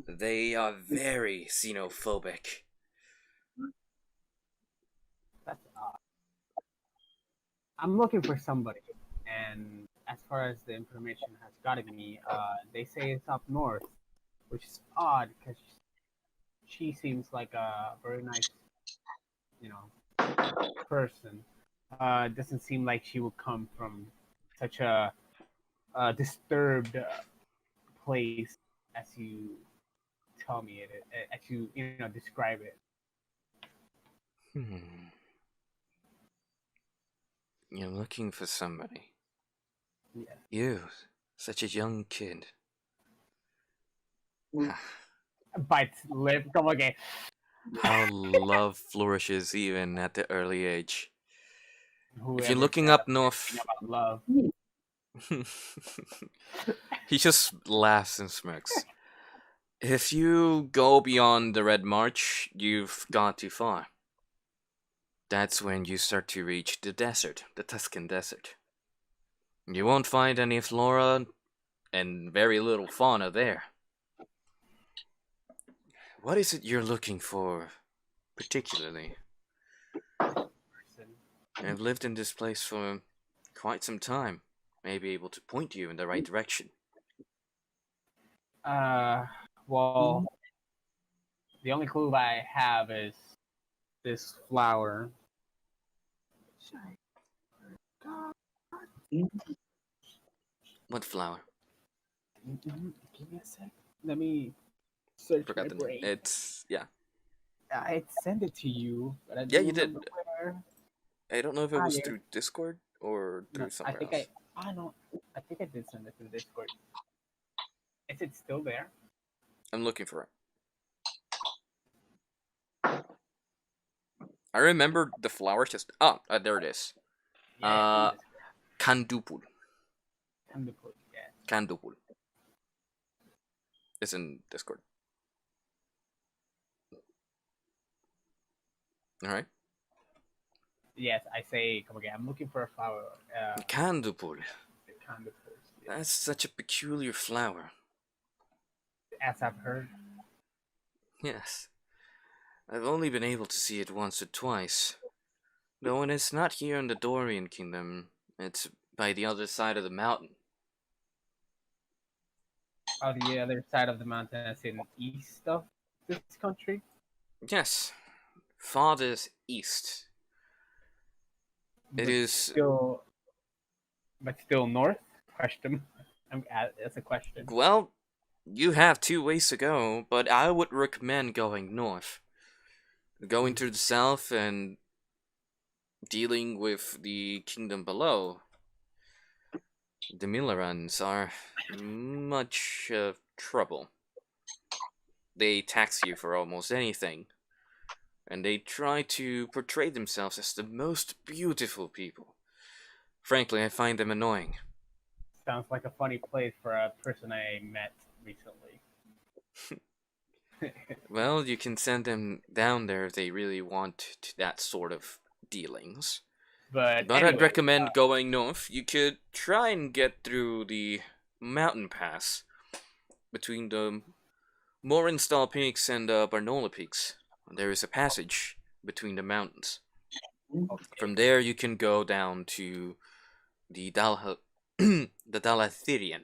They are very xenophobic. That's odd. I'm looking for somebody, and as far as the information has gotten me, they say it's up north, which is odd because she seems like a very nice, person. Doesn't seem like she would come from such a disturbed place as you tell me it, as you describe it. You're looking for somebody. Yeah. You, such a young kid. Bites lip. Come again. How love flourishes even at the early age. Whoever If you're looking said up north, about love. he just laughs and smirks. If you go beyond the Red March, you've gone too far. That's when you start to reach the desert, the Tuscan desert. You won't find any flora and very little fauna there. What is it you're looking for, particularly? I've lived in this place for quite some time. May be able to point you in the right direction. Well, the only clue I have is this flower. What flower? Give me a sec. Let me search Forgot my the name. brain. It's I sent it to you, but I don't Yeah, you did. remember where. I don't know if it was Here. through Discord or through somewhere else. I think I did send it to the Discord. Is it still there? I'm looking for it. I remember the flower just. There it is. Yeah, Kandupul. yeah. Kandupul. It's in Discord. Alright. Yes, I say, come again. I'm looking for a flower. Kandupul. Yeah. That's such a peculiar flower. As I've heard. Yes. I've only been able to see it once or twice. Though when it's not here in the Dorian Kingdom, it's by the other side of the mountain. On the other side of the mountain, as in east of this country? Yes. Farthest east. It is still, but still north? Question. That's a question. Well, you have 2 ways to go, but I would recommend going north. Going to the south and dealing with the kingdom below. The Millerans are much trouble. They tax you for almost anything. And they try to portray themselves as the most beautiful people. Frankly, I find them annoying. Sounds like a funny place for a person I met recently. Well, you can send them down there if they really want that sort of dealings. But But I'd anyway, recommend going north. You could try and get through the mountain pass between the Morinstall Peaks and Barnola Peaks. There is a passage between the mountains. From there, you can go down to the the Dalathirian.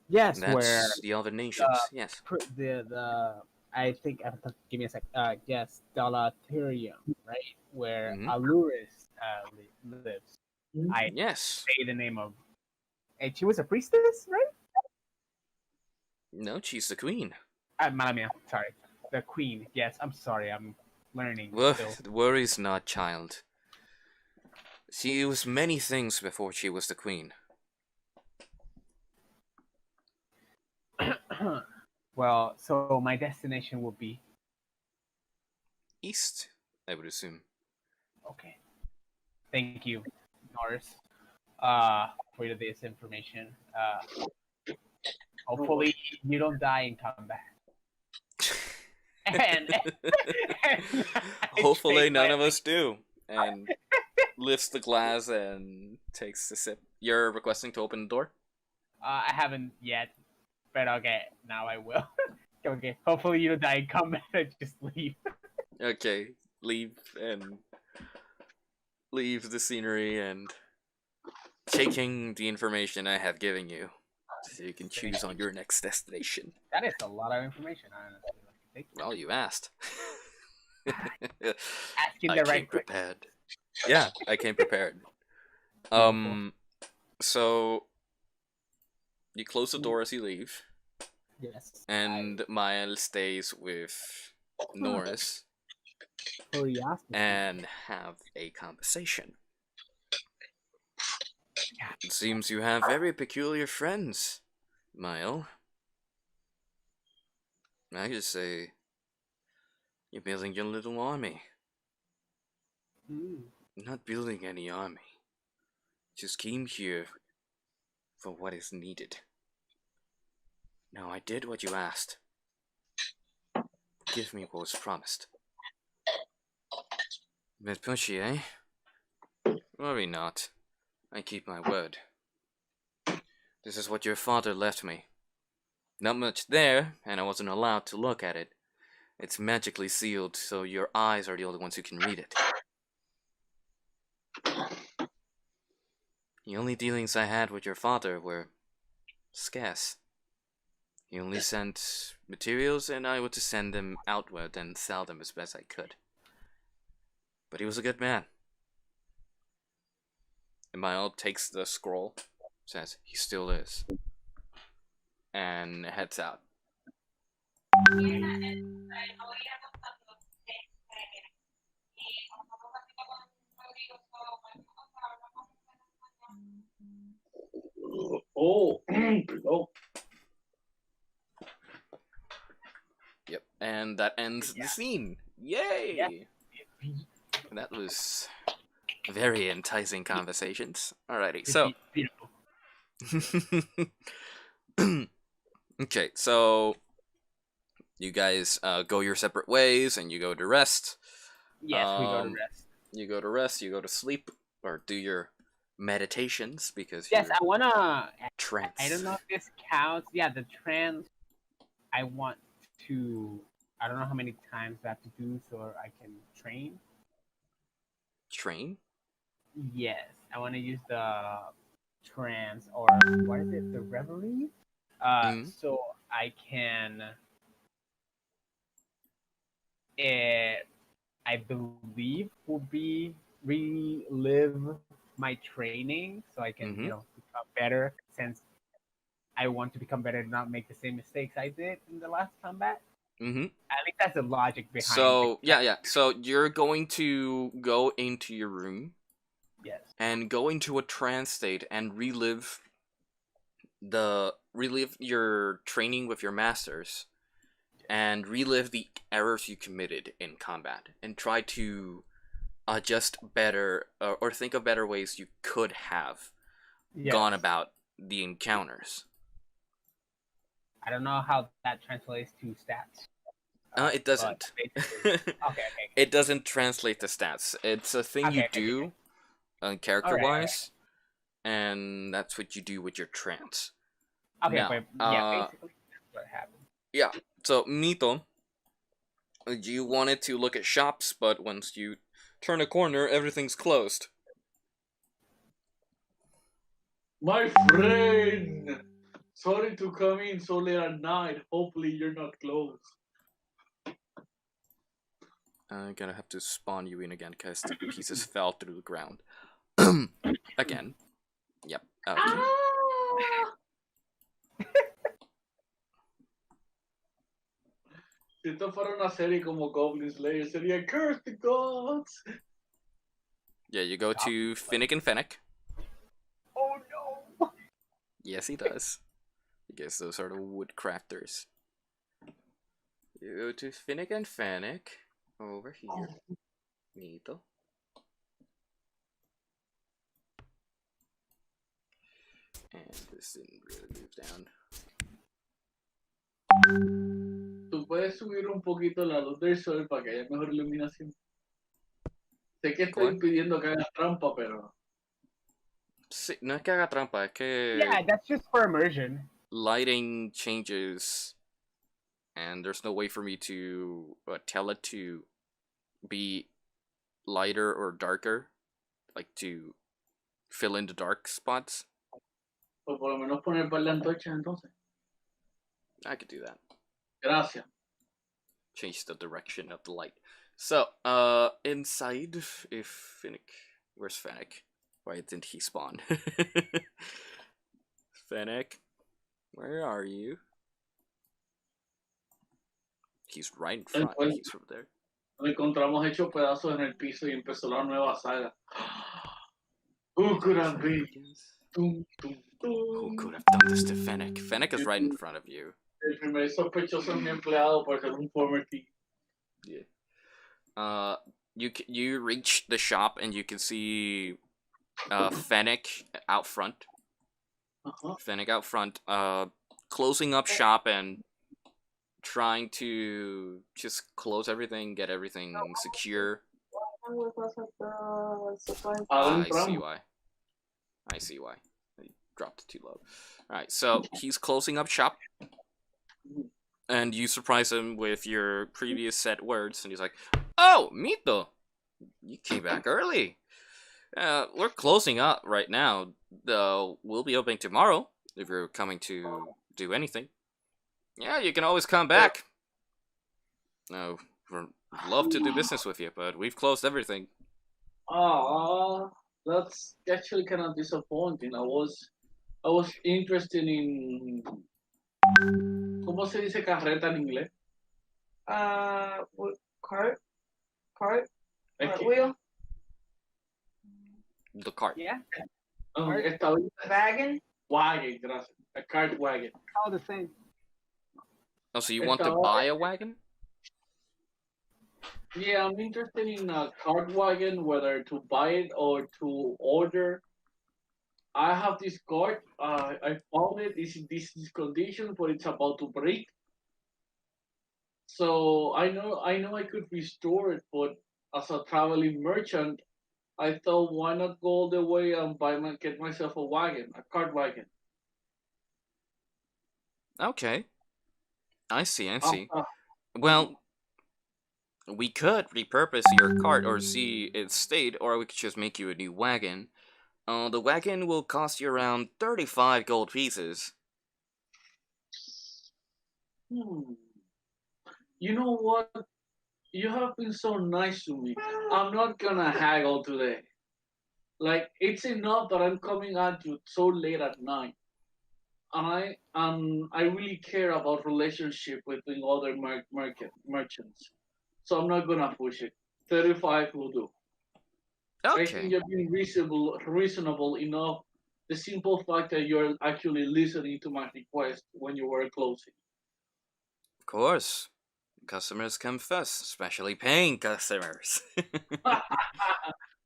yes, where That's the other nations. Yes. the I think give me a sec. Yes, Dalathirium, right? Where Mhm. Aluris lives. I Yes. say the name of, and she was a priestess, right? No, she's the queen. Malamia, sorry, the queen. Yes, I'm sorry, I'm learning still. Worries not, child. She was many things before she was the queen. Well, so my destination will be East, I would assume. okay. Thank you, Norris, for this information. Hopefully you don't die in combat. And, Hopefully none of us do. And lifts the glass and takes a sip. You're requesting to open the door? I haven't yet, but okay, now I will. Okay, hopefully you don't die in combat. Just leave. Okay, leave the scenery and taking the information I have given you, so you can choose on your next destination. That is a lot of information, honestly. Thank you. Well, you asked. Asking I the came right question. prepared. Yeah, I came prepared. So you close the door as you leave, Yes. and Mael stays with Norris Curiosity. and have a conversation. It seems you have very peculiar friends, Mael. I just say you're building your little army. You're not building any army. Just came here for what is needed. Now I did what you asked. Give me what was promised. Bit pushy, eh? Worry not. I keep my word. This is what your father left me. Not much there, and I wasn't allowed to look at it. It's magically sealed, so your eyes are the only ones who can read it. The only dealings I had with your father were scarce. He only sent materials, and I were to send them outward and sell them as best I could. But he was a good man. And Mael takes the scroll, says, he still is, and heads out. Oh, oh. Yep, and that ends the scene. Yay! Yeah. That was very enticing conversations. Alrighty, so Beautiful. okay, so you guys go your separate ways, and you go to rest. Yes, we go to rest. You go to rest. You go to sleep, or do your meditations because Yes, you're I wanna. trance. I don't know if this counts. Yeah, the trance. I want to. I don't know how many times I have to do so I can train. Train? Yes, I want to use the trance or what is it? The reverie. So I can. I believe will be relive my training so I can become better since I want to become better and not make the same mistakes I did in the last combat. At least that's the logic behind. So yeah. So you're going to go into your room. Yes. And go into a trance state and relive your training with your masters, and relive the errors you committed in combat, and try to adjust better or think of better ways you could have gone about the encounters. I don't know how that translates to stats. It doesn't. Okay. It doesn't translate the stats. It's a thing you Okay. do, character-wise, and that's what you do with your trance. Okay, Now, but yeah, basically that's what happened. Yeah, so Mito, you wanted to look at shops, but once you turn a corner, everything's closed. My friend! Sorry to come in so late at night. Hopefully you're not closed. I'm gonna have to spawn you in again because the pieces fell through the ground. Again. Yep. Okay. Ah! Si esto fuera una serie como Goblin Slayer, sería Curse the Gods! Yeah, you go to Finnick and Fennec. Oh no! Yes, he does. I guess those are the woodcrafters. You go to Finnick and Fennec. Over here. Mito. And this didn't really move down. Tú puedes subir un poquito la luz del sol para que haya mejor iluminación. Sé que estoy pidiendo que hagas trampa, pero... Sí, no es que haga trampa, es que... Yeah, that's just for immersion. Lighting changes, and there's no way for me to tell it to be lighter or darker, like to fill in the dark spots. O por lo menos poner par de antorchas entonces. I could do that. Gracias. Change the direction of the light. So, inside, if Finnick... Where's Fennec? Why didn't he spawn? Fennec, where are you? He's right in front. He's over there. Lo encontramos hecho pedazos en el piso y empezó la nueva saga. Who could have been? Tum, tum, tum. Who could have done this to Fennec? Fennec is right in front of you. El primer sospechoso es mi empleado por ser un former thief. Yeah. You reach the shop and you can see Fennec out front. Fennec out front, closing up shop and trying to just close everything, get everything secure. I see why. I see why. I dropped it too low. Alright, so he's closing up shop. And you surprise him with your previous set words, and he's like, "Oh, Mito! You came back early. We're closing up right now. We'll be opening tomorrow, if you're coming to do anything. Yeah, you can always come back. No, we'd love to do business with you, but we've closed everything." That's actually kind of disappointing. I was interested in... ¿Cómo se dice carreta en inglés? Cart? Wheel? The cart. Yeah. Wagon? Wagon, gracias. A cart wagon. All the same. Oh, so you want to buy a wagon? Yeah, I'm interested in a cart wagon, whether to buy it or to order. I have this cart. I found it. It's in this condition, but it's about to break. So I know I could restore it, but as a traveling merchant, I thought, why not go all the way and get myself a wagon, a cart wagon. Okay. I see. Well, we could repurpose your cart or see its state, or we could just make you a new wagon. The wagon will cost you around 35 gold pieces. You know what? You have been so nice to me. I'm not gonna haggle today. Like, it's enough that I'm coming at you so late at night. And I really care about relationship between other merchants. So I'm not gonna push it. 35 will do. Okay. I think you're being reasonable enough. The simple fact that you're actually listening to my request when you were closing. Of course. Customers come first, especially paying customers.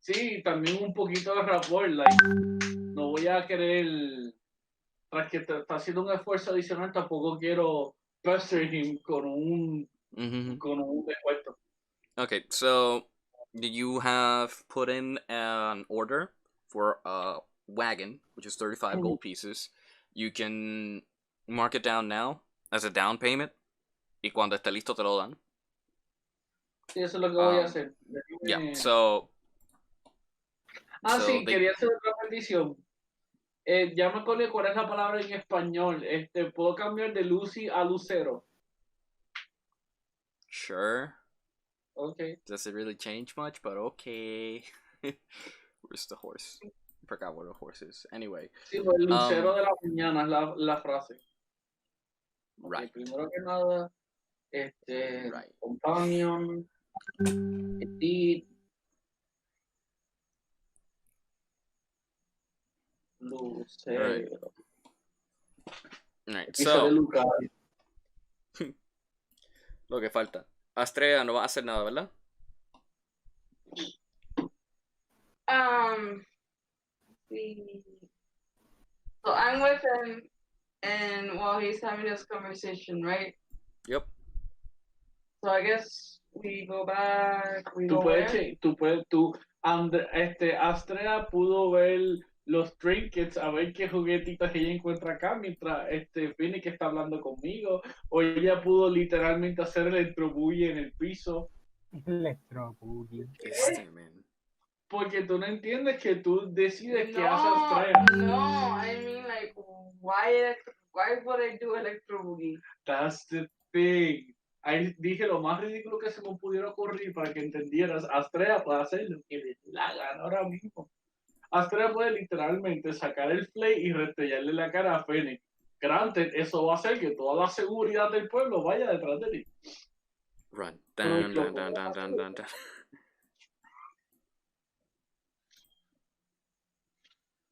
Sí, también un poquito de rapport. Like, no voy a querer tras que está haciendo un esfuerzo adicional, tampoco quiero pester him con un descuento. Okay, so you have put in an order for a wagon, which is 35 gold pieces. You can mark it down now as a down payment, y cuando esté listo te lo dan. Sí, eso es lo que voy a hacer. Yeah, so sí, they- quería hacer otra petición. Ya me acordé cuál es la palabra en español. ¿Puedo cambiar de Lucy a Lucero? Sure. Okay. Does it really change much? But okay. Where's the horse? I forgot what a horse is. Anyway. Sí, pues Lucero de la mañana es la frase. Okay, Right. primero que nada, Right. companion, edit, Lucero. Alright, Y sale so Lucas. lo que falta. Astrea no va a hacer nada, ¿verdad? See. So I'm with him, and while he's having this conversation, right? Yep. So I guess we go back. Astrea pudo ver los trinkets, a ver qué juguetitos ella encuentra acá mientras Fiend que está hablando conmigo, o ella pudo literalmente hacer electrobully en el piso. Electrobully. Man. Porque tú no entiendes que tú decides qué hace Astrea. No, I mean like why would I do electroboogie? That's the thing. Ahí dije lo más ridículo que se me pudiera ocurrir para que entendieras. Astrea puede hacer lo que le la gana ahora mismo. Astrea puede literalmente sacar el flay y restellarle la cara a Fennec. Granted, eso va a hacer que toda la seguridad del pueblo vaya detrás de ti. Run. Dun, dun, dun, dun, dun, dun, dun.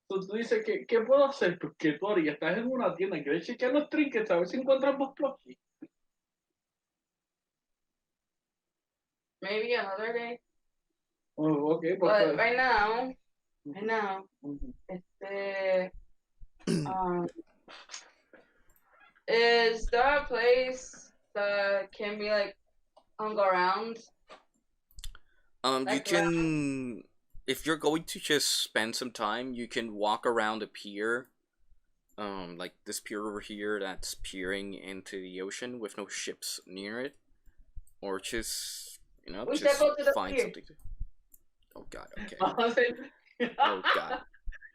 Entonces tú dices, ¿qué puedo hacer? Pues que tú ahora estás en una tienda, quieres chequear los trinkets a ver si encuentras más plushie. Maybe another day. Oh, okay, But right now, is there a place that can be like hung around? You can, if you're going to just spend some time, you can walk around a pier, like this pier over here that's peering into the ocean with no ships near it, or just, We just should go to the find pier. something to. Oh God, okay. Oh God.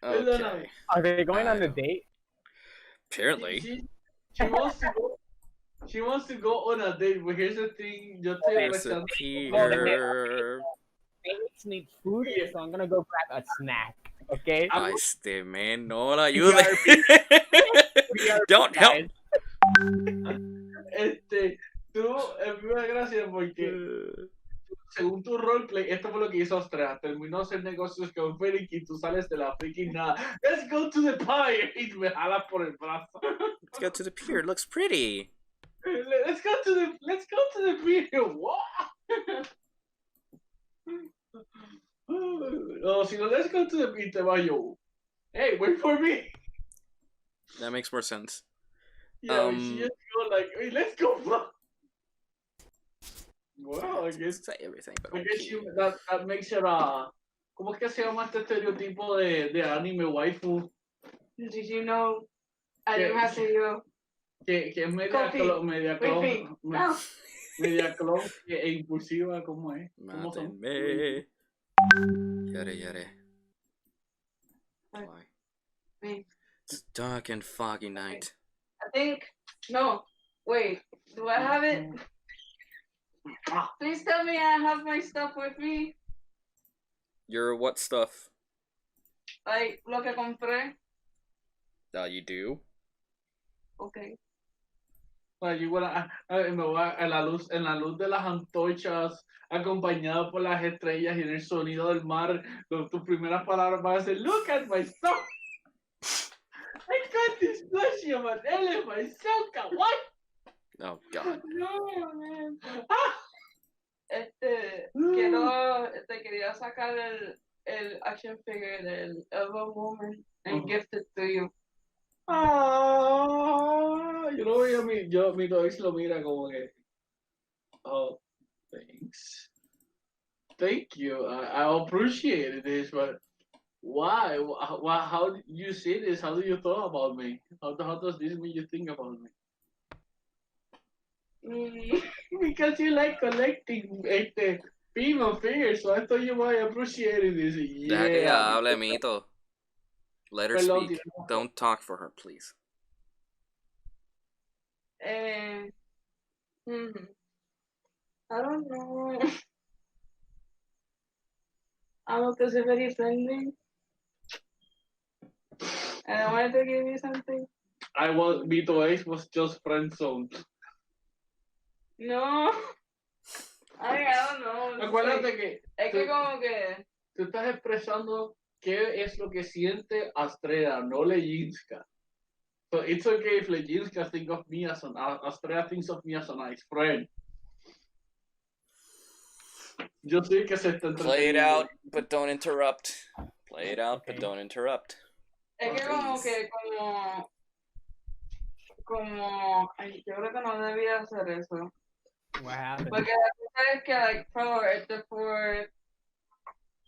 Okay. Are they going on a date? Apparently. She wants to go on a date, but here's the thing. Yo estoy There's a pier. Dates need food, so I'm gonna go grab a snack. Okay. Man, no la ayude. Don't help. Tú, es una gracia porque según tu roleplay, esto fue lo que hizo Astrea. Terminó de hacer negocios con Fennec y tú sales de la freaking nada. Let's go to the pier. Y me jalas por el brazo. Let's go to the pier. It looks pretty. Let's go to the pier. What? Oh, si no, let's go to the pier, te va yo. Hey, wait for me. That makes more sense. Yeah, she just go like, hey, let's go. Well, I guess say everything, but I guess okay. that makes her ¿cómo es que se llama este estereotipo de anime waifu? Did you know? I didn't have to you. Que es media clon e impulsiva, ¿cómo es? ¿Cómo son? Mátenme. Yare. Why? It's a dark and foggy night. I think no. Wait, do I have it? Please tell me I have my stuff with me. Your what stuff? Like lo que compré. You do? Okay. Me voy en la luz de las antorchas, acompañado por las estrellas y en el sonido del mar. Tus primeras palabras van a ser, look at my stuff. I got this plushie of an elephant, so kawaii. Oh God. No, man. Quería sacar el action figure del Elbow Woman and gift it to you. Yo lo veo, mi ex lo mira como que, oh, thanks. Thank you. I appreciate this, but why? How did you see this? How do you thought about me? How does this make you think about me? Because you like collecting female figures, so I thought you might appreciate this. Deja que Yeah. ella hable, Mito. Let her Perdón, speak. Don't talk for her, please. I don't know. I'm because you're very friendly. And I wanted to give you something. Vito Ace was just friend zone. No. I don't know. Acuérdate que Es que como que... tú estás expresando qué es lo que siente Astrea, no Lejinska. So it's okay if Lejinska think of me as Astrea thinks of me as a nice friend. Yo sé que se está Play it entreteniendo. out, but don't interrupt. Play it out, but Okay. don't interrupt. Es que como que ay, yo creo que no debía hacer eso. What happened? Porque la cosa es que like for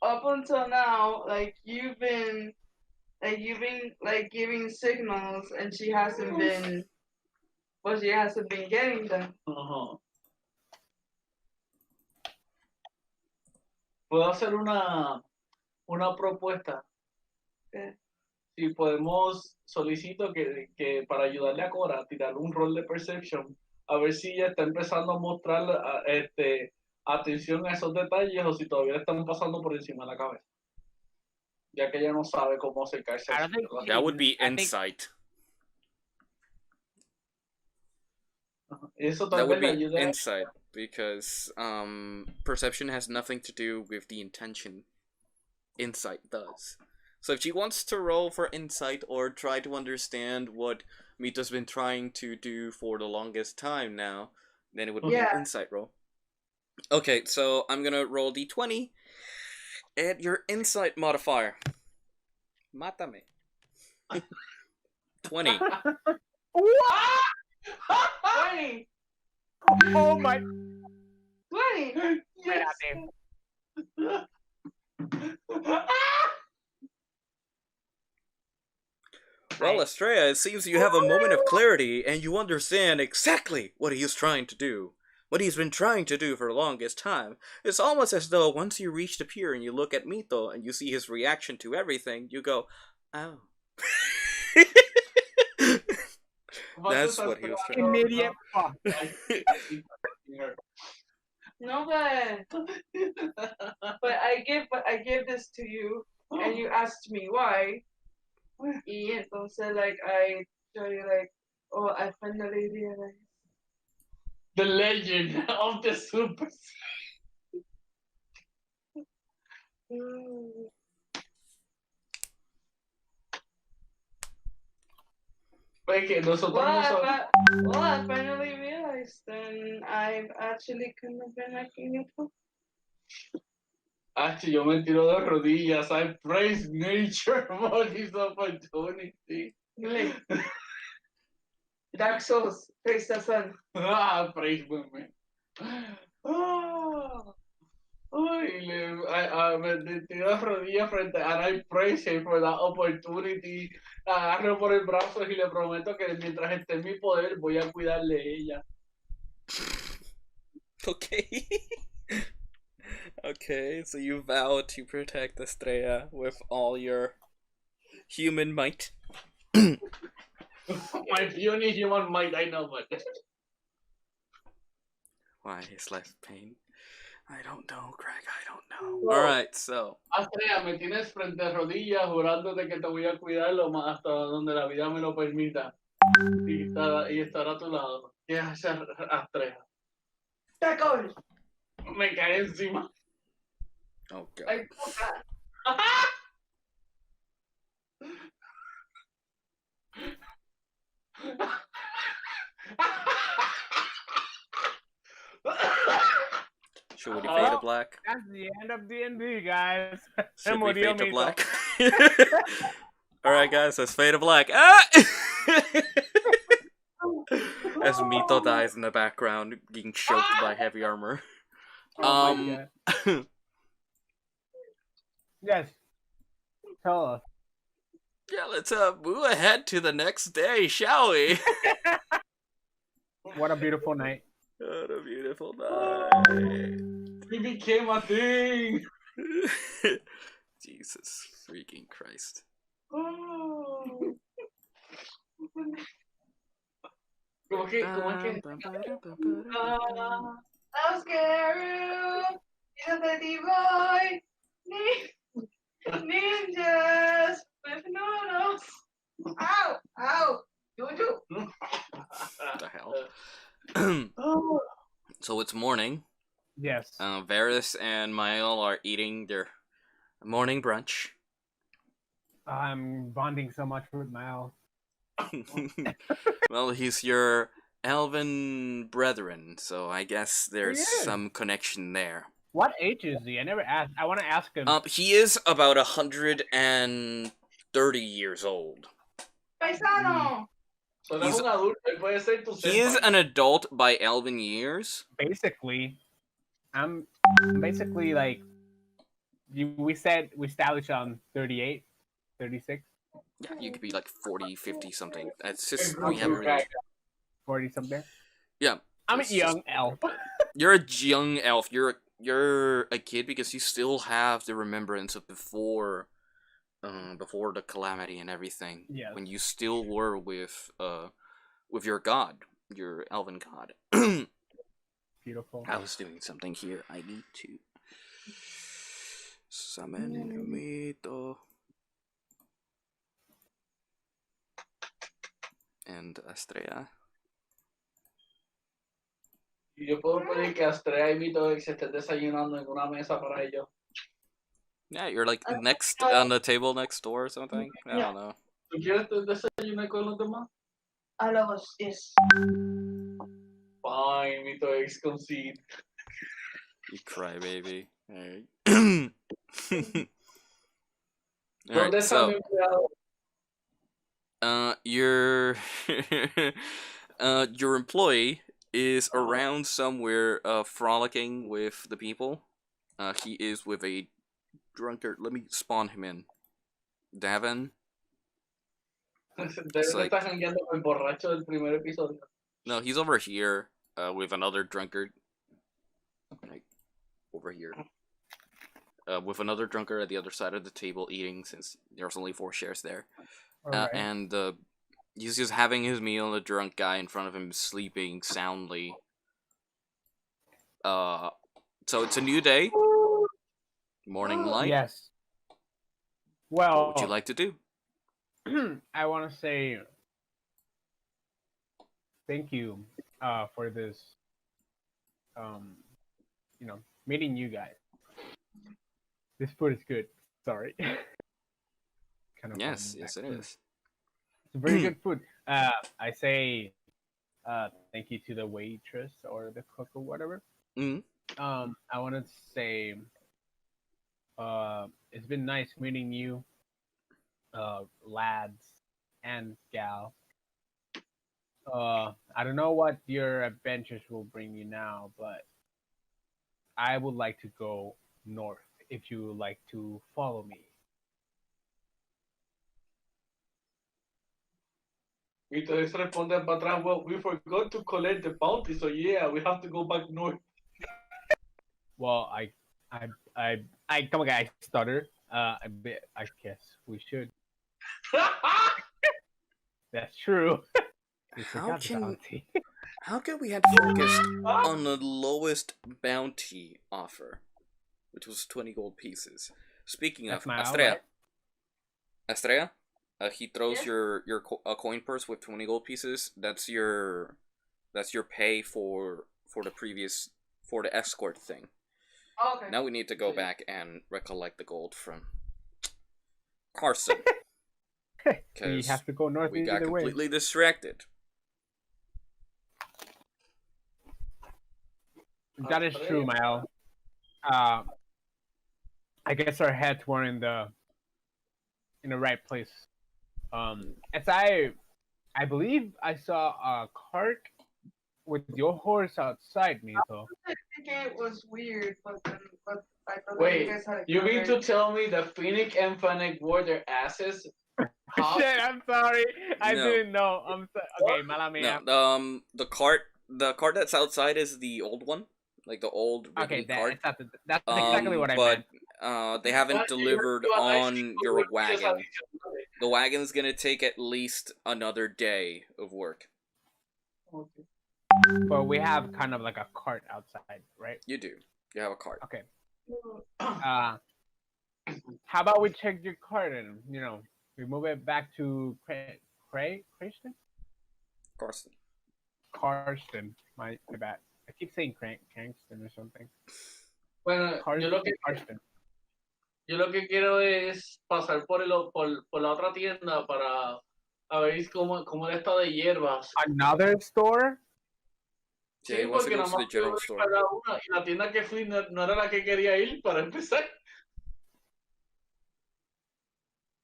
up until now, like you've been like giving signals and she hasn't been getting them. Ajá. Puedo hacer una propuesta. ¿Qué? Si podemos, solicito que para ayudarle a Cora a tirar un rol de perception, a ver si ella está empezando a mostrar atención a esos detalles o si todavía le están pasando por encima de la cabeza. Ya que ella no sabe cómo acercarse a I eso. don't think ¿verdad? That would be I think- insight. Eso That tal would vez le be ayude. insight, because perception has nothing to do with the intention. Insight does. So if she wants to roll for insight or try to understand what Mito's been trying to do for the longest time now, then it would be Yeah. an insight roll. Okay, so I'm gonna roll d20. Add your insight modifier. Mátame. 20. What? 20. Oh my! 20. Yes. Well, Estrella, it seems you have a moment of clarity and you understand exactly what he is trying to do. What he's been trying to do for the longest time. It's almost as though once you reach the pier and you look at Mito and you see his reaction to everything, you go, oh. That's what he was trying to do. Immediate fuck. No, but I give this to you, and you asked me why. Y entonces, like, I show you, like, oh, I finally realized. The legend of the super. Pues que nosotros no sabemos. Well, I finally realized, and I've actually kind of been making it up. Yo me tiro de rodillas. I praise nature for this opportunity. Like, Dark Souls, praise the sun. Praise me. Me tiro de rodillas frente a and I praise him for that opportunity. La agarro por el brazo y le prometo que mientras esté en mi poder voy a cuidarle de ella. Okay. Okay, so you vow to protect Estrella with all your human might. My puny human might, I know, but Why is left pain? I don't know, Greg, I don't know. Alright, so. Astrea, me tienes frente a rodillas jurándote que te voy a cuidar lo más hasta donde la vida me lo permita. Y estar a tu lado. ¿Qué haces, Astrea? Tacón. Me cae encima. Oh, God. Like, oh, God. Should we fade to black? That's the end of D&D, guys. Should we Murió fade to Mito. black? Alright, guys, let's fade to black. Ah! As Mito dies in the background, being choked by heavy armor. Oh my god. Yes. Tell us. Yeah, let's move ahead to the next day, shall we? What a beautiful night. What a beautiful night. He became a thing. Jesus freaking Christ. ¿Cómo que? I'm scared. He's a pretty boy. Ninjas with noodles. Ow! Ow! Juju! What the hell? So it's morning. Yes. Varys and Mael are eating their morning brunch. I'm bonding so much with Mal. Well, he's your elven brethren, so I guess there's is. some connection there. What age is he? I never asked. I want to ask him. He is about 130 years old. Paisano! So no es un adulto, él puede ser tu He is senpai. an adult by elven years. Basically, I'm basically like we established on 38, 36, Yeah, you could be like 40, 50 something. It's Es just we mucho, haven't really. 40 something. Yeah, I'm a it's young just- elf. You're a young elf. You're a kid because you still have the remembrance of before the calamity and everything. Yes. When you still were with your god, your elven god. Beautiful. I was doing something here. I need to summon Mito and Estrella. Y yo puedo pedir que Astrea y Mito se estén desayunando en una mesa para ellos. Yeah, you're like next on the table next door or something. I don't know. ¿Tú quieres desayunar con los demás? I love us, yes. Fine, Mito X concede. You cry, baby. Alright. ¿Dónde Alright, está mi so empleado? your your employee is around somewhere frolicking with the people. He is with a drunkard. Let me spawn him in. Davin. Debe like- estar jangueando con el borracho del primer episodio. No, he's over here with another drunkard. Like, over here. With another drunkard at the other side of the table eating, since there's only 4 chairs there. Alright. And he's just having his meal, and the drunk guy in front of him is sleeping soundly. So it's a new day. Morning light. Yes. Well, What would you like to do? I want to say thank you for this, meeting you guys. This food is good. Sorry. Kind of Yes, yes, it is. It's very good food. I say thank you to the waitress or the cook or whatever. Mhm. I want to say it's been nice meeting you, lads and gal. I don't know what your adventures will bring you now, but I would like to go north if you would like to follow me. Mito X responde para atrás, well, we forgot to collect the bounty, so yeah, we have to go back north. Well, I come on, guys, stutter. I guess we should. That's true. We forgot the can- bounty. How can we had focused on the lowest bounty offer, which was 20 gold pieces? Speaking That's of, my Estrella. outright. Estrella, he throws Yes? your coin purse with 20 gold pieces. That's your pay for the escort thing. Okay. Now we need to go back and recollect the gold from Carson. We 'Cause have to go north we got either way. completely distracted. That is true, Mal. I guess our heads were in the right place. As I I believe I saw a cart with your horse outside, Mito. I think it was weird, but I thought that you Wait, guys had it you mean to covered. tell me that Phoenix and Fennec wore their asses? Huh? Shit, I'm sorry. I No. didn't know. I'm okay, mala mia. No, the cart that's outside is the old one, like the old Okay, rickety cart. that's exactly what I meant. But they haven't delivered on your wagon. The wagon's gonna take at least another day of work. Okay. But we have kind of like a cart outside, right? You do. You have a cart. Okay. How about we check your cart and we move it back to Crayston? Karsten. My bad. I keep saying Cranston or something. Bueno, Karsten. yo lo que quiero es pasar por la otra tienda para a ver cómo él está de hierbas. Another store? Yeah, Sí, he wants to porque go nada to the más general fui store. para una y la tienda que fui no era la que quería ir para empezar.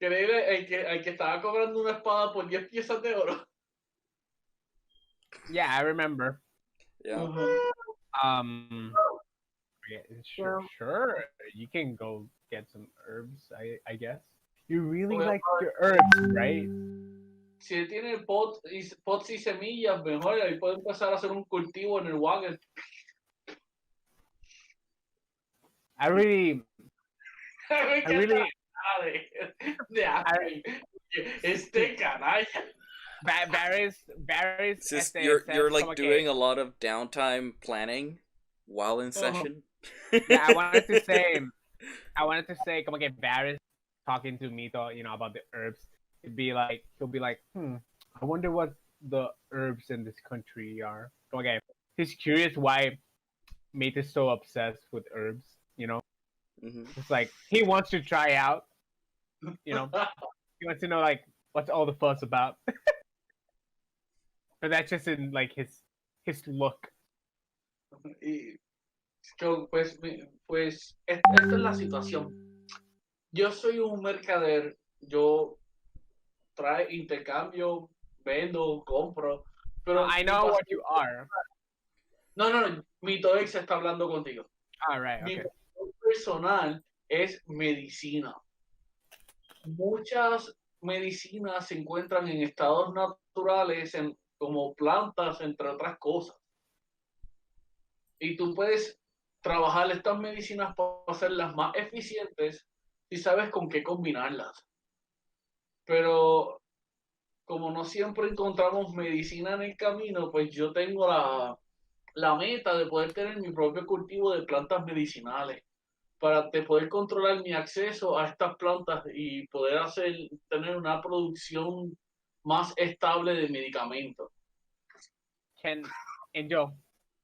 Quería ir el que estaba cobrando una espada por 10 piezas de oro. Yeah, I remember. Yeah. Yeah, sure. You can go get some herbs, I guess. You really Well, like your herbs, right? Si él tiene pots y semillas, mejor ahí puede empezar a hacer un cultivo en el wagon. I really Este canalla. Varys. It's just, says you're like como doing que, a lot of downtime planning while in session. yeah, I wanted to say, como que Varys talking to Mito, about the herbs. He'll be like, I wonder what the herbs in this country are. Okay, he's curious why Mito is so obsessed with herbs. Mm-hmm. It's like he wants to try out. He wants to know like what's all the fuss about. But that's just in like his look. Y, pues esta es la situación. Yo soy un mercader, yo intercambio, vendo, compro, pero I know what you are. No, mi Toex está hablando contigo. All right, Mi okay. personal es medicina. Muchas medicinas se encuentran en estados naturales, como plantas, entre otras cosas. Y tú puedes trabajar estas medicinas para hacerlas más eficientes si sabes con qué combinarlas. Pero como no siempre encontramos medicina en el camino, pues yo tengo la meta de poder tener mi propio cultivo de plantas medicinales para poder controlar mi acceso a estas plantas y poder tener una producción más estable de medicamentos. Angel,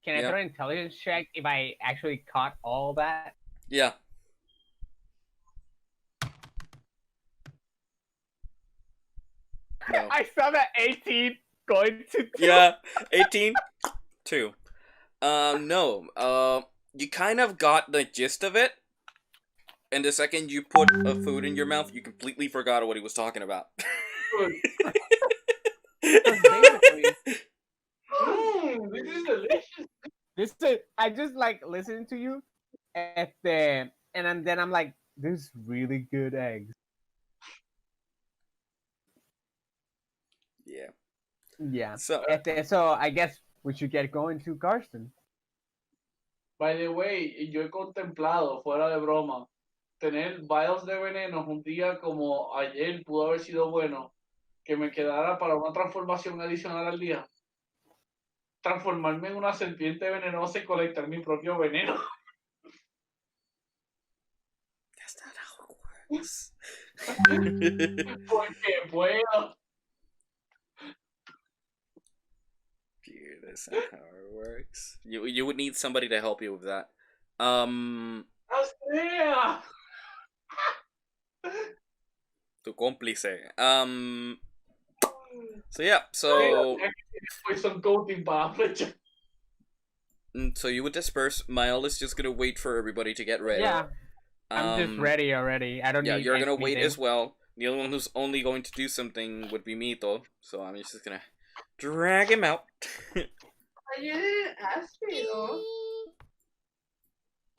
can I throw an intelligence check if I actually caught all that? Yeah. No. I saw that 18 going to 2. Yeah, 18, 2. No. You kind of got the gist of it. And the second you put a food in your mouth, you completely forgot what he was talking about. This is delicious. I just like listening to you, and then I'm like, this is really good eggs. Yeah. Yeah. So I guess we should get going to Karsten. By the way, yo he contemplado, fuera de broma, tener vials de venenos un día como ayer pudo haber sido bueno, que me quedara para una transformación adicional al día. Transformarme en una serpiente venenosa y colectar mi propio veneno. That's not how it works. Porque puedo. Dude, that's not how it works. You would need somebody to help you with that. ¡Hostia! Tu cómplice. So yeah, so Poison coating para flecha. so you would disperse. Mael is just gonna wait for everybody to get ready. Yeah. I'm just ready already. I don't need Yeah, you're gonna anything. wait as well. The only one who's only going to do something would be Mito, so I'm just gonna drag him out. You didn't ask me, though.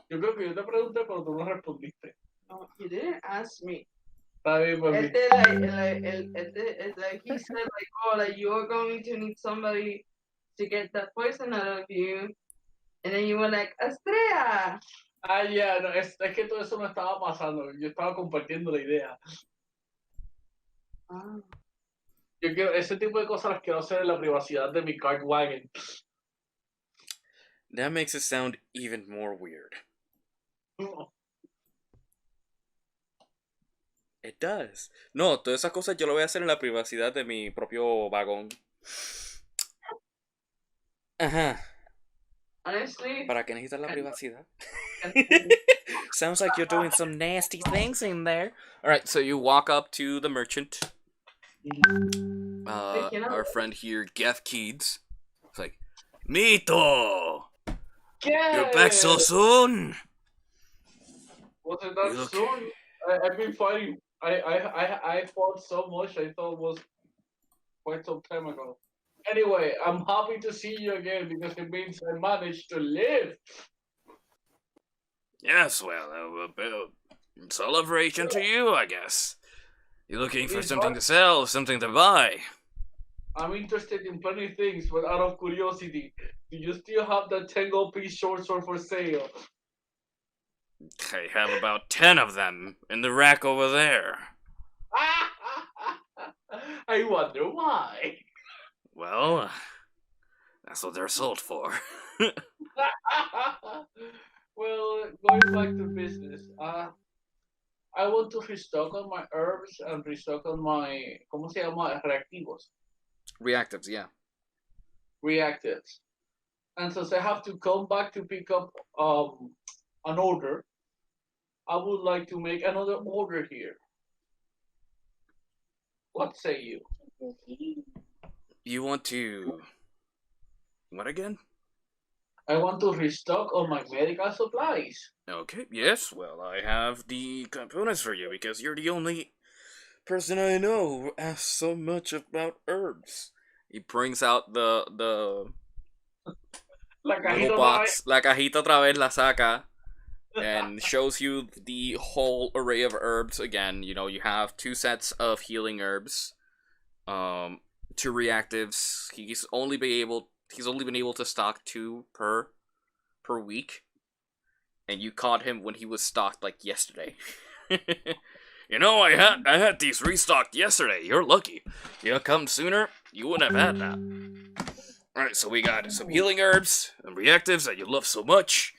Yo creo que yo te pregunté, pero tú no respondiste. No, you didn't ask me. Está bien, pues. Like he said, like, oh, like you are going to need somebody to get that poison out of you, and then you were like, Estrella. Ah, ya, no, es que todo eso no estaba pasando. Yo estaba compartiendo la idea. Ah. Yo quiero, ese tipo de cosas las quiero hacer en la privacidad de mi cart wagon. That makes it sound even more weird. It does. No, todas esas cosas yo lo voy a hacer en la privacidad de mi propio vagón. Ajá. Honestly. ¿Para qué necesitas la privacidad? Sounds like you're doing some nasty things in there. Alright, so you walk up to the merchant. Our friend here, Geff Keeds. It's like, Mito! You're back so soon! Wasn't that soon? I've been fighting. I fought so much, I thought it was quite some time ago. Anyway, I'm happy to see you again because it means I managed to live. Yes, well, celebration to you, I guess. You're looking for something to sell, something to buy. I'm interested in plenty of things, but out of curiosity, do you still have that 10 gold piece short sword for sale? I have about 10 of them in the rack over there. I wonder why. Well, that's what they're sold for. Well, going back to business, I want to restock on my herbs and restock on my, ¿cómo se llama? Reactivos. Reactives, yeah. Reactives. And since I have to come back to pick up an order, I would like to make another order here. What say you? You want to... What again? I want to restock on my medical supplies. Okay, yes, well, I have the components for you because you're the only person I know who asks so much about herbs. He brings out the little box, la cajita otra vez la saca, and shows you the whole array of herbs. Again, you know, you have 2 sets of healing herbs, 2 reactives. He's only been able to stock 2 per week, and you caught him when he was stocked like yesterday. You know, I had these restocked yesterday. You're lucky. You come sooner, you wouldn't have had that. Alright, so we got some healing herbs, some reactives that you love so much,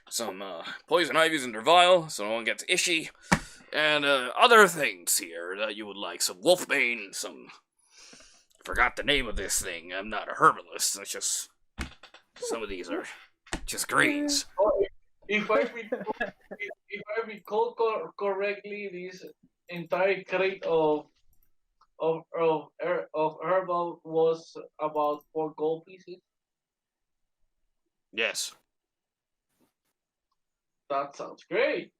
some poison ivies in their vial so no one gets ishy, and other things here that you would like. Some wolfbane, some... Forgot the name of this thing. I'm not a herbalist. It's just... Some of these are just greens. If I recall correctly, this entire crate of herbal was about 4 gold pieces. Yes. That sounds great.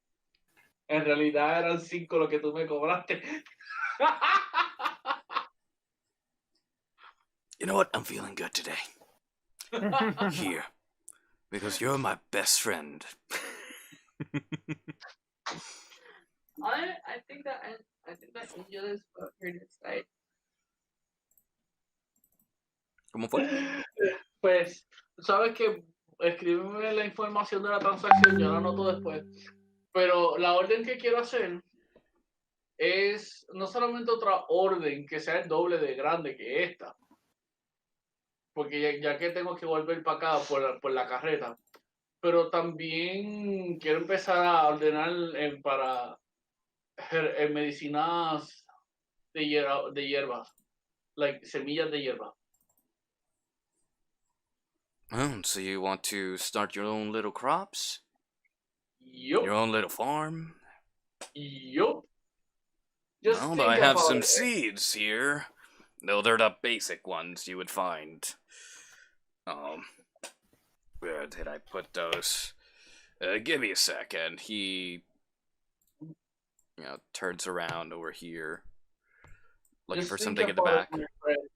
En realidad eran 5 lo que tú me cobraste. You know what? I'm feeling good today. Here. Because you're my best friend. I think that Angel is here to decide. ¿Cómo fue? Pues, sabes que escríbeme la información de la transacción, yo la anoto después. Pero la orden que quiero hacer es no solamente otra orden que sea el doble de grande que esta, porque ya que tengo que volver para acá por la carreta, pero también quiero empezar a ordenar para medicinas de hierbas, like semillas de hierba. Oh, so you want to start your own little crops? Yup. Your own little farm? Yup. Just Well, think I have about some it. seeds here. No, they're the basic ones you would find. Where did I put those? Give me a second. He, turns around over here. looking Just for think something in the about it, back. my friend.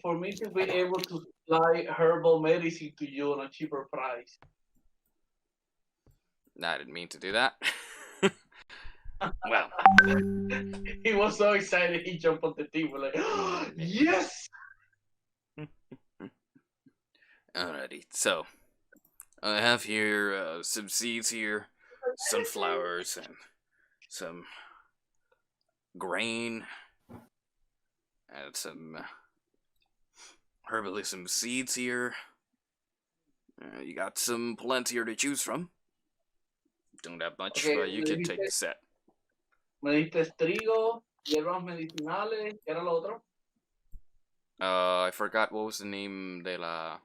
For me to be able to supply herbal medicine to you on a cheaper price. I didn't mean to do that. Well, He was so excited he jumped on the table like, yes! alrighty. So I have here some seeds here, sunflowers, and some grain, and some herbalism seeds here. You got some plants here to choose from. Don't have much, Okay, but you can take the set. Me diste trigo, hierbas medicinales, ¿qué era lo otro? I forgot what was the name de la.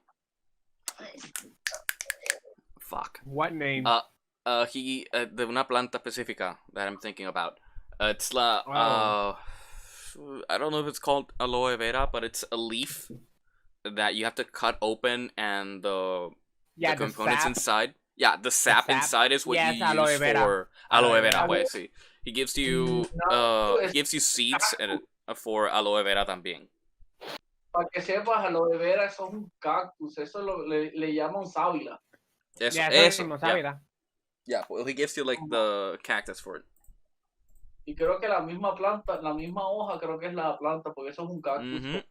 Fuck. What name? De una planta específica that I'm thinking about. It's la. I don't know if it's called aloe vera, but it's a leaf that you have to cut open, and the components sap. inside. Yeah, the sap inside is what you use for aloe vera. Pues, sí. He gives you seeds for aloe vera también. Para que sepas, aloe vera eso es un cactus, eso le llaman sábila. Eso. Yeah, well, he gives you like the cactus for it. Y creo que la misma planta, la misma hoja, creo que es la planta, porque eso es un cactus.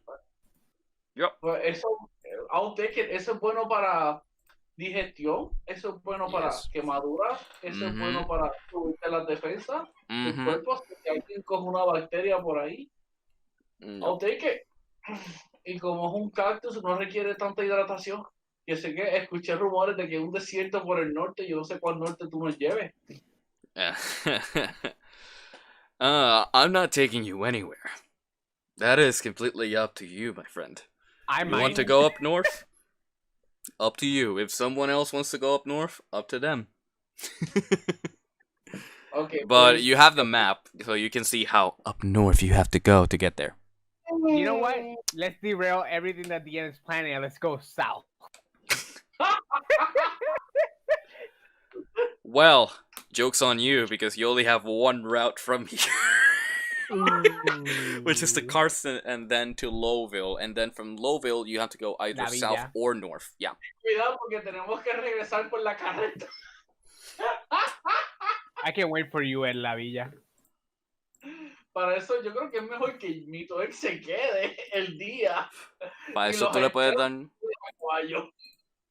Yep. Pues eso, I'll take it. Eso es bueno para digestión, eso es bueno para quemaduras, eso es bueno para subirte las defensas del cuerpo, si alguien coge una bacteria por ahí. I'll take it. Y como es un cactus, no requiere tanta hidratación. Yo sé que escuché rumores de que un desierto por el norte, yo no sé cuál norte tú nos lleves. I'm not taking you anywhere. That is completely up to you, my friend. You want to go up north? Up to you. If someone else wants to go up north, up to them. Okay, but you have the map, so you can see how up north you have to go to get there. You know what? Let's derail everything that the end is planning and let's go south. Well, joke's on you because you only have one route from here. Which is to Carson and then to Lowville. And then from Lowville, you have to go either south or north. Yeah. Cuidado porque tenemos que regresar por la carreta. I can't wait for you en La Villa. Para eso yo creo que es mejor que mi ex se quede el día. Para eso tú le puedes dar...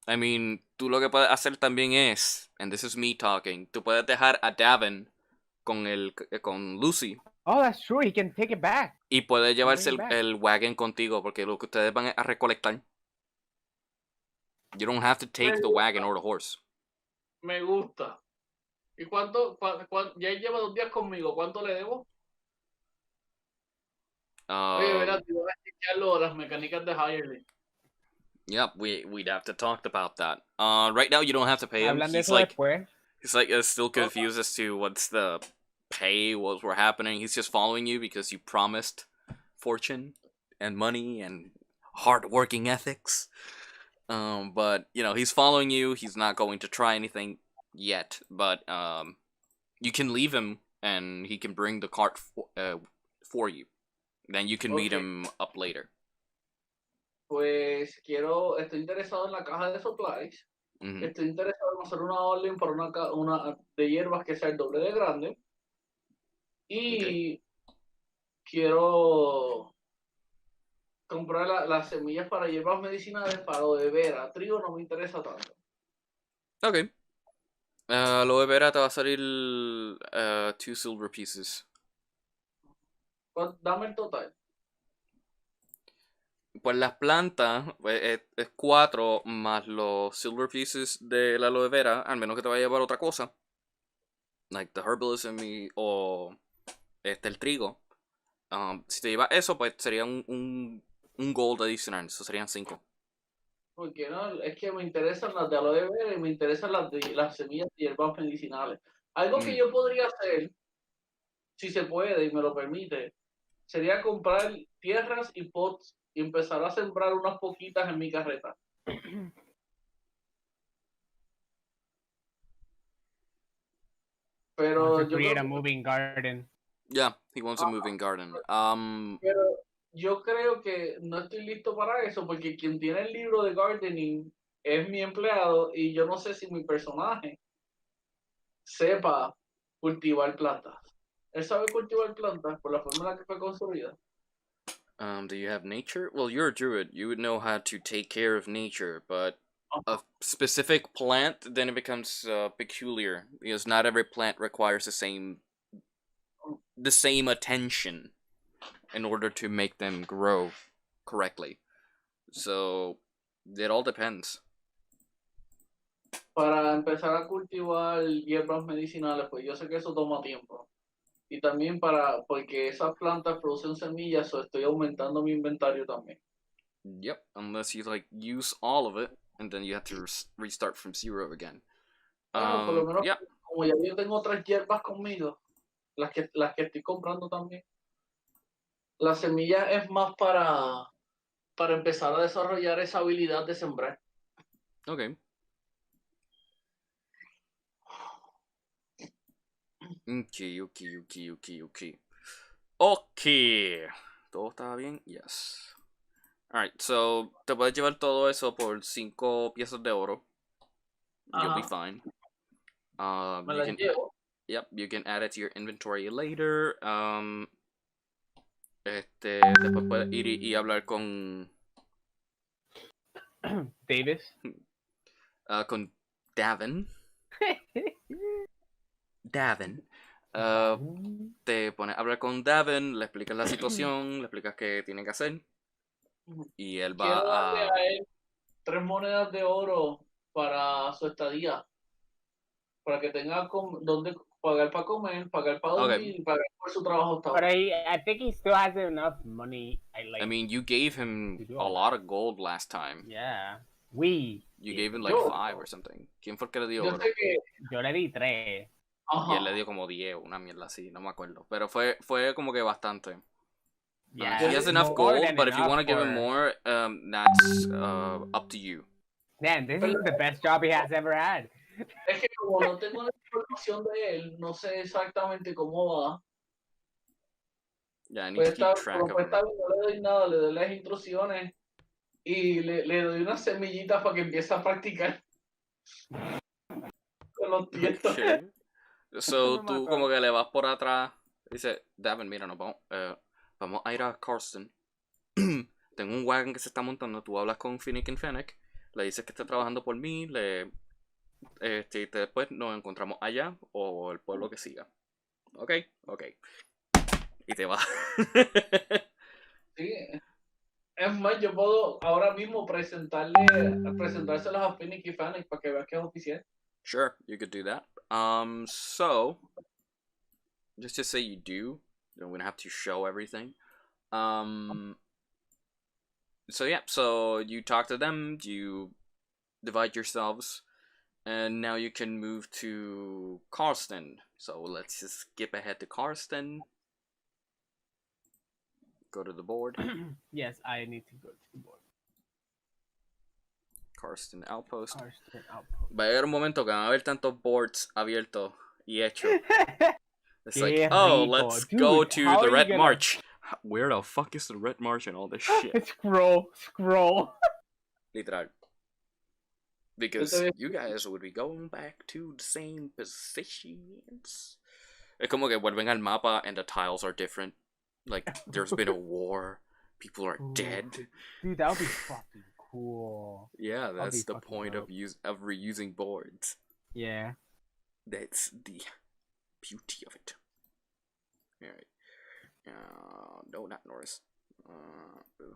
I mean, tú lo que puedes hacer también es, and this is me talking, tú puedes dejar a Davin con Lucy. Oh, that's true. He can take it back. Y puedes llevarse el wagon contigo, porque lo que ustedes van a recolectar. You don't have to take the wagon or the horse. Me gusta. ¿Y cuánto? Ya lleva 2 días conmigo. ¿Cuánto le debo? Oye, verá, te voy a chequear las mecánicas de Hirely. Yep, we'd have to talk about that. Right now you don't have to pay him. He's still confused as to what's the pay, what were happening. He's just following you because you promised fortune and money and hard-working ethics. But you know, he's following you. He's not going to try anything yet. But you can leave him, and he can bring the cart for you. Then you can meet him up later. Pues estoy interesado en la caja de supplies. Estoy interesado en hacer una orden para una de hierbas que sea el doble de grande. Y quiero comprar las semillas para hierbas medicinales para aloe vera. Trigo no me interesa tanto. Ok. Aloe vera te va a salir 2 silver pieces. Dame el total. Pues las plantas es 4 más los silver pieces de la aloe vera, al menos que te vaya a llevar otra cosa. Like the herbalism o el trigo. Si te llevas eso, pues sería un gold adicional. Eso serían 5. Porque no, es que me interesan las de aloe vera y me interesan las semillas de hierbas medicinales. Algo que yo podría hacer, si se puede y me lo permite, sería comprar tierras y pots y empezar a sembrar unas poquitas en mi carreta. Pero yo create a moving garden. Yeah, he wants a moving garden. Pero yo creo que no estoy listo para eso porque quien tiene el libro de gardening es mi empleado y yo no sé si mi personaje sepa cultivar plantas. Él sabe cultivar plantas por la forma en la que fue construida. Do you have nature? Well, you're a druid. You would know how to take care of nature, but a specific plant, then it becomes peculiar because not every plant requires the same attention in order to make them grow correctly. So it all depends. Para empezar a cultivar hierbas medicinales, pues yo sé que eso toma tiempo. Y también porque esas plantas producen semillas, o estoy aumentando mi inventario también. Yep, unless you like use all of it, and then you have to restart from zero again. Bueno, por lo menos, Yeah. como ya yo tengo otras hierbas conmigo, las que estoy comprando también. La semilla es más para empezar a desarrollar esa habilidad de sembrar. Okay. Okay. ¿Todo estaba bien? Yes. Alright, so te puedes llevar todo eso por 5 piezas de oro. You'll be Ajá. fine. Me You las can, llevo. yep, you can add it to your inventory later. Después puedes ir y hablar con Davis. con Davin. Davin. Te pones a hablar con Davin, le explicas la situación, le explicas qué tiene que hacer. Y él Quiero darle va a. a él 3 monedas de oro para su estadía. Para que tenga donde pagar para comer, pagar para dormir Okay. y pagar por su trabajo. But I think he still has enough money. I mean, you gave him to do a all lot of gold last time. Yeah. You gave him like Yo. 5 or something. ¿Quién fue el que le dio Yo oro? sé que. Yo le di 3. Y él le Ajá. dio como 10, una mierda así, no me acuerdo. Pero fue como que bastante. Yeah. He has enough more gold, than but if you want to give him enough more, that's up to you. Man, this is the best job he has ever had. Es que como no tengo la información de él, no sé exactamente cómo va. Yeah, I need Pues to keep track of pues him. está bien, no le doy nada, le doy las instrucciones y le doy unas semillitas para que empiece a practicar. Con los tiestos. Okay. So, No me tú acuerdo. como que le vas por atrás. Dice, Davin, mira, vamos a ir a Carston. Tengo un wagon que se está montando. Tú hablas con Finnick y Fennec. Le dices que está trabajando por mí. Después nos encontramos allá o el pueblo que siga. Ok. Y te vas. Sí. Es más, yo puedo ahora mismo presentárselos a Phoenix y Fennec para que vean que es oficial. Sure, you could do that. So just to say you do, I'm gonna have to show everything. So yeah, so you talk to them, you divide yourselves, and now you can move to Carston. So let's just skip ahead to Carston. Go to the board. Yes, I need to go to the board. Carston Outpost. Carston Outpost. Va a llegar un momento que van a haber tantos boards abiertos y hechos. It's like, Qué oh, rico. let's Dude, go to how the are you Red gonna- March. Where the fuck is the Red March and all this shit? Scroll. Literal. Because you guys would be going back to the same positions. Es como que vuelven al mapa and the tiles are different. Like, there's been a war. People are dead. Dude, that would be fucking cool. Yeah, that's the fucking point dope. of reusing boards. Yeah. That's the beauty of it. Alright. No, not Norris.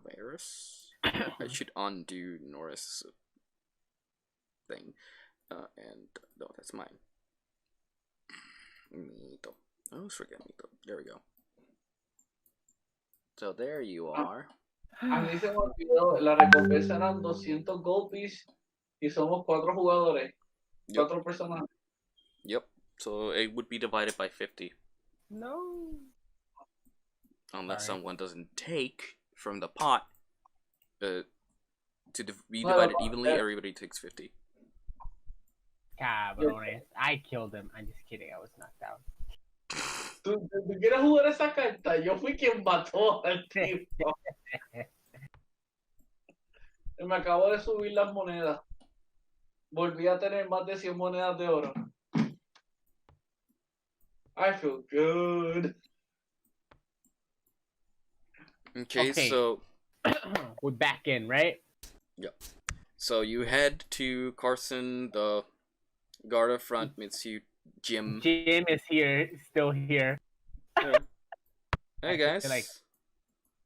Varus? I should undo Norris' thing. And no, that's mine. Mito. I always forget Mito. There we go. So there you are. A mí se me olvidó, la recompensa eran 200 gold piece y somos 4 jugadores, 4 personajes. Yep. So it would be divided by 50. No. Unless Sorry. someone doesn't take from the pot. To be Well, divided evenly, that- everybody takes 50. Cabrones. I killed him. I'm just kidding. I was knocked out. ¿Tú quieres jugar esa carta? Yo fui quien mató al tipo. Me acabo de subir las monedas. Volví a tener más de 100 monedas de oro. I feel good. Okay, Okay. so We're back in, right? yep. So you head to Carson. The guard up front meets you, Jim. Jim is here, still here. Hey guys. Like,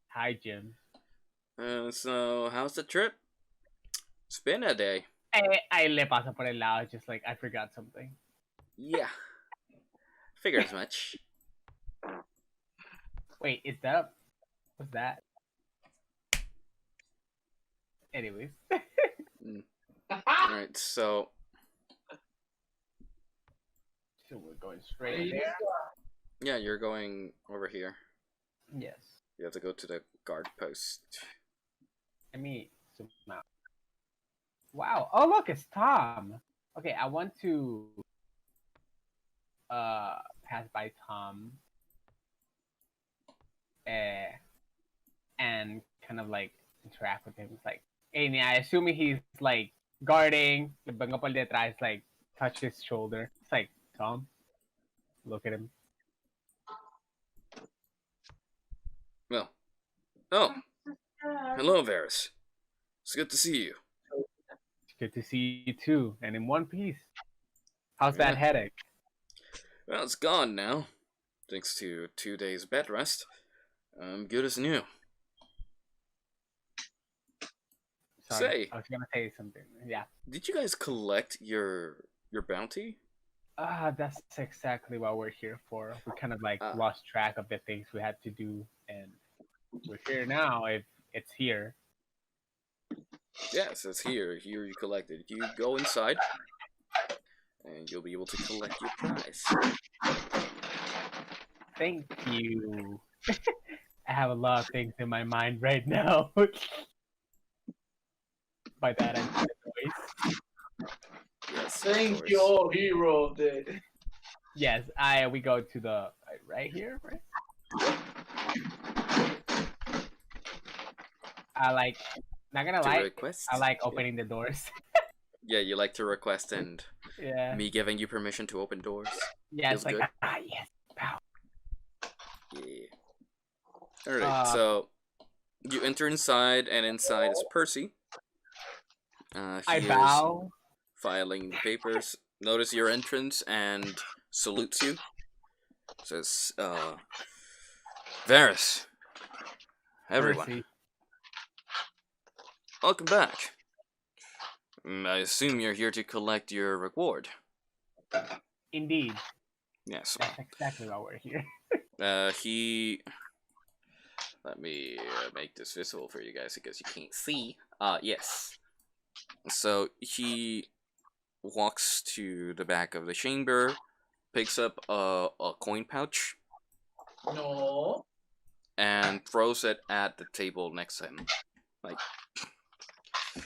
hi, Jim. So how's the trip? It's been a day. I le paso por el lado, just like I forgot something. Yeah. Figured as much. Wait, is that what's that? Anyways. Alright, so we're going straight there. yeah, you're going over here. Yes. You have to go to the guard post. Let me zoom out. Wow. Oh, look, it's Tom. Okay, I want to pass by Tom and kind of like interact with him. It's like, hey, I assume he's like guarding. Le vengo por detrás, like touch his shoulder. It's like, Tom, look at him. Well. Oh. Hello, Varys. It's good to see you. It's good to see you too, and in one piece. How's that headache? Well, it's gone now. Thanks to 2 days bed rest. I'm good as new. Sorry, Say. I was gonna say something. Yeah. Did you guys collect your bounty? That's exactly what we're here for. We kind of like lost track of the things we had to do, and we're here now. If it's here. Yes, it's here. Here you collect it. You go inside, and you'll be able to collect your prize. Thank you. I have a lot of things in my mind right now. By that I mean the noise. Yes. Thank you, hero of the... Yes, we go to the right here, right? I like, not gonna lie, request? I like opening the doors. Yeah, you like to request and Yeah. me giving you permission to open doors. Yeah, it's Feels like good. yes, pow. Yeah. Alright, so you enter inside, and inside is Percy. I He is bow. filing the papers. Notice your entrance and salutes you. Says, Varys. Everyone. Percy. Welcome back. I assume you're here to collect your reward. Indeed. Yes. That's exactly why we're here. Let me make this visible for you guys because you can't see. Yes. So he walks to the back of the chamber, picks up a coin pouch. No. And throws it at the table next to him. Like,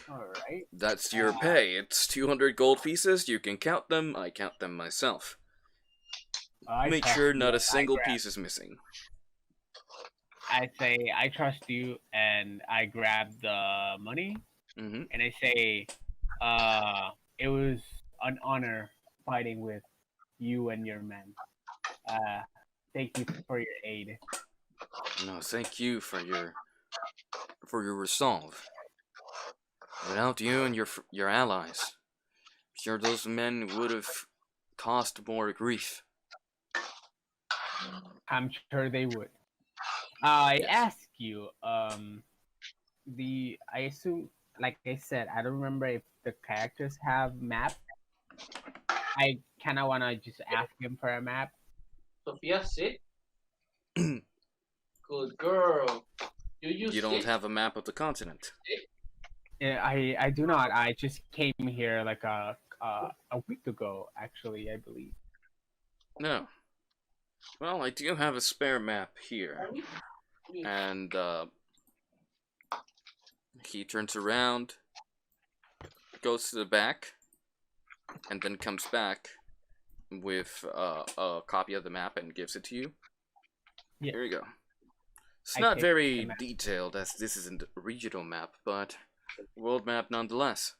Alright. that's your pay. It's 200 gold pieces. You can count them. I count them myself. Make sure not a single piece is missing. I say, I trust you, and I grab the money, and I say, it was an honor fighting with you and your men. Thank you for your aid. No, thank you for your resolve. Without you and your allies, I'm sure those men would have caused more grief. I'm sure they would. I Yes. ask you, I assume, like I said, I don't remember if the characters have map. I kind of want to just ask him for a map. Sophia, sit. Good girl. You don't have a map of the continent. Yeah, I do not. I just came here like a week ago, actually, I believe. No. Well, I do have a spare map here. And he turns around, goes to the back, and then comes back, with a copy of the map and gives it to you. Yeah. Here you go. It's I not take very the map. detailed, as this isn't a regional map, but world map nonetheless.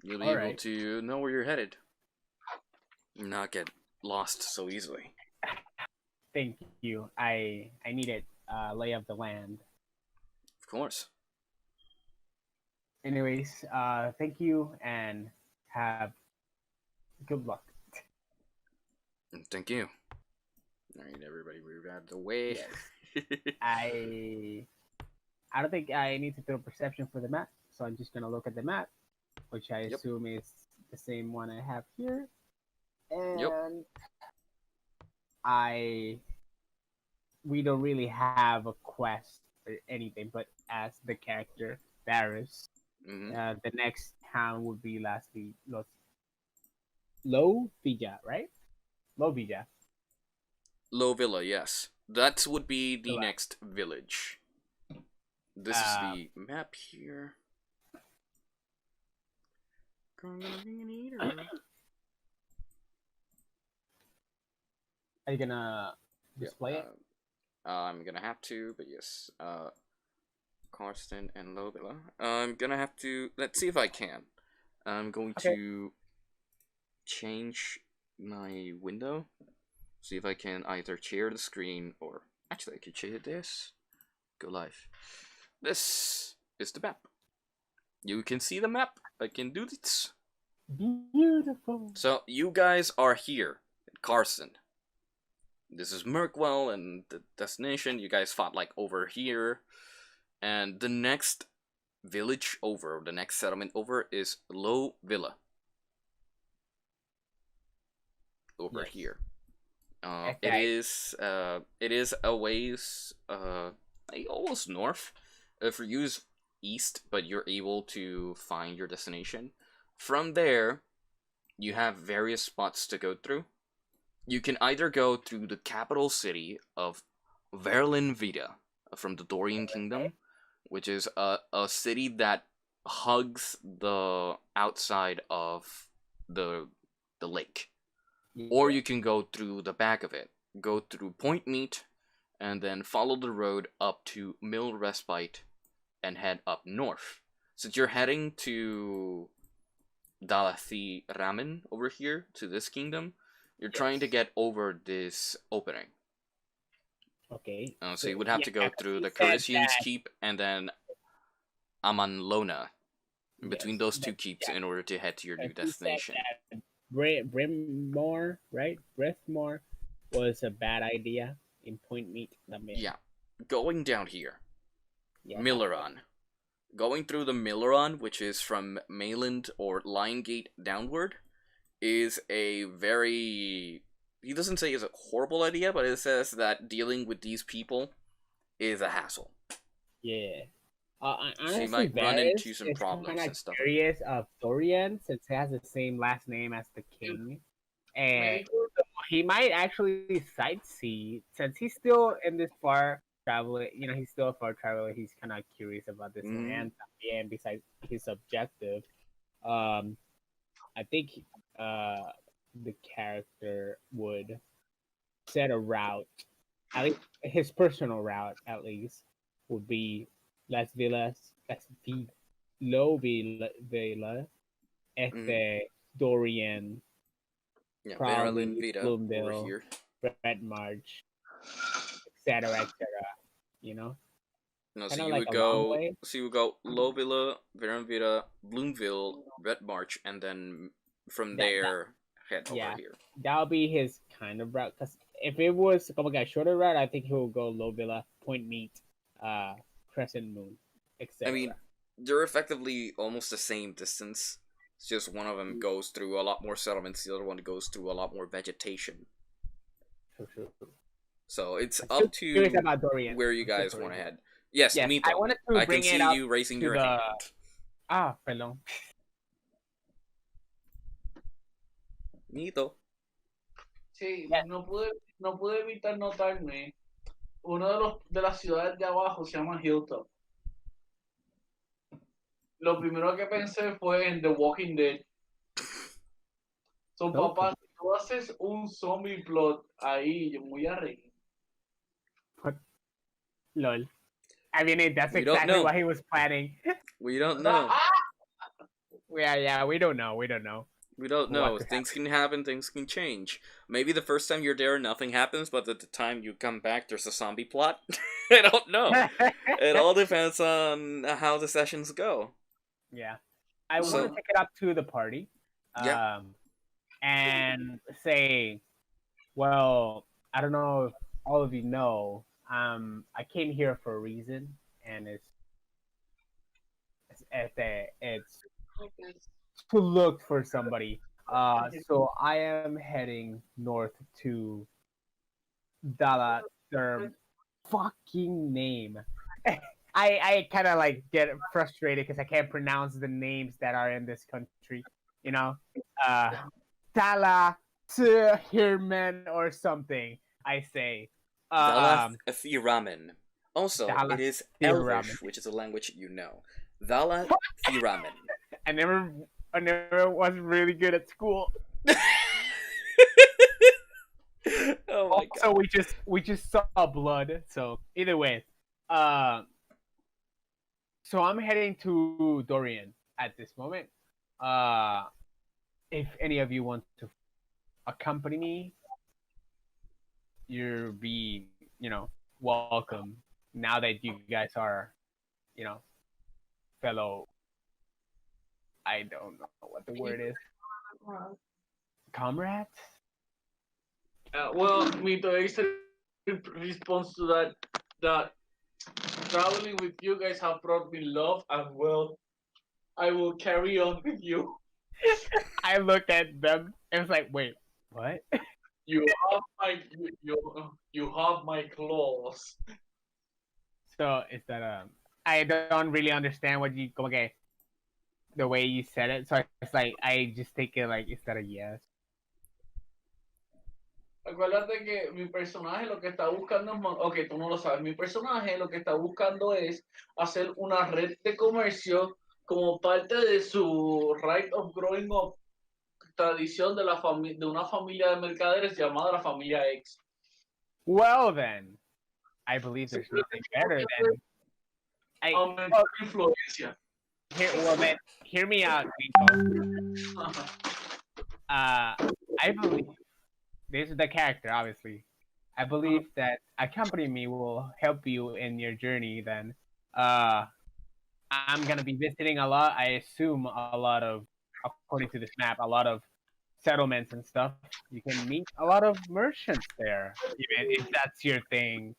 You'll be able Alright. to know where you're headed. Not get lost so easily. Thank you. I needed lay of the land. Of course. Anyways, thank you and have good luck. Thank you. Alright, everybody, move out of the way. I don't think I need to throw perception for the map, so I'm just gonna look at the map, which I Yep. assume is the same one I have here. And we don't really have a quest or anything, but as the character Varus, the next town would be Low Villa, right? Low Villa. Low Villa, yes. That would be the Villa. next village. This is the map here. Gonna be an eater. Are you gonna display it? I'm gonna have to, but yes. Karsten and Low Villa. I'm gonna have to. Let's see if I can. I'm going to change my window. See if I can either share the screen or actually I could share this. Go live. This is the map. You can see the map. I can do this. Beautiful. So you guys are here in Carson. This is Merkwell and the destination. You guys fought like over here. And the next village over, the next settlement over is Low Villa. Over here. It is a ways almost north. For you is east, but you're able to find your destination. From there, you have various spots to go through. You can either go through the capital city of Verlin Vita from the Dorian Kingdom, which is a city that hugs the outside of the lake. Or you can go through the back of it, go through Point Meat, and then follow the road up to Mill Respite and head up north. Since you're heading to Dalathi Ramen over here, to this kingdom, you're trying to get over this opening. Okay. So you would have to go through the Carisian's Keep and then Amanlona. Between those two keeps in order to head to your new destination. Brimmore, right? Breathmore was a bad idea in Point Meat. Yeah. Going down here. Milleron. Going through the Milleron, which is from Mayland or Lion Gate downward, is a very... He doesn't say it's a horrible idea, but it says that dealing with these people is a hassle. Yeah. Honestly, so you might run into some problems and stuff. I'm curious of Dorian, since he has the same last name as the king. And he might actually sightsee, since he's still in this far traveler, he's still a far traveler, he's kind of curious about this land. And besides his objective, I think the character would set a route, at least his personal route, at least, would be Las Villas, Low Villa, Dorian, Marilyn Vita over here, Red March, etc., No, so you would go. So you would go Low Villa, Veron Vita, Bloomville, Red March, and then from there head over here. That'll be his kind of route. Because if it was a shorter route, I think he will go Low Villa, Point Meat, Crescent Moon, etc. I mean, they're effectively almost the same distance. It's just one of them goes through a lot more settlements, the other one goes through a lot more vegetation. True. So it's up to where you guys want to head. Yes, Mito. I can see you raising your hand. Perdón. Mito. Sí, no pude evitar notarme. Uno de las ciudades de abajo se llama Hilltop. Lo primero que pensé fue en The Walking Dead. Son papás tú haces un zombie plot ahí, yo muy arreglado. Lol. I mean, that's We don't exactly know. what he was planning. We don't know. Yeah, we don't know. We don't know. We don't What know. could Things can happen, things can change. Maybe the first time you're there, nothing happens, but at the time you come back, there's a zombie plot. I don't know. It all depends on how the sessions go. Yeah. I want So- to take it up to the party. Yeah. And say, well, I don't know if all of you know, I came here for a reason, and it's to look for somebody. So I am heading north to Dallas. Their fucking name. I kind of like get frustrated because I can't pronounce the names that are in this country. You know, Tala Hirman or something. I say. Dalath Thiramen. Also, Dalath it is Thiramen. Elvish, which is a language you know. Dalath Thiramen. I never was really good at school. Oh my god. So we just saw blood. So either way, so I'm heading to Dorian at this moment. If any of you want to accompany me, you'll be, welcome. Now that you guys are, fellow. I don't know what the word is. Comrades. Well, mi basic response to that traveling with you guys have brought me love, and well, I will carry on with you. I looked at them and was like, wait, what? You have my claws. So is that I don't really understand what you okay the way you said it. So it's like I just take it like is that a yes? Acuérdate que mi personaje lo que está buscando es, ok, tú no lo sabes, mi personaje lo que está buscando es hacer una red de comercio como parte de su right of growing up, tradición de de una familia de mercaderes llamada la familia X. Well then, I believe there's nothing better than Aumentar influencia. Hear me out, Nico. I believe this is the character, obviously. I believe that accompanying me will help you in your journey. Then, I'm gonna be visiting a lot. I assume a lot of, according to this map, a lot of settlements and stuff. You can meet a lot of merchants there, even if that's your thing.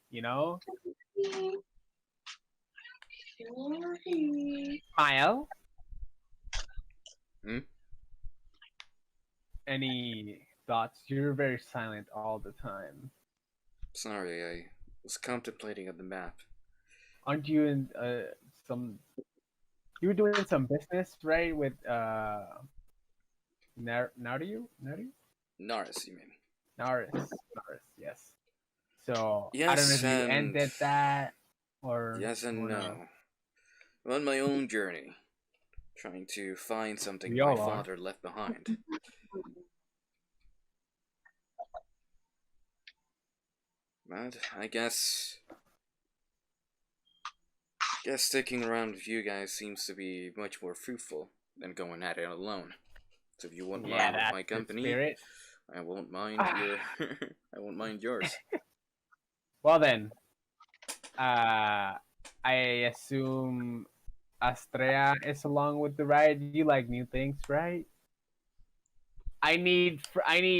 Smile. Hmm? Any thoughts? You're very silent all the time. Sorry, I was contemplating on the map. Aren't you in some? You were doing some business, right? With Naru? Naris, you mean? Naris, yes. So I don't know Yes, if you and- ended that or Yes and or no. not. I'm on my own journey, trying to find something We my all are. father left behind. But I guess sticking around with you guys seems to be much more fruitful than going at it alone. So if you won't Yeah, mind that's my the company, spirit. I won't mind your I won't mind yours. Well then, I assume Astrea is along with the ride. You like new things, right? I need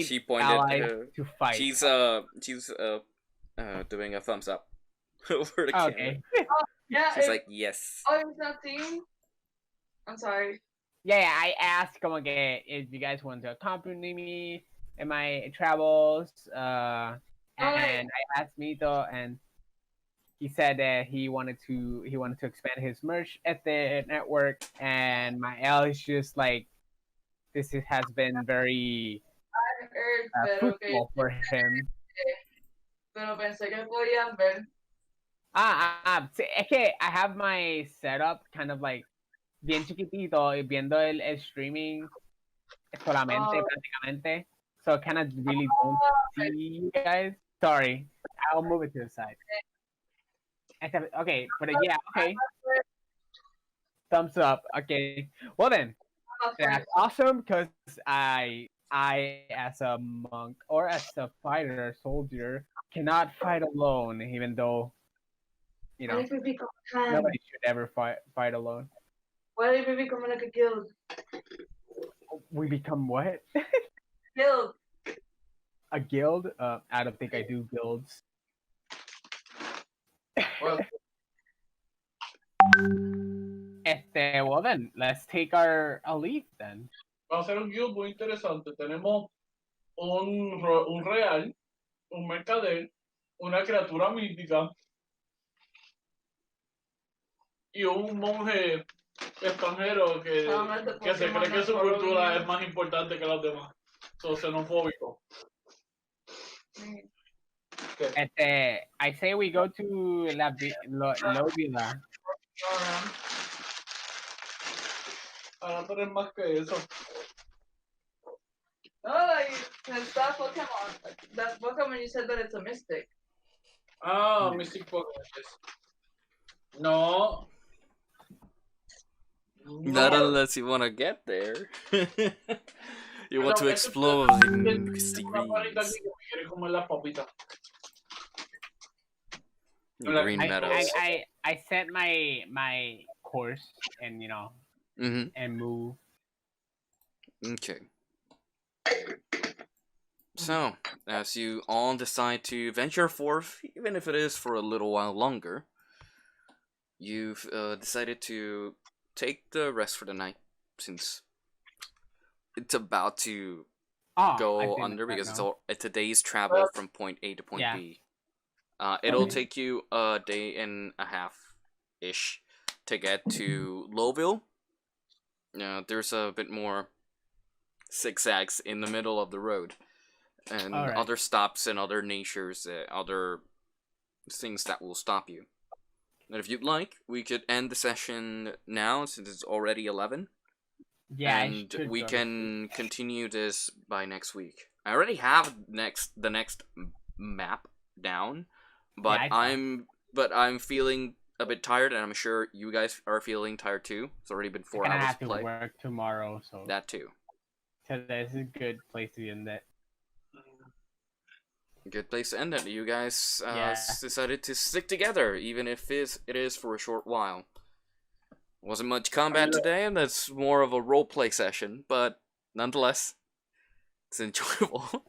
She pointed allies to fight. she's doing a thumbs up over the camera. Okay. Yeah, She's like, yes. oh, it's that thing? I'm sorry. Yeah, I asked como que if you guys want to accompany me in my travels. And I asked Mito, and he said that he wanted to expand his merch at the network. And my L is just like has been very I heard, pero que fruitful for him. pero pensé que podían ver. Sí, es que I have my setup kind of like bien chiquitito y viendo el streaming solamente prácticamente. so kind of really don't see you guys. Sorry, I'll move it to the side. Okay, but yeah, okay. Thumbs up. Okay. Well then, that's awesome because I as a monk or as a fighter soldier cannot fight alone, even though What if we become a clan? nobody should ever fight alone. What if we become like a guild? We become what? Guild. A guild? I don't think I do guilds. Well, Well then, let's take our leave then. va a ser un guild muy interesante. Tenemos un real, un mercader, una criatura mítica y un monje extranjero que se cree que su cultura es más importante que las demás. So, xenofóbico. I say we go to Lovila. Ahora tú eres más que eso. No, like, that Pokemon. That Pokemon, you said that it's a mystic. Ah, Mystic Pokémon. No. Not unless you want to get there. You want to explore the mystic regions. The green meadows. I set my course and and move. Okay. So, as you all decide to venture forth, even if it is for a little while longer, you've decided to take the rest for the night, since it's about to go under, because it's a day's travel from point A to point B. It'll take you a day and a half-ish to get to Lowville. There's a bit more zigzags in the middle of the road, and other stops and other natures, other things that will stop you. And if you'd like, we could end the session now, since it's already 11. Yeah, and we can continue this by next week. I already have the next map down, but I'm feeling a bit tired, and I'm sure you guys are feeling tired too. It's already been 4 hours have to play. To work tomorrow, so that too. So this is a good place to end it. Good place to end it. You guys decided to stick together, even if it is for a short while. Wasn't much combat today, and that's more of a roleplay session, but nonetheless, it's enjoyable.